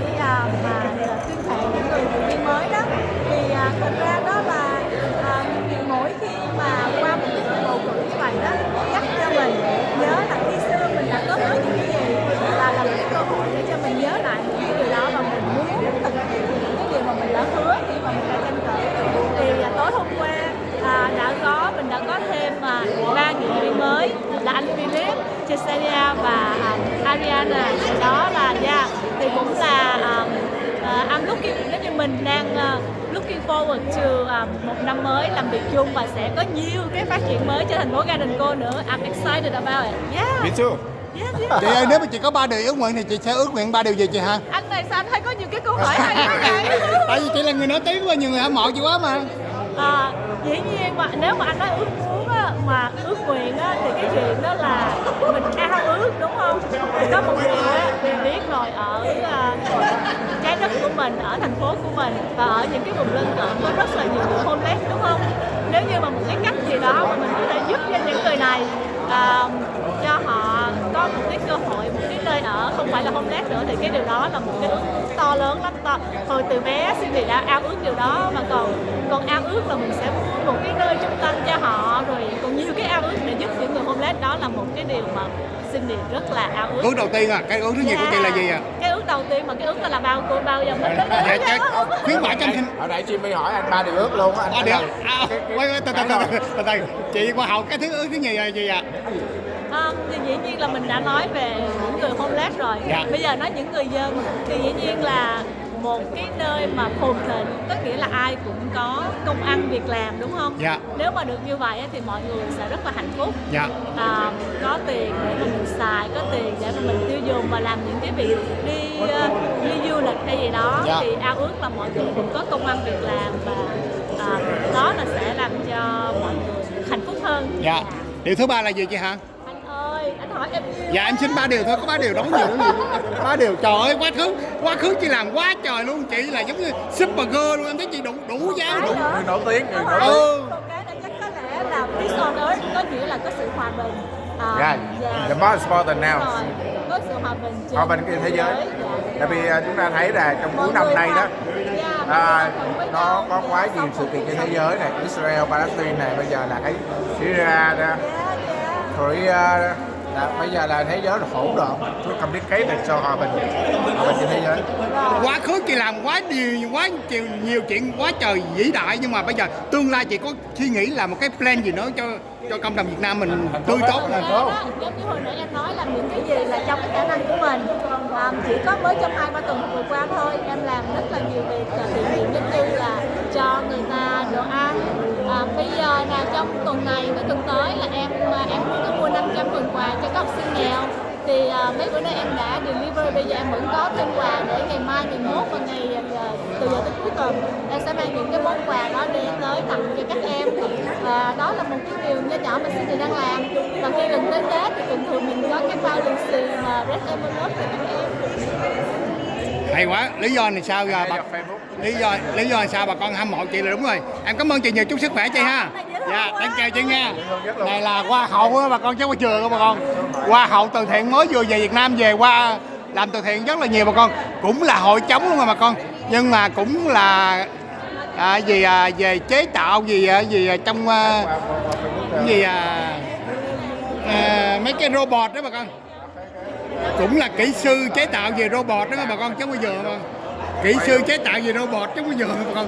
mà tuyên thệ những người hội viên mới đó. Thì thật ra đó là mỗi khi mà qua một cái cuộc bầu cử như vậy đó, nhắc cho mình nhớ là khi xưa mình đã có hứa những cái gì, là một cái cơ hội để cho mình nhớ lại những cái điều đó và mình muốn thực hiện những cái điều mà mình đã hứa khi mà mình đã tranh cử. Thì tối hôm qua mình đã có thêm 3 nghị viên mới là anh Philip, Chesenia và Ariana. Đó là thì cũng là I'm looking, nếu như mình đang looking forward to một năm mới làm việc chung và sẽ có nhiều cái phát triển mới cho thành phố Garden cô nữa. I'm excited about it. Yeah. Me too. Yes. Chị ơi, nếu mà chị có 3 điều ước nguyện thì chị sẽ ước nguyện 3 điều gì chị hả? Anh này sao anh thấy có nhiều cái câu hỏi hay quá vậy? Tại vì chị là người nổi tiếng và nhiều người hâm mộ chị quá mà. Dĩ nhiên mà nếu mà anh nói ước muốn á, mà ước nguyện á, thì cái chuyện đó là mình ao ước, đúng không? Có một điều á, mình biết rồi, ở trái đất của mình, ở thành phố của mình và ở những cái vùng lân cận có rất là nhiều người homeless, đúng không? Nếu như mà một cái cách gì đó mà mình có thể giúp cho những người này cho họ có một cái cơ hội, một cái nơi ở không phải là homeless nữa, thì cái điều đó là một cái ước muốn to lớn lắm. Hồi từ bé Cindy đã ao ước điều đó, và còn ao ước là mình sẽ mua một cái nơi trung tâm cho họ, rồi còn nhiều cái ao ước để giúp những người homeless. Đó là một cái điều mà Cindy rất là ao ước. Ước đầu tiên cái ước thứ nhì của chị là gì ạ? Cái ước đầu tiên mà cái ước đó là bao giờ mình khuyến mãi trong Ở nãy Jimmy hỏi anh 3 điều ước luôn á. Từ chị qua hậu cái ước thứ nhì là gì ạ? Thì dĩ nhiên là mình đã nói về những người homeless rồi. Bây giờ nói những người dân thì dĩ nhiên là một cái nơi mà phồn thịnh, có nghĩa là ai cũng có công ăn việc làm, đúng không? Nếu mà được như vậy thì mọi người sẽ rất là hạnh phúc. Có tiền để mà mình xài, có tiền để mà mình tiêu dùng và làm những cái việc đi du lịch hay gì đó. Thì ao ước là mọi người cũng có công ăn việc làm, và đó là sẽ làm cho mọi người hạnh phúc hơn. Điều thứ 3 là gì chị hả? Anh ơi, anh hỏi em yêu. Dạ em xin 3 điều thôi, có 3 điều đóng nhiều lắm. 3 điều, trời ơi, quá khứ chị làm quá trời luôn, chị là giống như super girl luôn, em thấy chị đủ giá đủ. Người nổi tiếng, Một cái này chắc có lẽ là peace on earth, có nghĩa là có sự hòa bình. The most important now. Có sự hòa bình trên thế giới. Tại vì chúng ta thấy là trong cuối năm nay đó, nó có quá nhiều sự kiện trên thế giới này, Israel, Palestine này, bây giờ là cái Syria đó, Korea đó. Bây giờ là thế giới là hỗn độn, complicated cho hòa bình trên thế giới. Quá khứ chị làm quá nhiều chuyện quá trời vĩ đại, nhưng mà bây giờ tương lai chị có suy nghĩ là một cái plan gì nữa cho cộng đồng Việt Nam mình tươi tốt hơn. Giống như hồi nãy em nói, làm những cái gì là trong cái khả năng của mình. Chỉ có mới trong 2-3 tuần vừa qua thôi, em làm rất là nhiều việc thiện nguyện, giống như là cho người ta đồ ăn. Bây giờ nào trong tuần này với tuần tới là em muốn có mua 500 phần quà cho các học sinh nghèo. Thì mấy bữa nay em đã deliver, bây giờ em vẫn có thêm quà để ngày mai, ngày mốt và ngày từ giờ tới cuối tuần em sẽ mang những cái món quà đó đi tới tặng cho các em. Và đó là một cái điều nhỏ nhỏ mà Cindy đang làm. Và khi gần tới Tết thì thường thường mình có cái bao lì xì mà red envelope cho các em. Hay quá, lý do này sao giờ lý do sao bà con hâm mộ chị là đúng rồi. Em cảm ơn chị nhiều, chúc sức khỏe chị ha. Dạ, thank chào chị nha. Này là hoa hậu á bà con, chứ không có trường không bà con. Hoa hậu từ thiện mới vừa về Việt Nam về qua làm từ thiện rất là nhiều bà con. Cũng là hội chống luôn mà bà con. Nhưng mà cũng là về chế tạo gì trong mấy cái robot đó bà con. Cũng là kỹ sư chế tạo về robot đó bà con, chứ không có vừa mà. Kỹ sư chế tạo về robot chứ không có vừa bà con.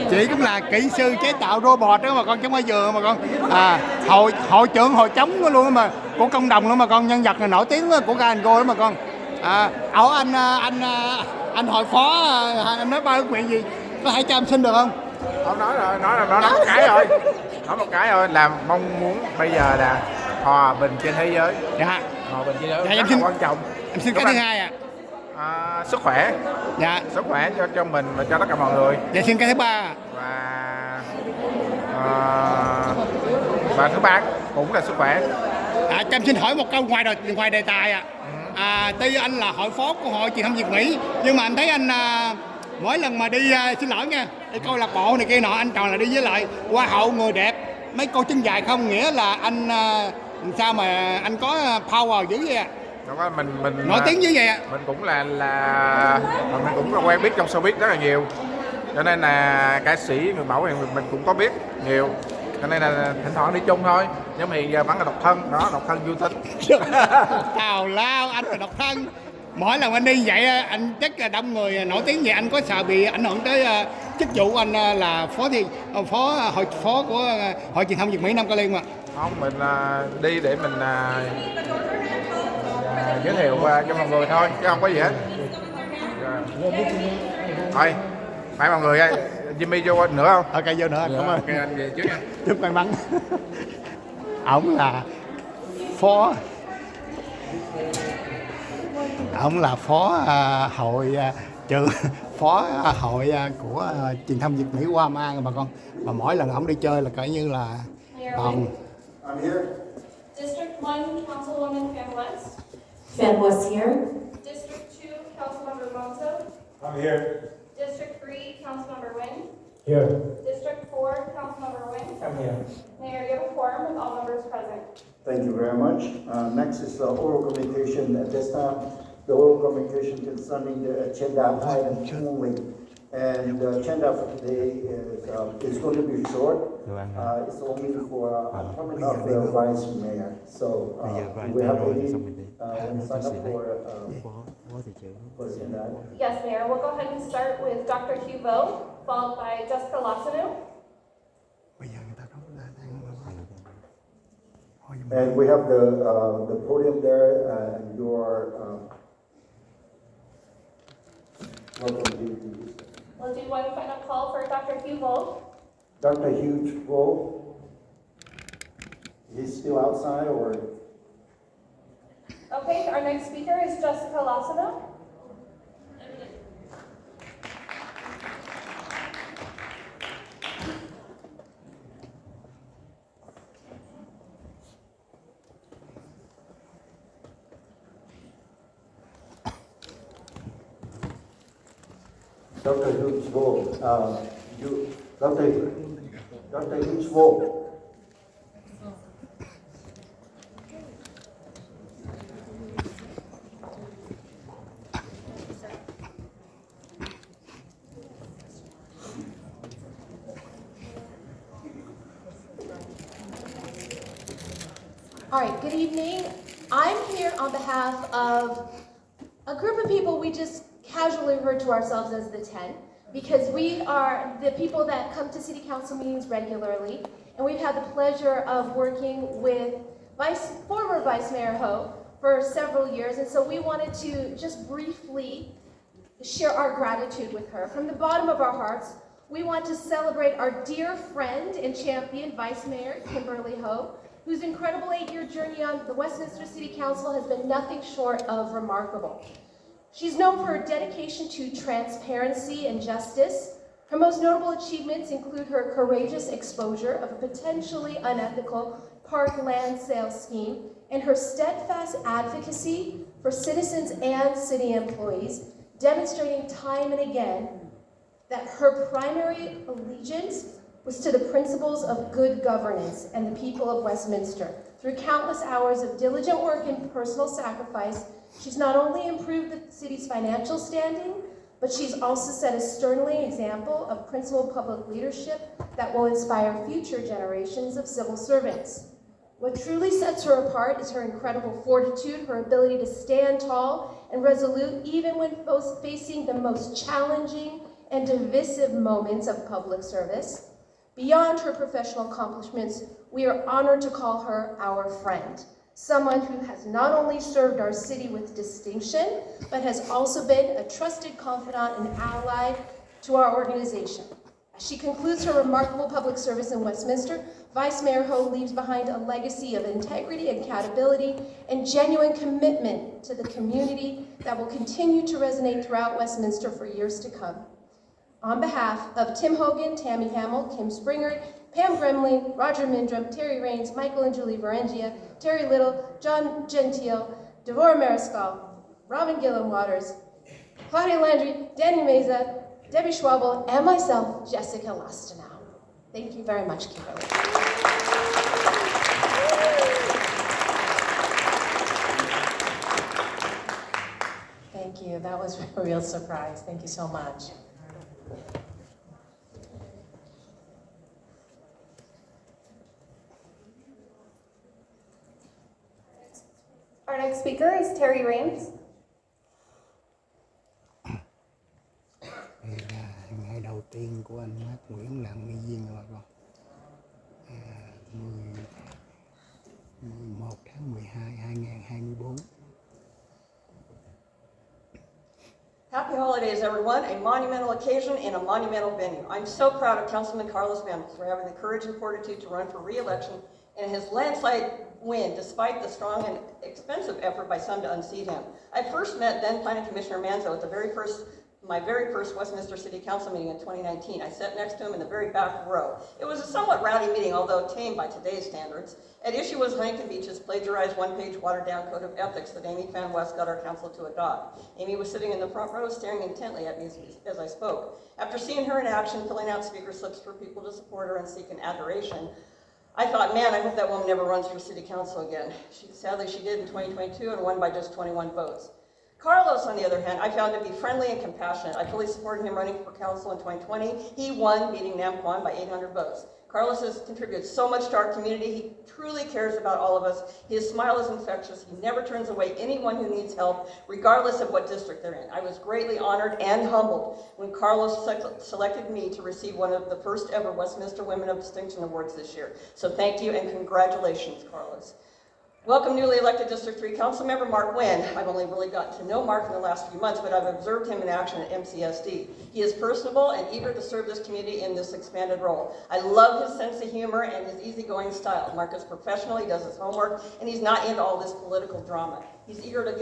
Chị cũng là kỹ sư chế tạo robot đó mà con, chứ không có vừa mà con. Hội trưởng hội chống luôn mà, của cộng đồng luôn mà con, nhân vật là nổi tiếng của Garden đó mà con. Anh hội phó, anh nói 3 ước nguyện gì có thể cho em xin được không? Không nói một cái thôi. Nói một cái thôi là mong muốn bây giờ là hòa bình trên thế giới. Dạ. Hòa bình trên thế giới Dạ, rất là quan trọng. Em xin cái thứ hai Sức khỏe. Dạ. Sức khỏe cho mình và cho tất cả mọi người. Dạ, xin cái thứ ba và thứ ba cũng là sức khỏe. Cho em xin hỏi một câu ngoài đề tài tuy anh là hội phó của hội truyền thông Việt Mỹ, nhưng mà anh thấy anh mỗi lần mà đi xin lỗi nha, đi câu lạc bộ này kia nọ, anh toàn là đi với lại hoa hậu người đẹp, mấy cô chân dài không, nghĩa là anh sao mà anh có power dữ vậy ạ? Mình nổi tiếng như vậy ạ? Mình cũng là mình cũng là quen biết trong showbiz rất là nhiều, cho nên là ca sĩ người mẫu thì mình cũng có biết nhiều, cho nên là thỉnh thoảng đi chung thôi, nhưng mà hiện giờ vẫn là độc thân đó, độc thân vui tính. Tào lao, anh là độc thân. Mỗi lần anh đi vậy anh chắc là đông người nổi tiếng vậy, anh có sợ bị ảnh hưởng tới chức vụ anh là phó của hội truyền thông Việt Mỹ Nam Ca Liên mà? Không, mình đi để mình giới thiệu cho mọi người thôi, chứ không có gì hết. Thôi, phải mọi người ơi, Jimmy vô nữa không? Ok, vô nữa, cảm ơn. Ok, anh về trước nha. Chúc may mắn. Ổng là phó hội phó hội của truyền thông Việt Mỹ qua Ma bà con, mà mỗi lần ổng đi chơi là cỡ như là toàn. District 1, Councilwoman Fan was here. District 2, Councilmember Monzo. I'm here. District 3, Councilmember Wynn. Here. District 4, Councilmember Wynn. I'm here. Mayor, you have a quorum with all members present. Thank you very much. Next is the oral communication. At this time, the oral communication concerning the agenda item only. And the agenda for today is going to be short. It's only for appointment of the vice mayor. So we have any sign up for the agenda item? Yes, Mayor. We'll go ahead and start with Dr. Hugh Vo, followed by Jessica Lassanu. And we have the podium there, and your welcome to We'll do one final call for Dr. Hugh Vo. Dr. Hugh Vo. He's still outside, or? Okay, our next speaker is Jessica Lassanu. Dr. Hughes Vo, Dr. Hughes Vo. All right, good evening. I'm here on behalf of a group of people we just casually refer to ourselves as the 10, because we are the people that come to city council meetings regularly, and we've had the pleasure of working with former Vice Mayor Ho for several years, and so we wanted to just briefly share our gratitude with her. From the bottom of our hearts, we want to celebrate our dear friend and champion, Vice Mayor Kimberly Ho, whose incredible 8-year journey on the Westminster City Council has been nothing short of remarkable. She's known for her dedication to transparency and justice. Her most notable achievements include her courageous exposure of a potentially unethical park land sales scheme and her steadfast advocacy for citizens and city employees, demonstrating time and again that her primary allegiance was to the principles of good governance and the people of Westminster. Through countless hours of diligent work and personal sacrifice, she's not only improved the city's financial standing, but she's also set a sternly example of principled public leadership that will inspire future generations of civil servants. What truly sets her apart is her incredible fortitude, her ability to stand tall and resolute even when facing the most challenging and divisive moments of public service. Beyond her professional accomplishments, we are honored to call her our friend, someone who has not only served our city with distinction, but has also been a trusted confidant and ally to our organization. A She concludes her remarkable public service in Westminster. Vice Mayor Ho leaves behind a legacy of integrity, accountability, and genuine commitment to the community that will continue to resonate throughout Westminster for years to come. On behalf of Tim Hogan, Tammy Hamill, Kim Springer, Pam Gremling, Roger Mindrum, Terry Raines, Michael and Julie Varengia, Terry Little, John Gentile, Devorah Mariscal, Robin Gillen Waters, Claudia Landry, Danny Meza, Debbie Schwabel, and myself, Jessica Lastenau. Thank you very much, Kimberly. Thank you. That was a real surprise. Thank you so much. Our next speaker is Terry Raines. Đây là ngày đầu tiên của anh Mark Nguyễn làm nghị viên rồi bà con. 11 tháng 12, 2024. Happy holidays, everyone. A monumental occasion and a monumental venue. I'm so proud of Councilman Carlos Vien for having the courage and fortitude to run for re-election and his landslide win despite the strong and expensive effort by some to unseat him. I first met then Planning Commissioner Manzo at my very first Westminster City Council meeting in 2019. I sat next to him in the very back row. It was a somewhat rowdy meeting, although tame by today's standards. At issue was Huntington Beach's plagiarized one-page watered-down code of ethics that Amy Fan West got our council to adopt. Amy was sitting in the front row, staring intently at me as I spoke. After seeing her in action, filling out speaker slips for people to support her and seek an adoration, I thought, man, I hope that woman never runs for city council again. Sadly, she did in 2022 and won by just 21 votes. Carlos, on the other hand, I found to be friendly and compassionate. I fully supported him running for council in 2020. He won, beating Nam Kwan by 800 votes. Carlos has contributed so much to our community. He truly cares about all of us. His smile is infectious. He never turns away anyone who needs help, regardless of what district they're in. I was greatly honored and humbled when Carlos selected me to receive one of the first ever Westminster Women of Distinction Awards this year. So thank you and congratulations, Carlos. Welcome newly elected District 3 Council Member Mark Wynn. I've only really gotten to know Mark in the last few months, but I've observed him in action at MCSD. He is personable and eager to serve this community in this expanded role. I love his sense of humor and his easygoing style. Mark is professional, he does his homework, and he's not into all this political drama. He's eager to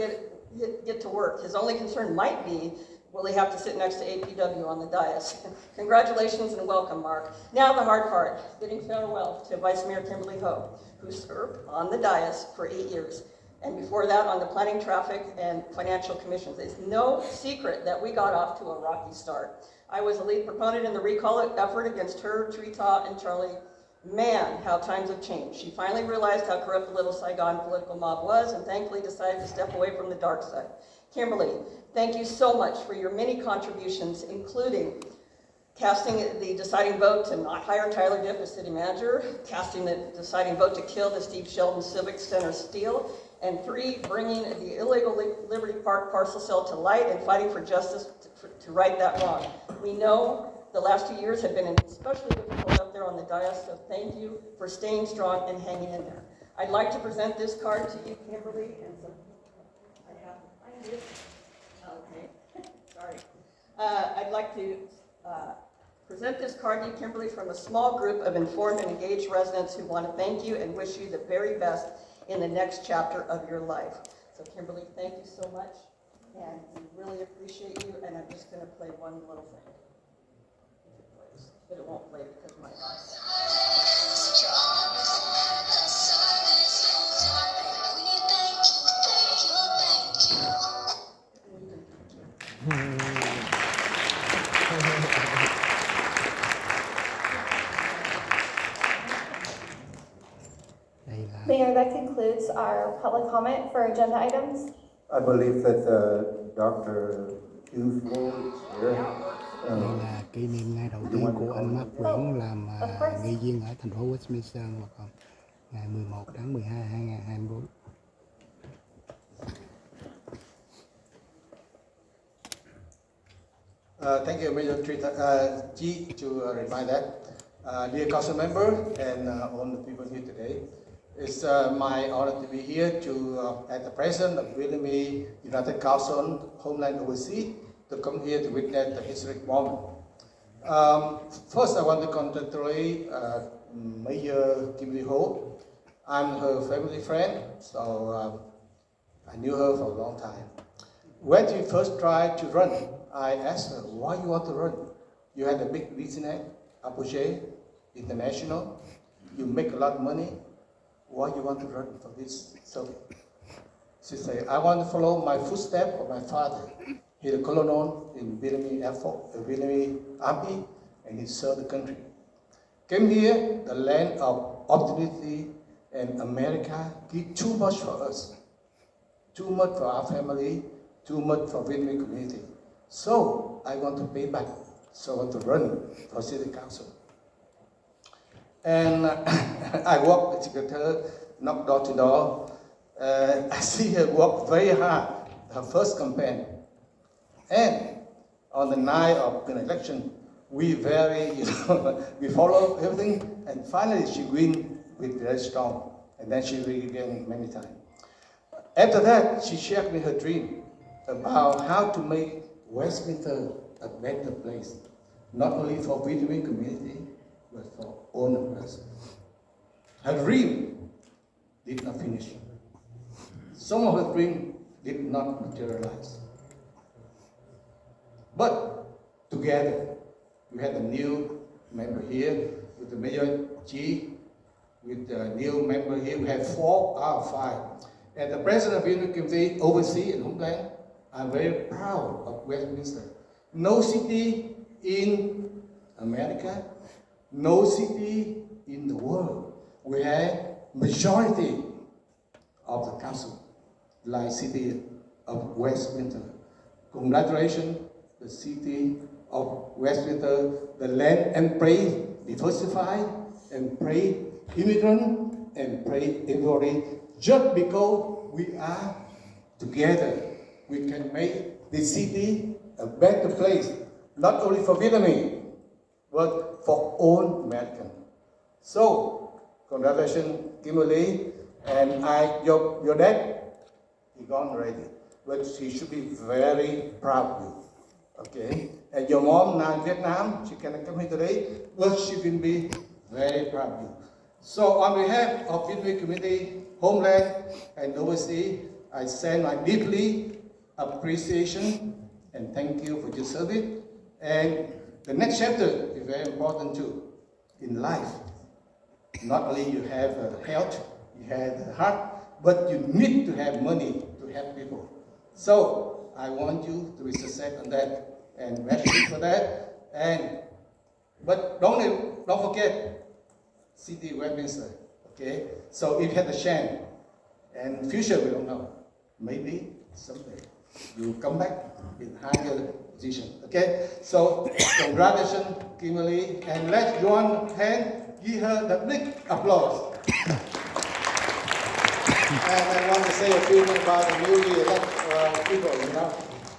get to work. His only concern might be, will he have to sit next to APW on the dais? Congratulations and welcome, Mark. Now the hard part, bidding farewell to Vice Mayor Kimberly Ho, who served on the dais for 8 years, and before that on the Planning, Traffic, and Financial Commissions. It's no secret that we got off to a rocky start. I was a lead proponent in the recall effort against her, Trita, and Charlie. Man, how times have changed. She finally realized how corrupt the Little Saigon political mob was and thankfully decided to step away from the dark side. Kimberly, thank you so much for your many contributions, including casting the deciding vote to not hire Tyler Dipp as city manager, casting the deciding vote to kill the Steve Sheldon Civic Center steal, and 3, bringing the illegal Liberty Park parcel sale to light and fighting for justice to right that wrong. We know the last 2 years have been especially difficult up there on the dais, so thank you for staying strong and hanging in there. I'd like to present this card to you, Kimberly, and so okay, sorry. I'd like to present this card to you, Kimberly, from a small group of informed and engaged residents who want to thank you and wish you the very best in the next chapter of your life. So Kimberly, thank you so much, and we really appreciate you, and I'm just going to play one little thing. If it plays, but it won't play because of my eyes. Mayor, that concludes our public comment for agenda items. I believe that Dr. Ufo is here. Đây là kỷ niệm ngày đầu tiên của anh Mark Nguyễn làm nghị viên ở thành phố Westminster mà còn ngày 11 tháng 12 2024. Thank you, Mayor G, to remind that. Dear council member and all the people here today, it's my honor to be here at the presence of William E. United Council Homeland Overseas to come here to witness the historic moment. First, I want to congratulate Mayor Kim Lee Ho. I'm her family friend, so I knew her for a long time. When she first tried to run, I asked her, why you want to run? You had a big business, Apogee, International. You make a lot of money. Why you want to run for this? So she said, I want to follow my footsteps of my father. He's a colonel in Vietnamese Air Force, Vietnamese Army, and he served the country. Came here, the land of opportunity, and America give too much for us. Too much for our family, too much for Vietnamese community. So I want to pay back. So I want to run for city council. And I walk with secretary, knock door to door. I see her work very hard, her first campaign. And on the night of the election, we we follow everything, and finally she win with very strong, and then she again many times. After that, she shared with her dream about how to make Westminster a better place, not only for Vietnamese community, but for all of us. Her dream did not finish. Some of her dream did not materialize. But together, we had a new member here with the Mayor G, with the new member here. We have 4 out of 5. And the President of Vietnamese Community overseas and homeland, I'm very proud of Westminster. No city in America, no city in the world, we have majority of the council, like city of Westminster. Congratulations, the city of Westminster, the land and pray diversify and pray immigrant and pray everybody. Just because we are together, we can make the city a better place, not only for Vietnamese, but for all Americans. So, congratulations, Kimberly, and your dad, he gone already, but she should be very proud of you. Okay, and your mom now in Vietnam, she cannot come here today, but she will be very proud of you. So on behalf of Vietnamese community, homeland and overseas, I send my deeply appreciation and thank you for your service. And the next chapter is very important too. In life, not only you have health, you have the heart, but you need to have money to help people. So I want you to be success on that. And merci for that. But don't forget City Westminster. Okay. So if you have a chance, and future we don't know, maybe someday you come back in higher position. Okay. So congratulations, Kimberly, and let's join hand, give her the big applause. And I want to say a few things about the newly elected people.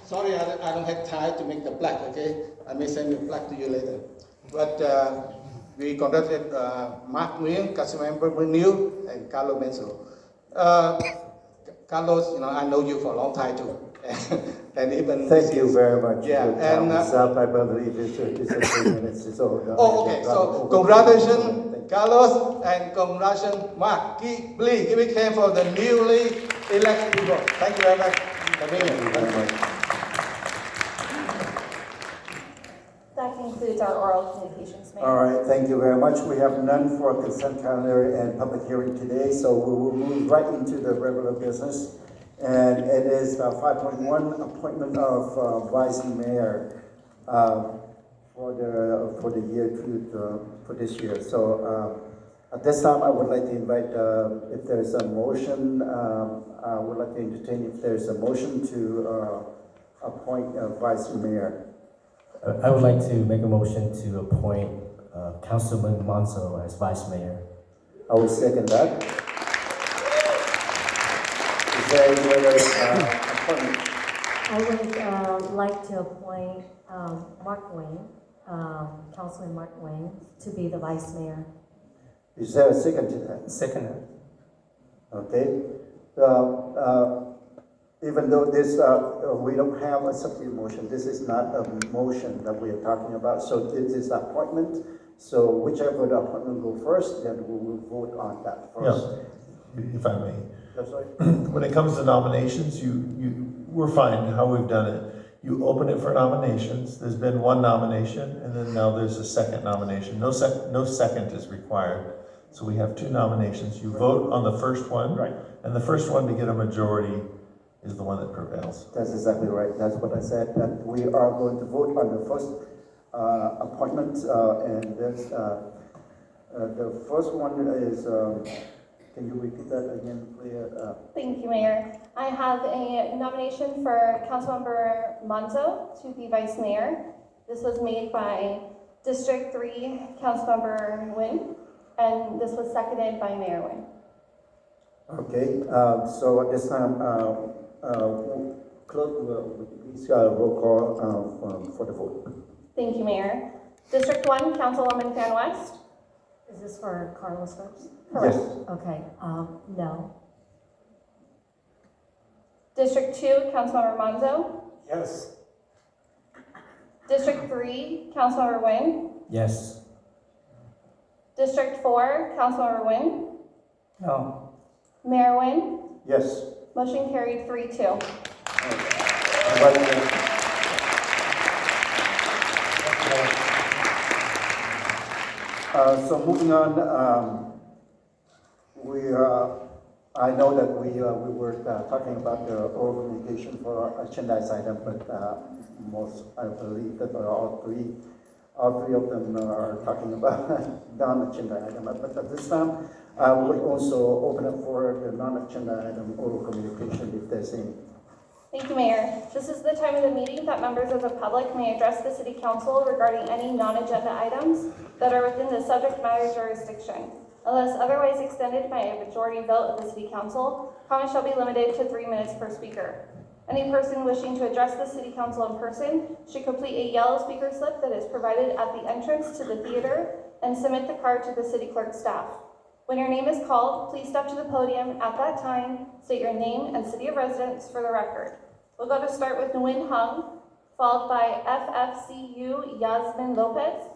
Sorry, I don't have time to make the plaque, okay? I may send the plaque to you later. But we conducted Mark Nguyen, Councilmember New, and Carlos Menzo. Carlos, I know you for a long time too. And even Thank you very much. Yeah, and I believe it's 3 minutes. It's all done. Oh, okay. So congratulations, Carlos, and congratulations, Mark. Give a big hand for the newly elected people. Thank you very much. Thank you very much. That concludes our oral communications, Mayor. All right, thank you very much. We have none for consent calendar and public hearing today, so we will move right into the regular business. And it is 5.1, appointment of vice mayor for the year for this year. So at this time, I would like to invite if there's a motion. I would like to entertain if there's a motion to appoint a vice mayor. I would like to make a motion to appoint Councilman Monzo as vice mayor. I will second that. Is there any other appointment? I would like to appoint Mark Wayne, Councilman Mark Wayne, to be the vice mayor. Is there a second to that? Second. Okay. even though this, we don't have a substitute motion, this is not a motion that we are talking about, so this is appointment. So whichever the appointment go first, then we will vote on that first. Yeah, if I may. That's right. When it comes to nominations, we're fine how we've done it. You open it for nominations, there's been one nomination, and then now there's a second nomination. No second is required. So we have two nominations. You vote on the first one, right, and the first one to get a majority is the one that prevails. That's exactly right. That's what I said, that we are going to vote on the first appointment, and that's, the first one is, can you repeat that again, please? Thank you, Mayor. I have a nomination for Councilmember Monzo to be Vice Mayor. This was made by District 3 Councilmember Nguyen, and this was seconded by Mayor Nguyen. Okay, so at this time, clerk, please roll call for the vote. Thank you, Mayor. District 1, Councilwoman Fan West. Is this for Carlos first? Yes. Okay, no. District 2, Councilmember Monzo. Yes. District 3, Councilmember Nguyen. Yes. District 4, Councilmember Nguyen. No. Mayor Nguyen. Yes. Motion carried 3-2. So moving on, I know that we were talking about the oral communication for agenda item, but I believe that all three of them are talking about non-agenda item. But at this time, I would also open up for the non-agenda item oral communication if there's any. Thank you, Mayor. This is the time of the meeting that members of the public may address the City Council regarding any non-agenda items that are within the subject matter jurisdiction. Unless otherwise extended by a majority vote of the City Council, comments shall be limited to 3 minutes per speaker. Any person wishing to address the City Council in person should complete a yellow speaker slip that is provided at the entrance to the theater and submit the card to the City Clerk staff. When your name is called, please step to the podium at that time, state your name and city of residence for the record. We'll go to start with Nguyen Hung, followed by FFCU Yasmin Lopez.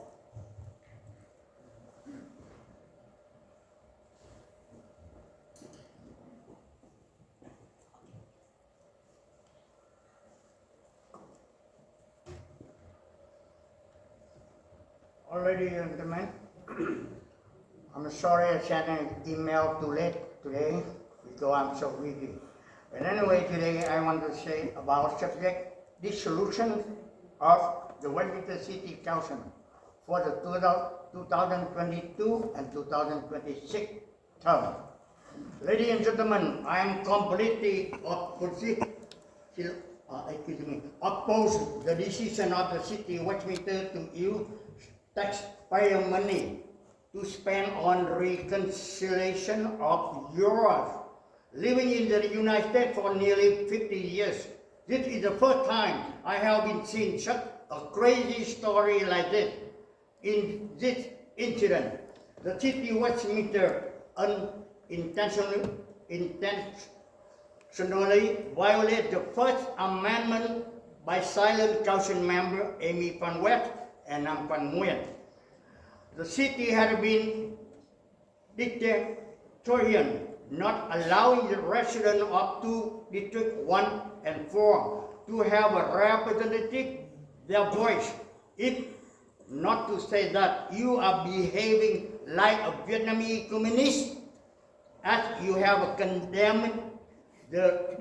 Ladies and gentlemen, I'm sorry I sent an email too late today because I'm so busy. But anyway, today I want to say about subject dissolution of the Westminster City Council for the 2022 and 2026 term. Ladies and gentlemen, I am completely opposed the decision of the city of Westminster to use taxpayer money to spend on reconciliation of Europe. Living in the United States for nearly 50 years, this is the first time I have been seeing such a crazy story like this. In this incident, the city of Westminster unintentionally violated the First Amendment by silent council member Amy Van West and Nam Van Nguyen. The city had been dictatorial, not allowing the residents of District 1 and 4 to have a representative, their voice. If not to say that you are behaving like a Vietnamese communist, as you have condemned the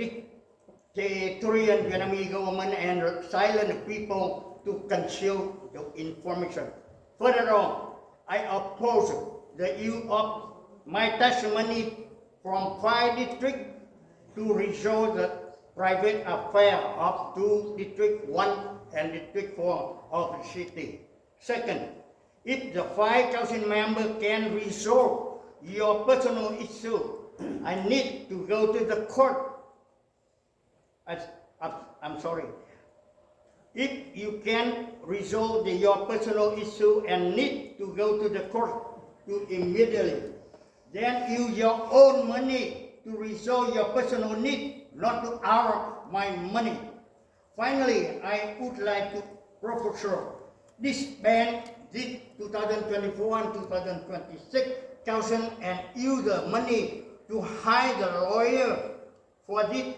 dictatorial Vietnamese government and silent people to conceal the information. Furthermore, I oppose the use of my tax money from 5 districts to resolve the private affair of District 1 and District 4 of the city. Second, if the 5 council members can resolve your personal issue, I need to go to the court. I'm sorry. If you can resolve your personal issue and need to go to the court to immediately, then use your own money to resolve your personal need not to out my money. Finally, I would like to propose this ban this 2024 and 2026 council and use the money to hire the lawyer for this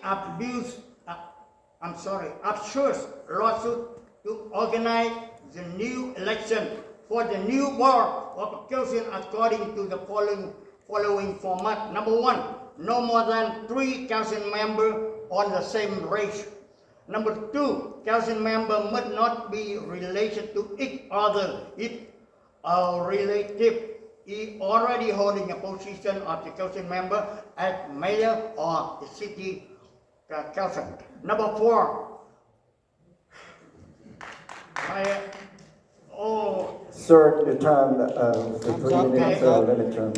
absurd lawsuit to organize the new election for the new board of council according to the following format. Number one, no more than 3 council members on the same race. Number two, council members must not be related to each other if a relative is already holding a position of the council member as mayor or the city council. Number four, Sir, your time, for 3 minutes, limit term,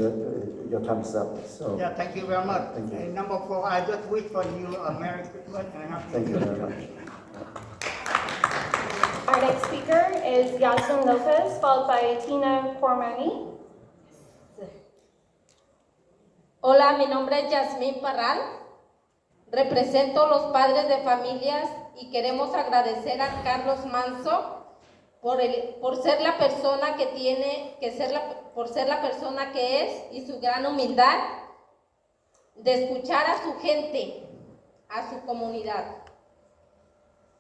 your time is up, so. Yeah, thank you very much. Thank you. And number four, I just wish for you a Merry Christmas and a Happy Thank you very much. Our next speaker is Yasmin Lopez, followed by Tina Cormani. Hola, mi nombre es Yasmín Parral. Represento a los padres de familias y queremos agradecer a Carlos Manso por ser la persona que tiene que ser por ser la persona que es y su gran humildad de escuchar a su gente, a su comunidad.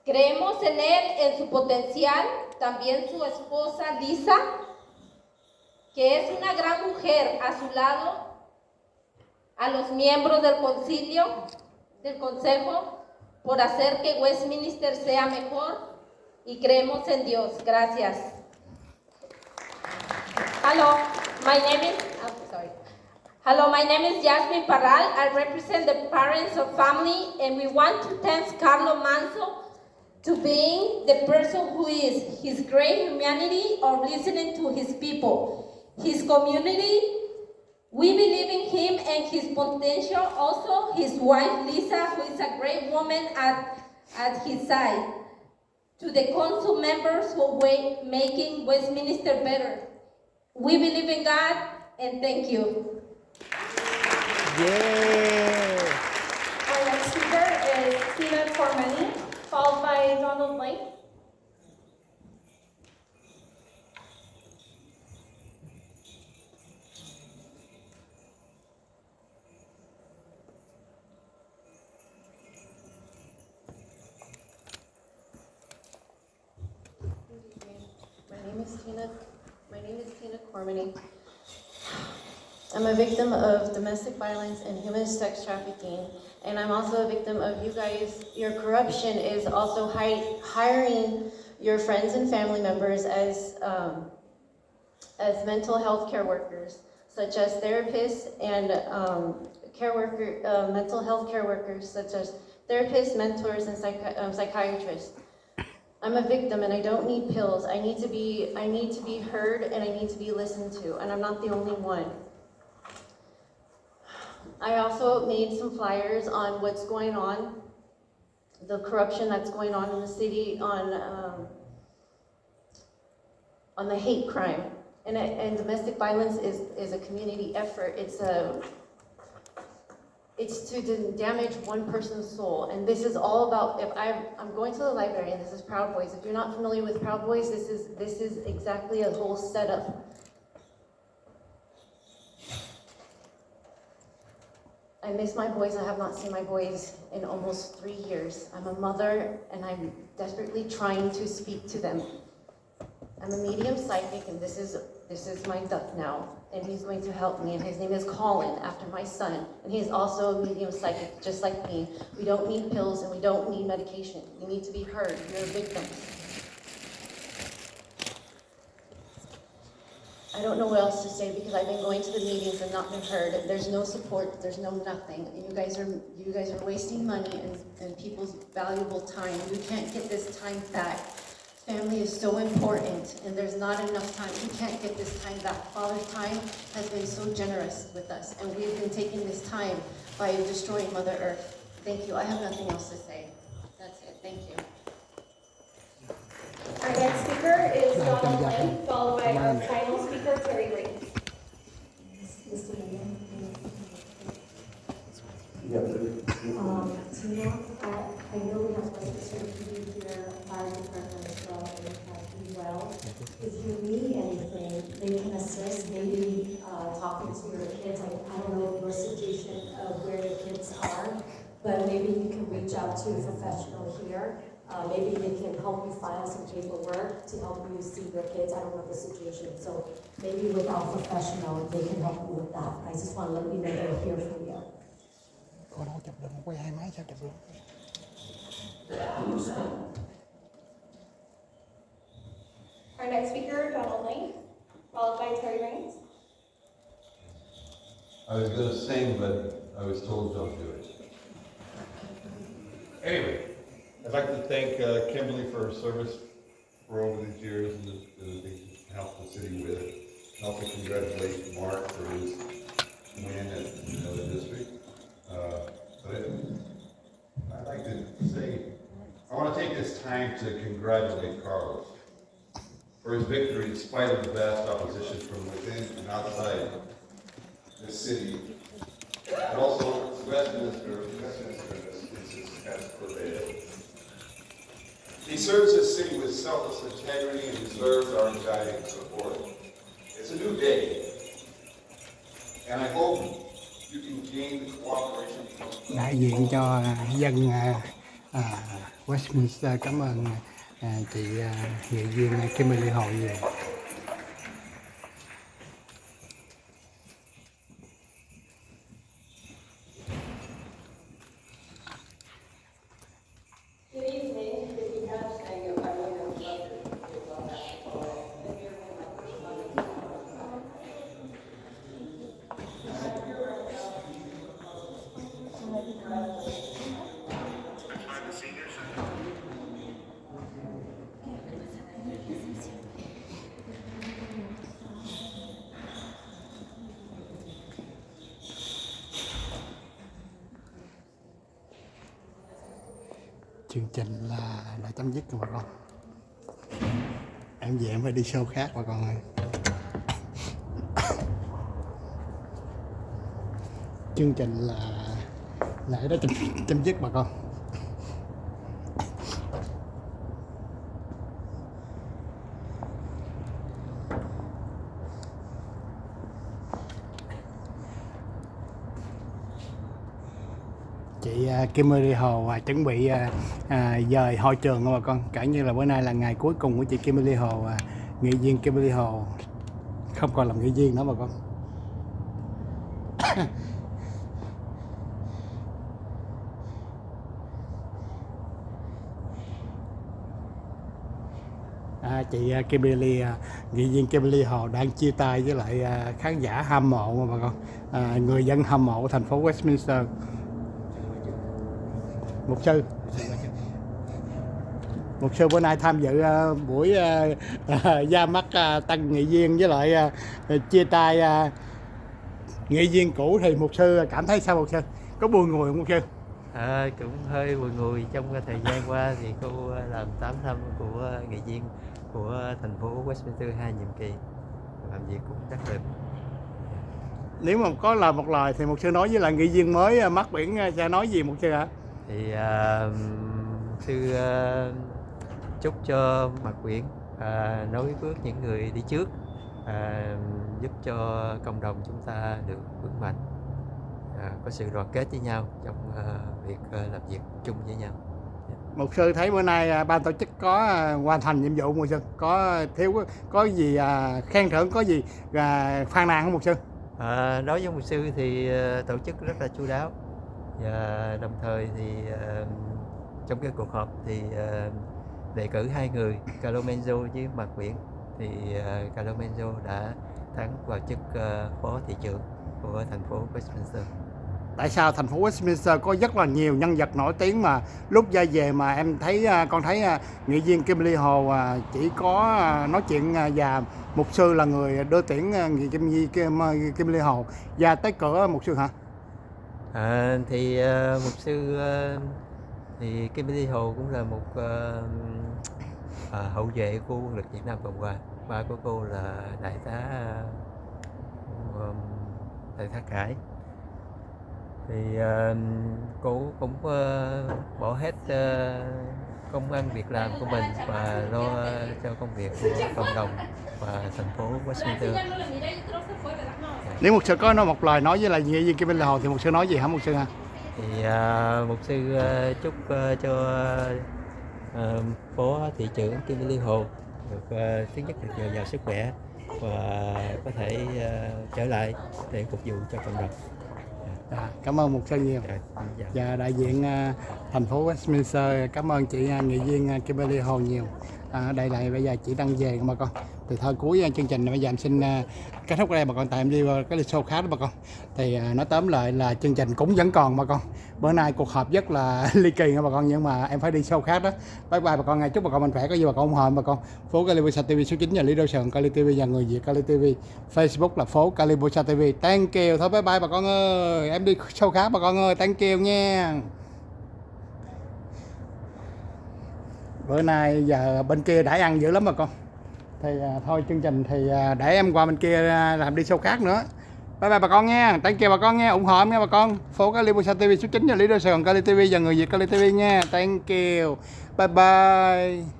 Creemos en él, en su potencial, también su esposa Lisa, que es una gran mujer a su lado, a los miembros del consejo, por hacer que Westminster sea mejor y creemos en Dios. Gracias. Hello, my name is Yasmin Parral. I represent the parents of family, and we want to thank Carlos Manso to being the person who is his great humanity of listening to his people, his community. We believe in him and his potential. Also, his wife Lisa, who is a great woman at his side. To the council members who are making Westminster better. We believe in God and thank you. Yeah. Our next speaker is Tina Cormani, followed by Donald Lake. My name is Tina Cormany. I'm a victim of domestic violence and human sex trafficking, and I'm also a victim of you guys. Your corruption is also hiring your friends and family members as mental health care workers, such as therapists and mental health care workers, such as therapists, mentors, and psychiatrists. I'm a victim and I don't need pills. I need to be heard and I need to be listened to, and I'm not the only one. I also made some flyers on what's going on, the corruption that's going on in the city, on the hate crime. And domestic violence is a community effort. It's to damage one person's soul. And this is all about, if I'm going to the library, and this is Proud Boys. If you're not familiar with Proud Boys, this is exactly a whole setup. I miss my boys. I have not seen my boys in almost 3 years. I'm a mother, and I'm desperately trying to speak to them. I'm a medium psychic, and this is my duck now, and he's going to help me, and his name is Colin, after my son, and he's also a medium psychic, just like me. We don't need pills, and we don't need medication. You need to be heard. You're a victim. I don't know what else to say because I've been going to the meetings and not been heard. There's no support. There's no nothing. You guys are wasting money and people's valuable time. You can't get this time back. Family is so important, and there's not enough time. We can't get this time back. Father's time has been so generous with us, and we've been taking this time by destroying Mother Earth. Thank you. I have nothing else to say. That's it. Thank you. Our next speaker is Donald Lynn, followed by our final speaker, Terry Reed. To maybe talking to your kids. I don't know your situation of where your kids are, but maybe you can reach out to a professional here. Maybe they can help you file some paperwork to help you see your kids. I don't know the situation. So maybe with our professional, they can help you with that. I just want to let you know they're here for you. Cô đâu chụp được, quay hai máy sao chụp được? Our next speaker, Donald Lane, followed by Terry Raines. I was going to sing, but I was told don't do it. Anyway, I'd like to thank Kimberly for her service for over these years and the things she's helped the city with. And also congratulate Mark for his win at the district. But I'd like to say, I want to take this time to congratulate Carlos for his victory in spite of the vast opposition from within and outside the city. And also Westminster has prevailed. He serves his city with selfless integrity and deserves our undying support. It's a new day, and I hope you can gain the cooperation from Đại diện cho dân Westminster cảm ơn chị nghị viên Kimberly Hồ nhiều. Good evening. If you have staying up, I know you're Chương trình là đã chấm dứt rồi bà con. Em về em phải đi show khác bà con ơi. Chương trình là lễ đã chấm dứt bà con. Chị Kimberly Hồ chuẩn bị dời hội trường rồi bà con. Cả như là bữa nay là ngày cuối cùng của chị Kimberly Hồ, nghị viên Kimberly Hồ không còn làm nghị viên nữa bà con. Chị Kimberly, nghị viên Kimberly Hồ đang chia tay với lại khán giả hâm mộ bà con, người dân hâm mộ thành phố Westminster. Mục sư bữa nay tham dự buổi ra mắt tân nghị viên với lại chia tay nghị viên cũ, thì mục sư cảm thấy sao mục sư? Có buồn ngùi không mục sư? Cũng hơi buồn ngùi. Trong thời gian qua thì cô làm 8 năm của nghị viên của thành phố Westminster 2 nhiệm kỳ, làm việc cũng đắc lực. Nếu mà có lời một lời thì mục sư nói với lại nghị viên mới mắt biển sẽ nói gì mục sư hả? Thì sư chúc cho Mặt Quyển nối bước những người đi trước, giúp cho cộng đồng chúng ta được vững mạnh, có sự đoàn kết với nhau trong việc làm việc chung với nhau. Mục sư thấy bữa nay ban tổ chức có hoàn thành nhiệm vụ mục sư, có thiếu có gì khen thưởng, có gì phàn nàn không mục sư? Đối với mục sư thì tổ chức rất là chu đáo, và đồng thời thì trong cái cuộc họp thì đề cử 2 người, Carlo Menzo với Mạc Quyển, thì Carlo Menzo đã thắng vào chức phó thị trưởng của thành phố Westminster. Tại sao thành phố Westminster có rất là nhiều nhân vật nổi tiếng mà lúc ra về mà em thấy con thấy nghị viên Kimberly Hồ chỉ có nói chuyện và mục sư là người đưa tiễn nghị viên Kimberly Hồ ra tới cửa mục sư hả? Thì mục sư thì Kimberly Hồ cũng là một hậu vệ của quân lực Việt Nam Cộng Hòa. Ba của cô là đại tá Khải. Thì cô cũng bỏ hết công ăn việc làm của mình và lo cho công việc của cộng đồng và thành phố Westminster. Nếu mục sư có nói một lời nói với lại nghị viên Kim Bên Hồ thì mục sư nói gì hả mục sư hả? Thì mục sư chúc cho phó thị trưởng Kim Liên Hồ được thứ nhất là dồi dào sức khỏe và có thể trở lại để phục vụ cho cộng đồng. Cảm ơn mục sư nhiều. Và đại diện thành phố Westminster cảm ơn chị nghị viên Kimberly Hồ nhiều. Đây là bây giờ chị đang về bà con. Thì thôi cuối chương trình này bây giờ em xin kết thúc ở đây bà con, tại em đi vào cái show khác đó bà con. Thì nói tóm lại là chương trình cũng vẫn còn bà con. Bữa nay cuộc họp rất là ly kỳ nha bà con, nhưng mà em phải đi show khác đó. Bye bye bà con, ngày chúc bà con mạnh khỏe, có gì bà con ủng hộ bà con. Phố Calibosa TV số 9 nhà Lý Đô Sườn, Cali TV và người Việt Cali TV. Facebook là phố Calibosa TV. Thank you. Thôi bye bye bà con ơi. Em đi show khác bà con ơi. Thank you nha. Bữa nay giờ bên kia đãi ăn dữ lắm bà con. Thì thôi chương trình thì để em qua bên kia làm đi show khác nữa. Bye bye bà con nha. Thank you bà con nha, ủng hộ em nha bà con. Phố Calibosa TV số 9 nhà Lý Đô Sườn, Cali TV và người Việt Cali TV nha. Thank you. Bye bye.